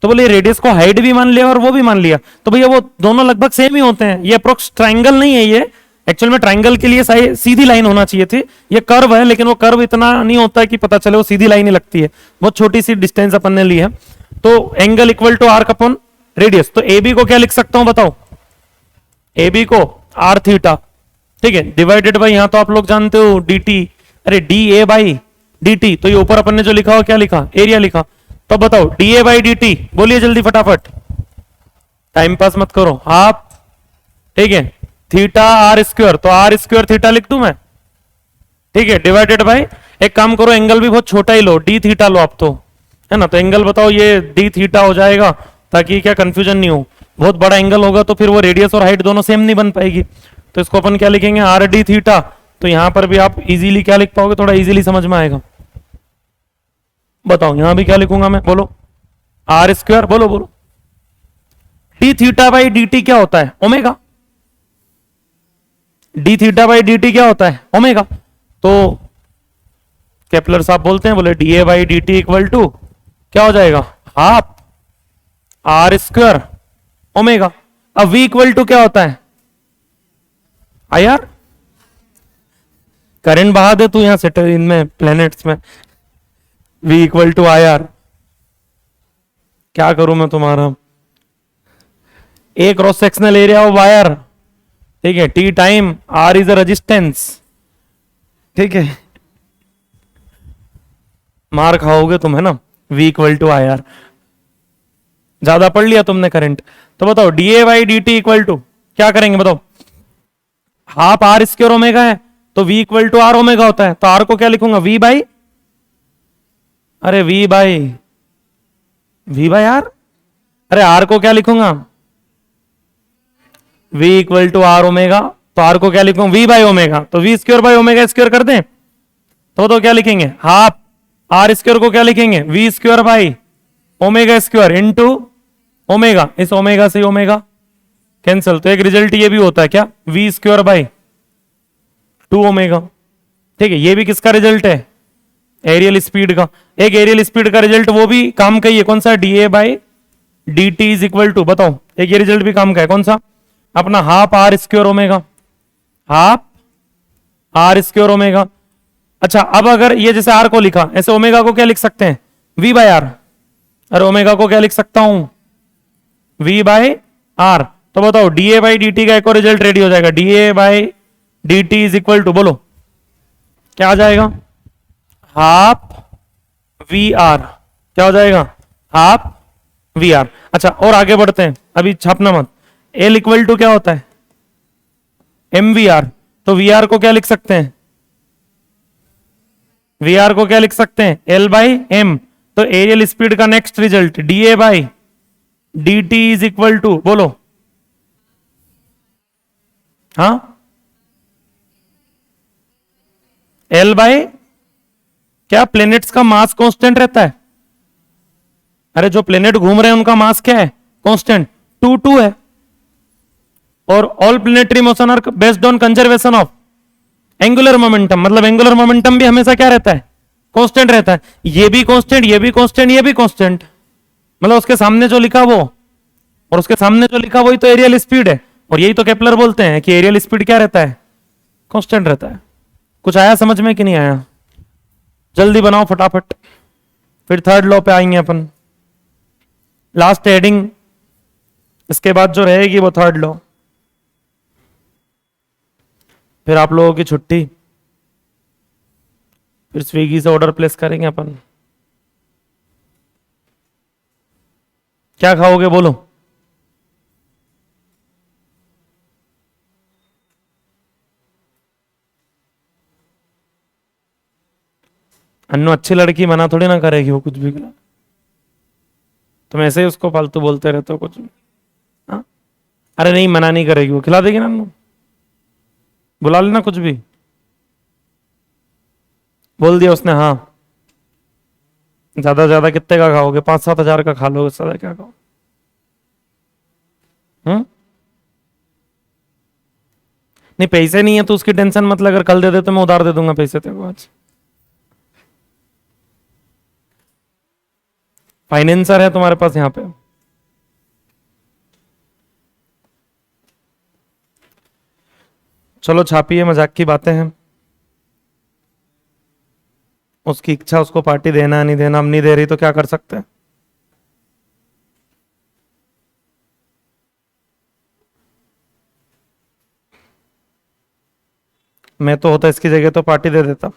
तो बोले रेडियस को हाइट भी मान लिया और वो भी मान लिया, तो भैया वो दोनों लगभग सेम ही होते हैं। ये अप्रोक्स ट्राइंगल नहीं है, ये एक्चुअल में ट्राइंगल के लिए सीधी लाइन होना चाहिए थी, ये कर्व है, लेकिन वो कर्व इतना नहीं होता है कि पता चले, वो सीधी लाइन ही लगती है, बहुत छोटी सी डिस्टेंस अपन ने ली है। तो angle equal to arc upon radius, तो ए बी को क्या लिख सकता हूं बताओ, ए बी को आर थीटा, ठीक है, डिवाइडेड बाई, यहां तो आप लोग जानते हो dt, अरे D A by D T, तो ये ऊपर अपन ने जो लिखा हो क्या लिखा, एरिया लिखा। तो बताओ D A by D T, बोलिए जल्दी फटाफट, टाइम पास मत करो आप। ठीक है, थीटा आर स्क्वायर, तो आर स्क्वायर थीटा लिख दूं मैं, ठीक है, डिवाइडेड बाय, एक काम करो एंगल भी बहुत छोटा ही लो, डी थीटा लो आप तो, है ना। तो एंगल बताओ ये डी थीटा हो जाएगा, ताकि क्या कंफ्यूजन नहीं हो। बहुत बड़ा एंगल होगा तो फिर वो रेडियस और हाइट दोनों सेम नहीं बन पाएगी। तो इसको अपन क्या लिखेंगे, आर डी थीटा। तो यहां पर भी आप इजीली क्या लिख पाओगे, थोड़ा इजीली समझ में आएगा। बताओ यहां भी क्या लिखूंगा मैं, बोलो आर स्क्वायर, बोलो बोलो, D theta by D T क्या होता है, omega. D theta by D T क्या होता है, ओमेगा। तो केपलर साहब बोलते हैं, बोले D A by D T equal to क्या हो जाएगा, हाफ आर स्क्वायर ओमेगा। अब वी इक्वल टू क्या होता है, आई आर, करंट बहा दे तू यहां से इनमें प्लैनेट्स में, V equal to I R. क्या करूं मैं तुम्हारा, A cross sectional area of wire, ठीक है, T time, R is a resistance, ठीक है, मार खाओगे तुम, है ना। V equal to I R, ज्यादा पढ़ लिया तुमने करंट। तो बताओ D A by D T equal to क्या करेंगे, बताओ हाफ आर स्क्वायर ओमेगा है, तो V equal to R omega होता है, तो आर को क्या लिखूंगा, वी बाई, अरे वी बाई आर, अरे आर को क्या लिखूंगा, V equal to R omega, तो आर को क्या लिखूंगा, वी बाई ओमेगा, तो V square by omega square कर दें, तो क्या लिखेंगे, हाफ आर स्क्वायर को क्या लिखेंगे, V square by omega square into omega, इस ओमेगा से ओमेगा कैंसिल, तो एक रिजल्ट ये भी होता है क्या, वी स्क्वायर बाई 2 ओमेगा। ठीक है, ये भी किसका रिजल्ट है, एरियल स्पीड का। एक एरियल स्पीड का रिजल्ट वो भी काम का ही है, कौन सा, D A by D T is equal to, बताओ एक ये रिजल्ट भी काम का है, कौन सा, अपना half R square omega, half R square omega. अच्छा, अब अगर ये जैसे आर को लिखा ऐसे, ओमेगा को क्या लिख सकते हैं, वी बाय आर, और ओमेगा को क्या लिख सकता हूं, वी बाय आर। तो बताओ D A by D T का एक और रिजल्ट रेडी हो जाएगा, D A by D T is equal to, बोलो क्या आ जाएगा, हाफ वी आर, क्या हो जाएगा, हाफ वी आर। अच्छा और आगे बढ़ते हैं, अभी छापना मत। एल इक्वल टू क्या होता है, एम वी आर, तो वी आर को क्या लिख सकते हैं, वी आर को क्या लिख सकते हैं, एल बाई एम। तो एरियल स्पीड का next result D A by D T is equal to, बोलो हाँ, एल बाई क्या, प्लेनेट्स का मास कांस्टेंट रहता है, अरे जो प्लेनेट घूम रहे हैं उनका मास क्या है, कांस्टेंट 2 है, और all planetary motion are based on conservation of angular momentum, मतलब एंगुलर मोमेंटम भी हमेशा क्या रहता है, कांस्टेंट रहता है। ये भी कांस्टेंट, ये भी कांस्टेंट, ये भी कांस्टेंट, मतलब उसके सामने जो लिखा वो और उसके सामने जो लिखा वही तो एरियल स्पीड है। और यही तो केपलर बोलते हैं कि एरियल स्पीड क्या रहता है, कांस्टेंट रहता है। कुछ आया समझ में कि नहीं आया, जल्दी बनाओ फटाफट, फिर थर्ड लॉ पे आएंगे अपन, लास्ट हेडिंग इसके बाद जो रहेगी वो थर्ड लॉ, फिर आप लोगों की छुट्टी, फिर स्विगी से ऑर्डर प्लेस करेंगे अपन। क्या खाओगे बोलो, अन्नू अच्छी लड़की मना थोड़ी ना करेगी, वो कुछ भी खिला, तुम ऐसे ही उसको फालतू बोलते रहते हो कुछ भी। हाँ? अरे नहीं, मना नहीं करेगी, वो खिला देगी ना अन्नू, बुला लेना कुछ भी, बोल दिया उसने हाँ। ज्यादा ज्यादा कितने का खाओगे, 5-7 हजार का खा लो, इससे ज्यादा क्या खाओ। नहीं पैसे नहीं है तो उसकी टेंशन मत ले, अगर कल दे दे तो मैं उधार दे दूंगा पैसे तेरे को आज। फाइनेंसर है तुम्हारे पास यहाँ पे। चलो छापिए, मजाक की बातें हैं, उसकी इच्छा, उसको पार्टी देना नहीं देना, हम नहीं दे रही तो क्या कर सकते हैं। मैं तो होता इसकी जगह तो पार्टी दे देता।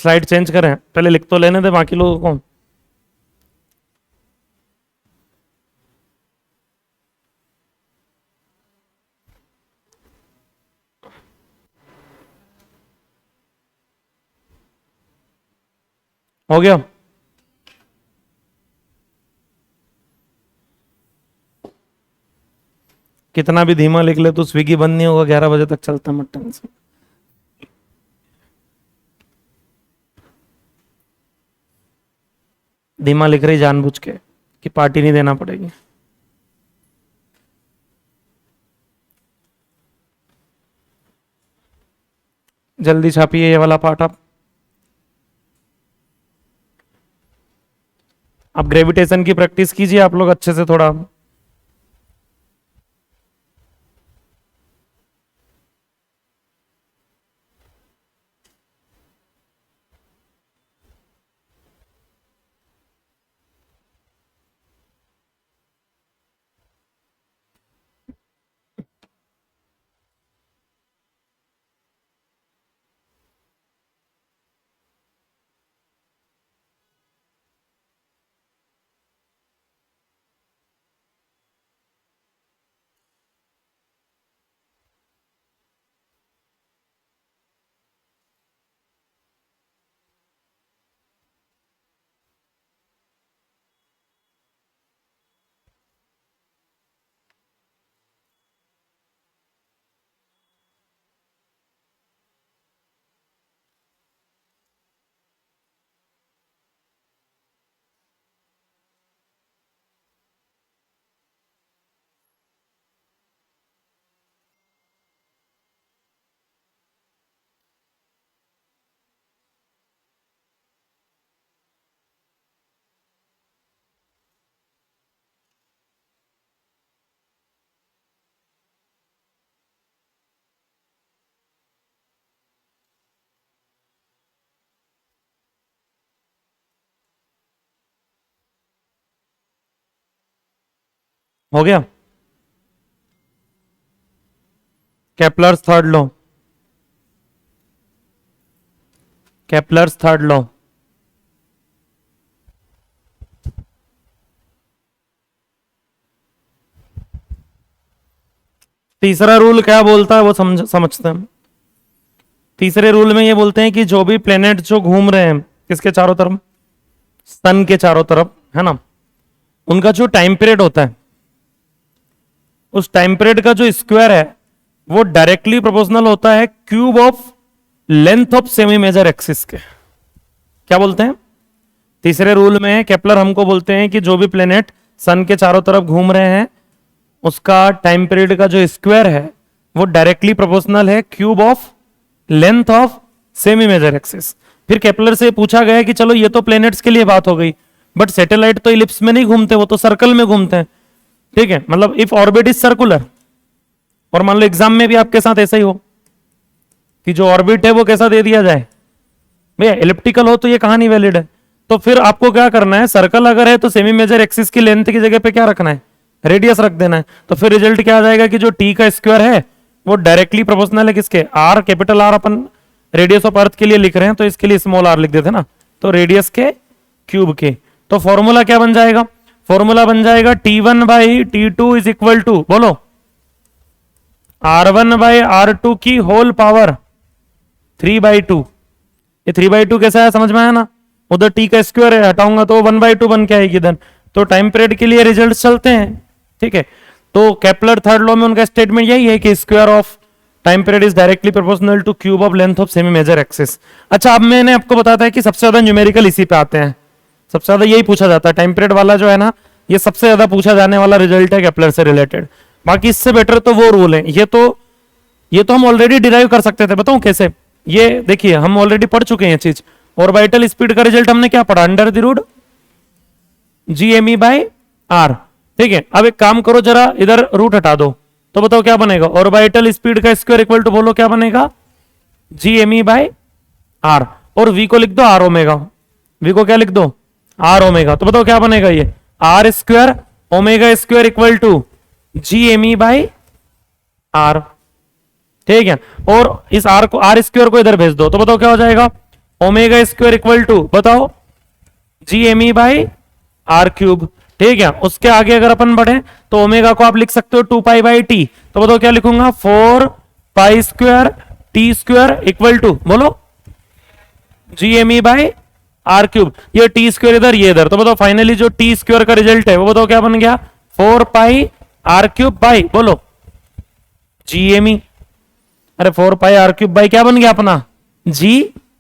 स्लाइड चेंज करें, पहले लिख तो लेने दे बाकी लोगों को। हो गया? कितना भी धीमा लिख ले तो स्विगी बंद नहीं होगा, 11 बजे तक चलता है, मत टेंशन। धीमा लिख रही जानबूझ के कि पार्टी नहीं देना पड़ेगी। जल्दी छापिए ये वाला पार्ट आप। अब ग्रेविटेशन की प्रैक्टिस कीजिए आप लोग अच्छे से थोड़ा। हो गया? Kepler's third law, Kepler's third law. तीसरा रूल क्या बोलता है वो समझते हैं। तीसरे रूल में ये बोलते हैं कि जो भी प्लेनेट जो घूम रहे हैं किसके चारों तरफ, सन के चारों तरफ, है ना, उनका जो टाइम पीरियड होता है, उस टाइम पीरियड का जो स्क्वायर है वो डायरेक्टली प्रोपोर्शनल होता है cube of length of semi major axis के। क्या बोलते हैं? तीसरे रूल में केपलर हमको बोलते हैं कि जो भी प्लेनेट सन के चारों तरफ घूम रहे हैं उसका टाइम पीरियड का जो स्क्वायर है वो डायरेक्टली प्रोपोर्शनल है cube of length of semi major axis. फिर केपलर से पूछा गया कि चलो ये तो प्लेनेट्स के लिए बात हो गई, बट सैटेलाइट तो इलिप्स में नहीं घूमते, वो तो सर्कल में घूमते हैं। ठीक है, मतलब इफ ऑर्बिट इज सर्कुलर, और मान लो एग्जाम में भी आपके साथ ऐसा ही हो कि जो ऑर्बिट है वो कैसा दे दिया जाए, भैया एलिप्टिकल हो तो ये कहानी वैलिड है। तो फिर आपको क्या करना है, सर्कल अगर है तो सेमी मेजर एक्सिस की लेंथ की जगह पे क्या रखना है, रेडियस रख देना है। तो फिर रिजल्ट क्या आ जाएगा कि जो टी का स्क्वायर है वो डायरेक्टली प्रोपोर्शनल है किसके, आर, कैपिटल आर अपन रेडियस ऑफ अर्थ के लिए लिख रहे हैं तो इसके लिए स्मॉल आर लिख देते ना, तो रेडियस के क्यूब के। तो फॉर्मूला क्या बन जाएगा, फॉर्मूला बन जाएगा T1 by T2 is equal to, बोलो, R1 बाई R2 की होल पावर 3/2। ये 3/2 कैसा है समझ में आया ना, उधर टी का स्क्वायर है, हटाऊंगा तो 1/2 बन के आएगी इधर। तो टाइम पीरियड के लिए रिजल्ट चलते हैं। ठीक है, तो केपलर थर्ड लॉ में उनका स्टेटमेंट यही है कि square of time period is directly proportional to cube of length of semi major axis. अच्छा, अब मैंने आपको बताया है कि सबसे ज्यादा न्यूमेरिकल इसी पे आते हैं, सबसे ज्यादा यही पूछा जाता है, टाइम पीरियड वाला जो है ना, ये सबसे ज्यादा पूछा जाने वाला रिजल्ट है केपलर से रिलेटेड। बाकी इससे बेटर तो वो रूल है, ये तो हम ऑलरेडी डिराइव कर सकते थे। बताऊं कैसे, ये देखिए हम ऑलरेडी पढ़ चुके हैं ये चीज। ऑर्बिटल स्पीड का रिजल्ट हमने क्या पढ़ा, under the root GME by R। ठीक है, अब एक काम करो, जरा इधर रूट हटा दो तो बताओ क्या बनेगा, ऑर्बिटल स्पीड का स्क्वायर इक्वल टू, बोलो क्या बनेगा, GME बाय R। और V को लिख दो R ओमेगा, V को क्या लिख दो, R ओमेगा। तो बताओ क्या बनेगा, ये R square omega square equal to GME by R। ठीक है, और इस R स्क्वायर को इधर भेज दो तो बताओ क्या हो जाएगा, ओमेगा स्क्वायर इक्वल टू बताओ G M E by R cube. ठीक है, उसके आगे अगर अपन बढ़े तो ओमेगा को आप लिख सकते हो 2 पाई बाई टी। तो बताओ क्या लिखूंगा, 4 pi square T square equal to बोलो G M E by R cube. ये टी स्क्वायर इधर, ये इधर, तो बताओ फाइनली जो टी स्क्वायर का रिजल्ट है वो बताओ क्या बन गया, 4 पाई आर क्यूब बाई बोलो जी एम ई। अरे 4 पाई आर क्यूब बाई क्या बन गया अपना जी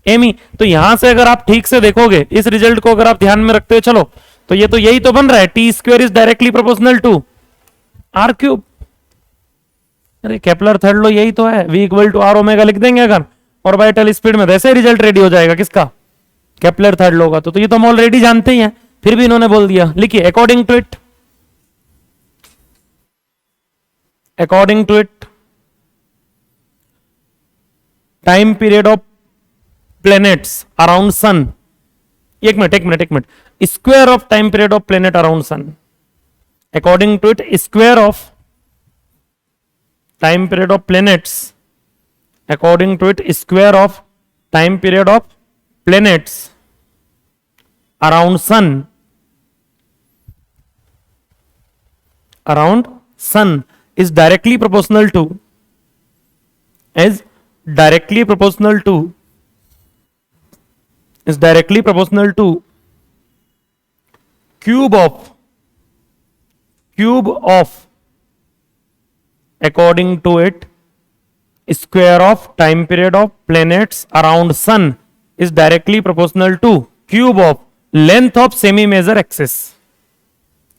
एम ई। तो यहां से अगर आप ठीक से देखोगे इस रिजल्ट को, अगर आप ध्यान में रखते हो चलो, तो ये तो यही तो बन रहा है, T square is directly proportional to R cube. अरे केपलर थर्ड लॉ यही तो है, v equal to R omega लिख देंगे अगर ऑर्बिटल स्पीड में, वैसे रिजल्ट रेडी हो जाएगा किसका, केपलर थर्ड लॉ का। तो ये तो हम ऑलरेडी जानते ही हैं, फिर भी इन्होंने बोल दिया। लिखिए according to it time period of planets around sun, एक minute, square of time period of planet around sun, according to it square of time period of planets, according to it square of time period of planets around sun is directly proportional to cube of according to it square of time period of planets around sun is directly proportional to cube of length of semi major axis,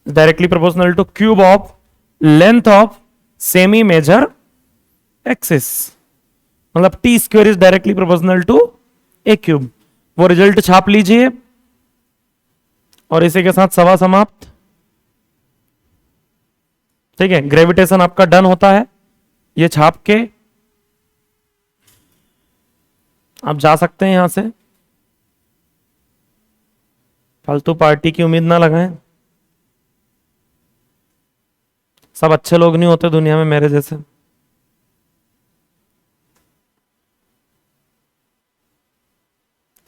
is directly proportional to cube of length of semi major axis, मतलब t square is directly proportional to a cube। वो result छाप लीजिए और इसी के साथ सभा समाप्त। ठीक है, ग्रेविटेशन आपका डन होता है, ये छाप के आप जा सकते हैं यहां से। फालतू पार्टी की उम्मीद ना लगाएं, सब अच्छे लोग नहीं होते दुनिया में मेरे जैसे।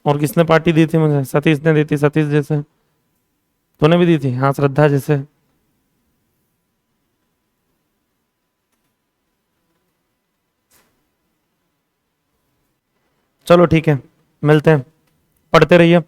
और किसने पार्टी दी थी मुझे, सतीश ने दी थी, सतीश जैसे। तूने भी दी थी, हाँ श्रद्धा जैसे। चलो ठीक है, मिलते हैं, पढ़ते रहिए।